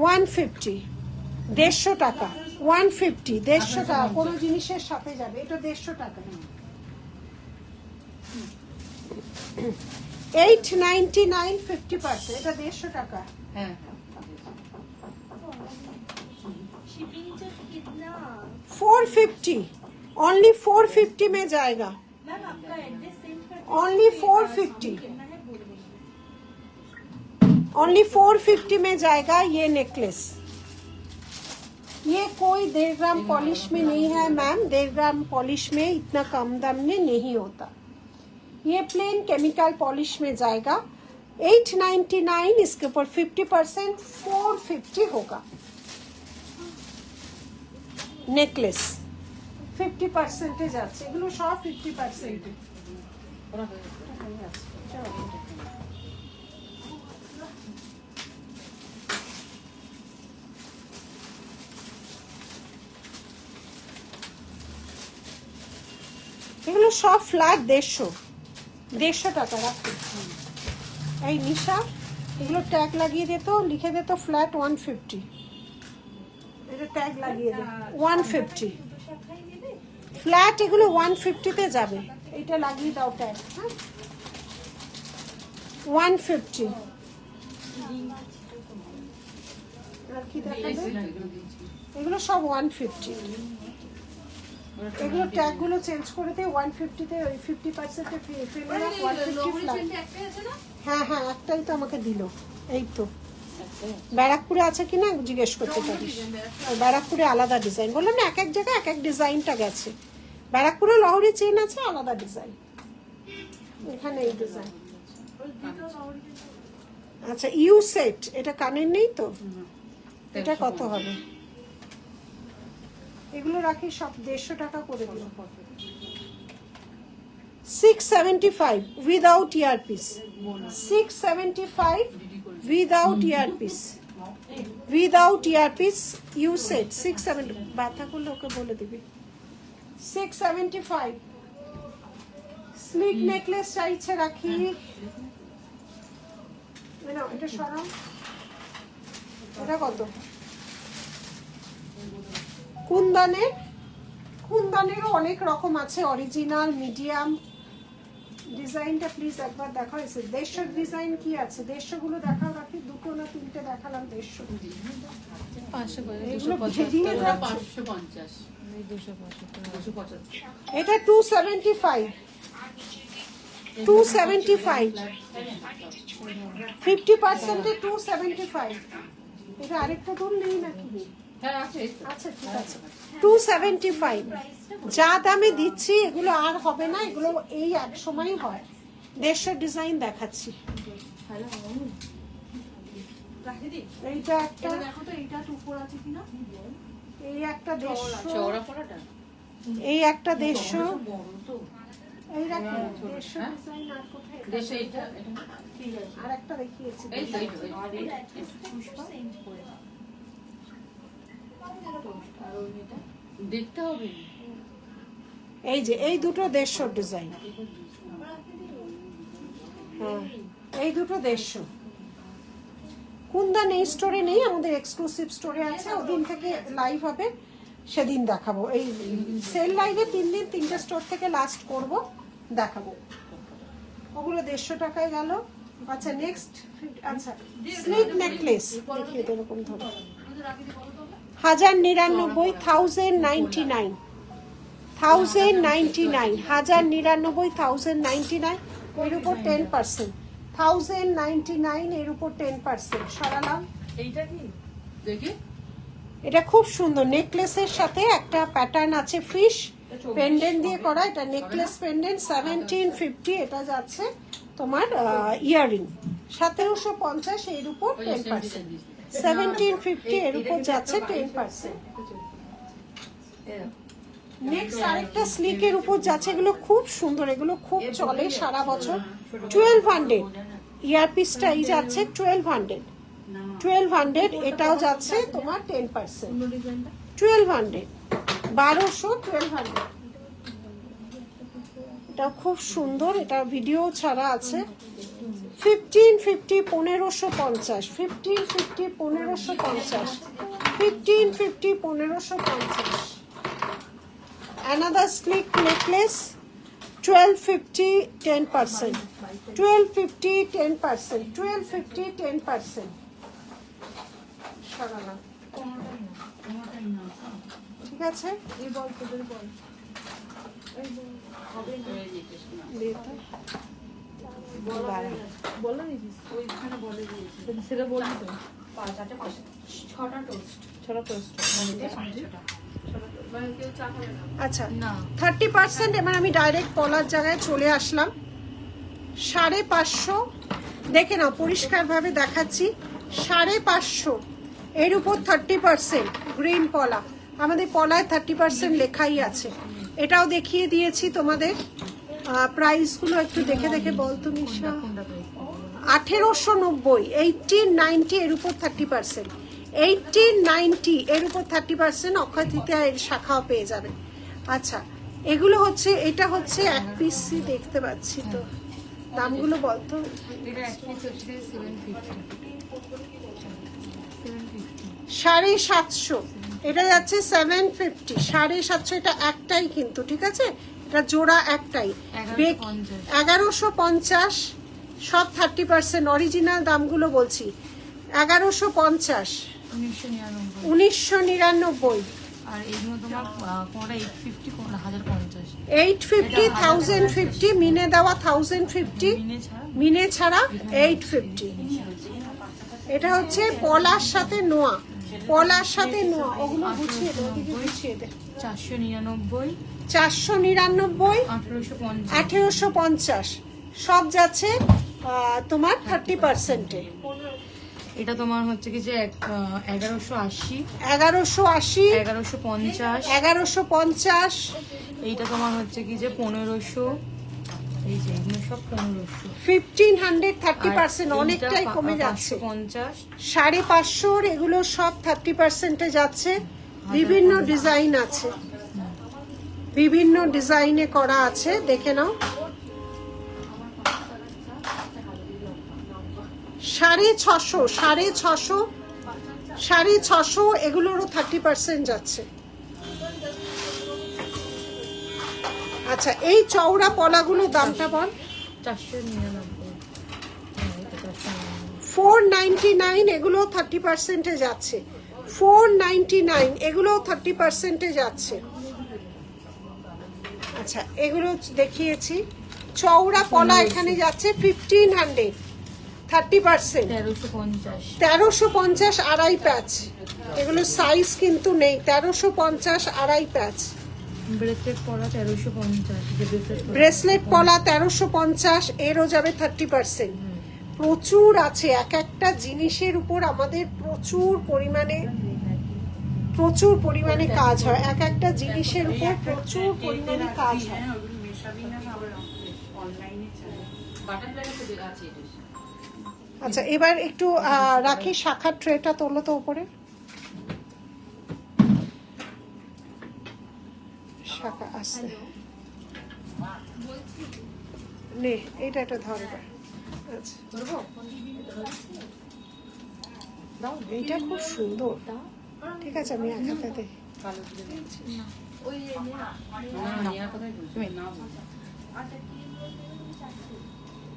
150 টাকা, 150, 150 টাকা কোনো জিনিসের সাথে যাবে। এটা 150 টাকা। 899, 50%, এটা 150 টাকা। হ্যাঁ। शिपिंग चार्ज कितना? 450, ओनली 450 में जाएगा, मैम आपका एड्रेस सेंड कर ओनली 450। कितना है बोल दीजिए। ओनली 450 में जाएगा ये नेकलेस। ये कोई 1.5 ग्राम पॉलिश में नहीं है मैम, 1.5 ग्राम पॉलिश में इतना कम दाम में नहीं होता। ये प्लेन केमिकल पॉलिश में जाएगा 899, इसके ऊपर 50% 450 होगा। नेकलेस 50% আছে, এগুলো সব 50%। এগুলো সব ফ্ল্যাট 150 টাকা রাখো। এই নিশা এগুলো ট্যাগ লাগিয়ে দে তো, লিখে দে তো ফ্ল্যাট 150। এটা ট্যাগ লাগিয়ে দে 150 ফ্ল্যাট, এগুলো 150 তে যাবে। এটা লাগিয়ে দাও ট্যাগ, হ্যাঁ 150। আর কি দেখাবে? এগুলো সব 150। এগুলো ট্যাগ গুলো চেঞ্জ করে দে 150 তে, ওই 50% এ ফেলে রাখ 150 ফ্ল্যাট। হ্যাঁ হ্যাঁ একটাই তো আমাকে দিল, এই তো। ব্যারাকপুরে আছে কিনা জিজ্ঞেস করতে পারিস। ব্যারাকপুরে আলাদা ডিজাইন, বললাম না এক এক জায়গায় এক এক ডিজাইনটা গেছে। ব্যারাকপুরে লহরি চেন আছে আলাদা ডিজাইন, এখানে এই ডিজাইন। আচ্ছা ইউ সেট, এটা কানের নেই তো, এটা কত হবে? এগুলো রাখি সব 150 টাকা করে দিল। 675 without earpiece, 675 without earpiece, without earpiece you set 670। ব্যথা করলে ওকে বলে দিবি। 675 স্লিক নেকলেস চাইছে রাখি। না এটা সরাও, এটা কত? কুন্দনেরও অনেক রকম আছে, অরিজিনাল, মিডিয়াম। ডিজাইনটা প্লিজ একবার দেখাও। 150 ডিজাইন কি আছে? 150 গুলো দেখাও রাখি। দুটো না তিনটে দেখালাম 150। এগুলো ভেজিয়ে যাচ্ছে। 250 এটা 275, 275 50% এ 275। এটা আরেকটা দূর নেই নাকি? হ্যাঁ আছে। আচ্ছা ঠিক আছে 275। যা দামে দিচ্ছি এগুলো আর হবে না, এগুলো এই এক সময় হয়। 150 ডিজাইন দেখাচ্ছি। এইটা একটা, দেখো তো এইটা উপর আছে কিনা। এই একটা 150, চওড়া পড়াটা এই একটা 150, বড় তো। এই রাখি 150 ডিজাইন। আর কোথায়? দেশে এটা ঠিক আছে। আর একটা দেখিয়েছি। এই তো, এই তো, আর এই পুষ্পা চেঞ্জ করে দাও। আর ওই মেয়েটা দেখতে হবে। এই যে এই দুটো 150 ডিজাইন। হ্যাঁ এই দুটো 150। কুন্দন এই স্টোরে নেই, আমাদের এক্সক্লুসিভ স্টোরে আছে। ওদিন থেকে লাইভ হবে, সেদিন দেখাবো। এই সেল লাইভে 3 দিন 3টে স্টোর থেকে লাস্ট করব, দেখাবো। ওগুলো 150 টাকায় গেল। আচ্ছা নেক্সট, আচ্ছা স্লিক নেকলেস দেখিয়ে এরকম ধরো 1099, 1099, 1099, 1099, 1099 এর উপর 10%, 1099 এর উপর 10%। সরালাম। এইটা কি দেখি এটা খুব সুন্দর, নেকলেসের সাথে একটা প্যাটার্ন আছে, ফিশ পেন্ডেন্ট দিয়ে করা। এটা নেকলেস পেন্ডেন্ট 1750। এটা যাচ্ছে তোমার ইয়াররিং 1750, এর উপর 10%। 1750 এর উপর যাচ্ছে 10%। নেক্সট আরেকটা স্লিকের উপর যাচ্ছে, এগুলো খুব সুন্দর, এগুলো খুব চলে সারা বছর। 1200 ইয়ারপিসটা এই যাচ্ছে 1200, 1200 এটাও যাচ্ছে তোমার 10%। 1200, 1200, 1200 এটা খুব সুন্দর। এটা ভিডিও ছাড়া আছে। 1550, 1550, 1550, 1550, 1550, 1550। Another sleek necklace 1250, 10%, 1250, 10%, 1250, 10%। সরালাম। ঠিক আছে এই বল তোদের বল। এই বল হবে না। দিয়ে দাও। বলো দিদিস ওইখানে বলে দিয়েছি সেটা বলবি তো 4টে 5 6টা টোস্ট। ছোট টোস্ট মানে কেউ চা খাবে না। আচ্ছা না 30%। এবার আমি ডাইরেক্ট পলার জায়গায় চলে আসলাম। 550 দেখে নাও, পরিষ্কারভাবে দেখাচ্ছি। 550 এর উপর 30% গ্রিন পলা। আমাদের পলায় 30% লেখাই আছে। এটাও দেখিয়ে দিয়েছি তোমাদের। প্রাইসগুলো একটু দেখে দেখে বল তুমি। 1890 1890 এর উপর 30%। 1890 এর উপর 30% অক্ষয় তৃতীয়া এর শাখাও পেয়ে যাবে। আচ্ছা এগুলো হচ্ছে, এটা হচ্ছে এক পিসি দেখতে পাচ্ছি তো, দামগুলো বলতো। এটা এক পিস হচ্ছে 750 750। এটা যাচ্ছে 750। 750 এটা একটাই কিন্তু, ঠিক আছে, এটা জোড়া একটাই। 1150 সব 30%। অরিজিনাল দামগুলো বলছি। 1150 1999। আর এইগুলো তোমার কোনটা 850 কোনটা 1050 850 1050 মিনে দেওয়া 1050 মিনে ছাড়া মিনে ছাড়া 850। এটা হচ্ছে পলার সাথে নোয়া, পলার সাথে নোয়া। ওগুলো গুছিয়ে দে, ওদিকে গুছিয়ে দে। 499 499 1850 1850 সব যাচ্ছে তোমার 30%-এ। এটা তোমার হচ্ছে কি যে 1180 1180 1150 1150 এইটা তোমার হচ্ছে কি যে 1500। এই যে এগুলো সব 1500। 1500 30%, অনেকটাই কমে যাচ্ছে। 550 550 এগুলো সব 30%-এ যাচ্ছে। বিভিন্ন ডিজাইন আছে, বিভিন্ন ডিজাইনে করা আছে, দেখে নাও। 650 650 এগুলোরও 30% যাচ্ছে। আচ্ছা এই চওড়া পলাগুলো দামটা বল। 499 499 এগুলো 30%-এ যাচ্ছে। 499 এগুলো 30%-এ যাচ্ছে। আচ্ছা এগুলো দেখিয়েছি। চওড়া পলা এখানে যাচ্ছে 1500 30%। 1350 আড়াই প্যাচ। এগুলো সাইজ কিন্তু নেই। 1350 আড়াই প্যাচ। ব্রেসলেট পরা 1350 যে ব্রেসলেট পলা 1350, এরও যাবে 30%। প্রচুর আছে, এক একটা জিনিসের উপর আমাদের প্রচুর পরিমাণে কাজ হয়। এক একটা জিনিসের উপর প্রচুর পরিমাণে কাজ হয়। আচ্ছা এবার একটু রাখি, শাখার ট্রেটা তোলো তো উপরে। শাখা আসছে নে, এটা একটা ধরবে। আচ্ছা এইটা খুব সুন্দর, ঠিক আছে আমি এক হাতে দিই।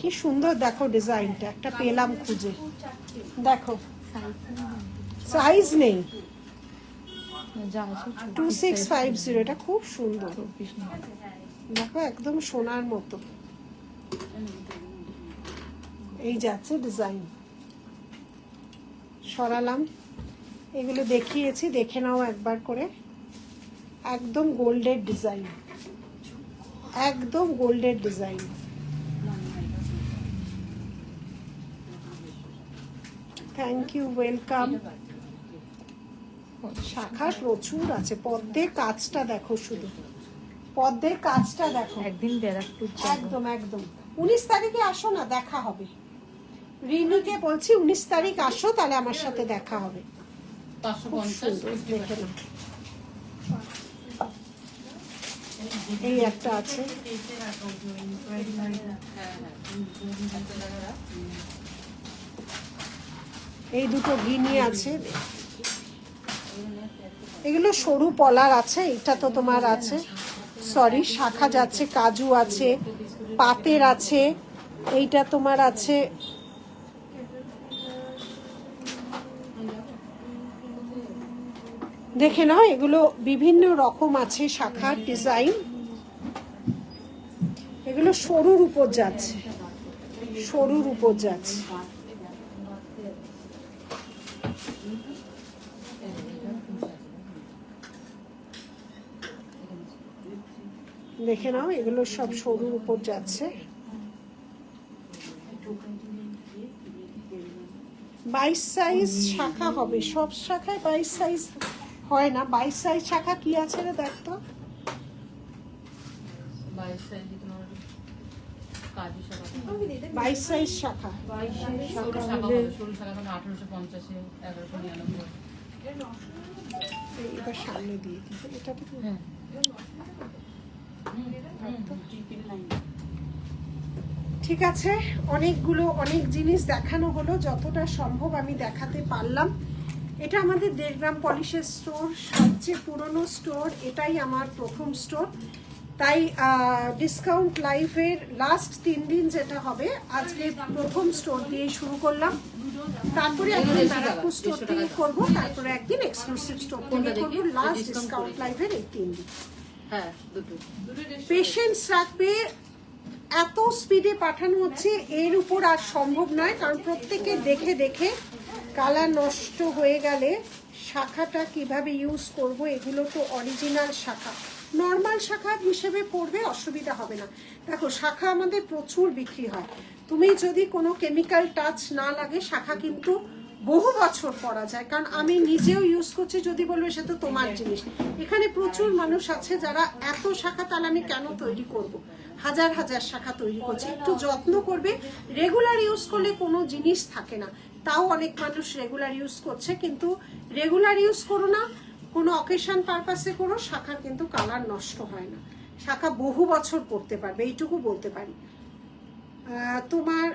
কি সুন্দর দেখো ডিজাইনটা, একটা পেলাম খুঁজে। দেখো সাইজ নেই। 2650, এটা খুব সুন্দর। দেখো একদম সোনার মতো। এই যাচ্ছে ডিজাইন। সরালাম, এগুলো দেখিয়েছি, দেখে নাও একবার করে। একদম গোল্ডের ডিজাইন, একদম গোল্ডের ডিজাইন। Thank you, welcome. শাখা প্রচুর আছে। পদ্মের কাজটা দেখো, শুধু পদ্মের কাজটা দেখো। একদিন ব্যারাকপুর একদম একদম 19 তারিখে আসো না, দেখা হবে। রিনিকে বলছি 19 তারিখ আসো, তাহলে আমার সাথে দেখা হবে। খুব সুন্দর, দেখে নাও। এই একটা আছে, এই দুটো ঘিনি আছে। এগুলো সরু পলার আছে। এটা তো তোমার আছে, সরি শাখা যাচ্ছে, কাজু আছে, পাতের আছে। এইটা তোমার আছে দেখে নাও। এগুলো বিভিন্ন রকম আছে শাখার ডিজাইন। এগুলো সরুর উপর যাচ্ছে, সরুর উপর যাচ্ছে। দেখে নাও, এগুলো সব সরুর উপর যাচ্ছে। 22 সাইজ শাখা হবে, সব শাখায় 22 সাইজ হয় না। 22 সাইজ শাখা কি আছে রে, দেখ তো। 22 সাইজ তোমার কাজু শাখা, 22 সাইজ শাখা। সরু শাখা হবে, সরু শাখা মানে 1850 1199। এবার সামনে দিয়ে দিই এটা তো। হ্যাঁ ঠিক আছে, অনেক জিনিস দেখানো হলো, যতটা সম্ভব আমি দেখাতে পারলাম। এটা আমাদের 1.5 গ্রাম পলিশের স্টোর, সবচেয়ে পুরনো স্টোর, এটাই আমার প্রথম স্টোর। তাই ডিসকাউন্ট লাইফের লাস্ট 3 দিন যেটা হবে, আজকে প্রথম স্টোর দিয়ে শুরু করলাম, তারপরে একদিন ব্যারাকপুর স্টোর থেকে করবো, তারপরে একদিন এক্সক্লুসিভ স্টোর থেকে করবো। লাস্ট ডিসকাউন্ট লাইফের এই 3 দিন। হ্যাঁ দুটো পেশেন্স রাখবে, এত স্পিডে পাঠানো হচ্ছে, এর উপর আর সম্ভব নয়, কারণ প্রত্যেকে দেখে দেখে কালার নষ্ট হয়ে গেলে শাখাটা কিভাবে ইউজ করব, এগুলো তো অরিজিনাল শাখা, নর্মাল শাখা হিসেবে পড়বে, অসুবিধা হবে না। দেখো শাখা আমাদের প্রচুর বিক্রি হয়, তুমি যদি কোনো কেমিক্যাল টাচ না লাগে শাখা কিন্তু বহু বছর পরা যায়, কারণ আমি নিজেও ইউজ করছি। যদি বলবে সে তো তোমার জিনিস, এখানে প্রচুর মানুষ আছে যারা এত শাখা তাহলে আমি কেন তৈরি করব, হাজার হাজার শাখা তৈরি করছে। একটু যত্ন করবে, রেগুলার ইউজ করলে কোনো জিনিস থাকে না, তাও অনেক মানুষ রেগুলার ইউজ করছে, কিন্তু রেগুলার ইউজ করো না, কোনো অকেশন পারপাসে করো, শাখার কিন্তু কালার নষ্ট হয় না, শাখা বহু বছর পরতে পারবে, এইটুকু বলতে পারি। তোমার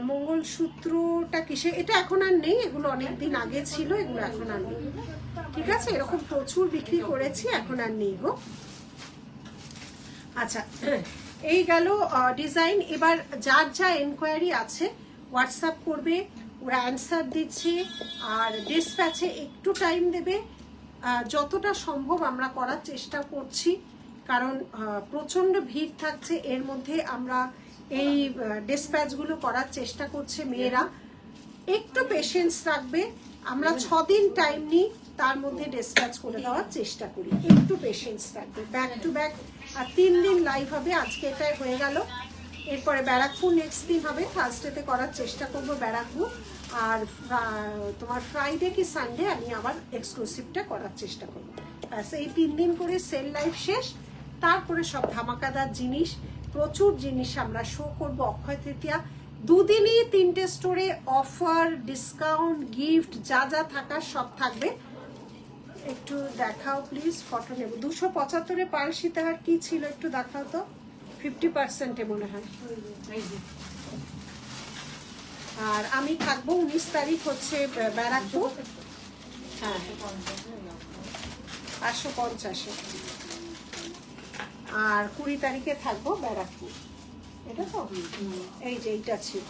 মঙ্গলসূত্রটা কিসে, এটা এখন আর নেই, এগুলো অনেকদিন আগে ছিল, এগুলো এখন আর নেই। ঠিক আছে, এরকম প্রচুর বিক্রি করেছি, এখন আর নেই গো। আচ্ছা, এই গেল ডিজাইন। এবার যার যা এনকোয়ারি আছে হোয়াটসঅ্যাপ করবে, ওরা অ্যান্সার দিচ্ছে, আর ডিসপ্যাচে একটু টাইম দেবে, যতটা সম্ভব আমরা করার চেষ্টা করছি, কারণ প্রচণ্ড ভিড় থাকছে, এর মধ্যে আমরা এই ডিসপ্যাচগুলো করার চেষ্টা করছে মেয়েরা। একটু পেশেন্স রাখবে, আমরা 6 দিন টাইম নিই, তার মধ্যে ডিসপ্যাচ করে দেওয়ার চেষ্টা করি, একটু পেশেন্স রাখবে। ব্যাক টু ব্যাক আর 3 দিন লাইভ হবে, আজকে এটাই হয়ে গেল, এরপরে ব্যারাকপুর নেক্সট দিন হবে, থার্সডেতে করার চেষ্টা করব ব্যারাকপুর, আর তোমার ফ্রাইডে কি সানডে আমি আবার এক্সক্লুসিভটা করার চেষ্টা করবো। ব্যাস এই 3 দিন করে সেল লাইভ শেষ, তারপরে সব ধামাকাদার জিনিস, প্রচুর জিনিস আমরা শো করবো। অক্ষয় তৃতীয়া 2 দিনই 3টে স্টোরে অফার, ডিসকাউন্ট, গিফট যা যা থাকার সব থাকবে। একটু দেখাও প্লিজ, ফটো নেব। 275-এ পাল সীতাহার কি ছিল একটু দেখাও তো, 50%-এ মনে হয়। আর আমি থাকবো 19 তারিখ হচ্ছে ব্যারাকপুর, হ্যাঁ 550-এ, আর 20 তারিখে থাকবো ব্যারাকপুর। এটা তো এই যে এইটা ছিল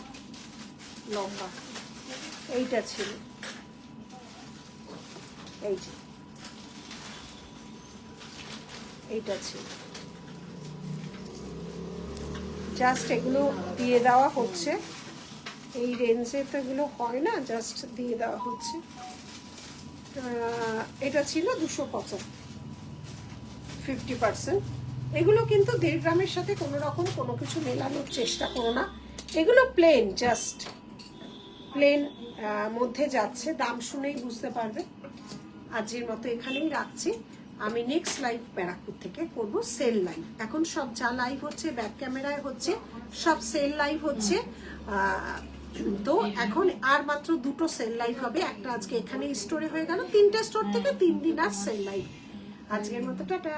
লম্বা, এইটা ছিল, এই যে এইটা ছিল, জাস্ট এগুলো দিয়ে দেওয়া হচ্ছে, এই রেঞ্জে তো এগুলো হয় না, জাস্ট দিয়ে দেওয়া হচ্ছে। এটা ছিল 250, 50%। এগুলো কিন্তু 1.5 গ্রামের সাথে কোনো রকম কোনো কিছু মেলানোর চেষ্টা করো না, এগুলো প্লেন, জাস্ট প্লেন মধ্যে যাচ্ছে, দাম শুনেই বুঝতে পারবে। আজকের মতো এখানেই রাখছি, আমি নেক্সট লাইভ ব্যারাকপুর থেকে করব সেল লাইভ। এখন সব যা লাইভ হচ্ছে ব্যাক ক্যামেরায় হচ্ছে, সব সেল লাইভ হচ্ছে। তো এখন আর মাত্র 2টো সেল লাইভ হবে, একটা আজকে এখানে স্টোরে হয়ে গেল, 3টে স্টোর থেকে 3 দিন আর সেল লাইভ। আজকের মতো টাটা।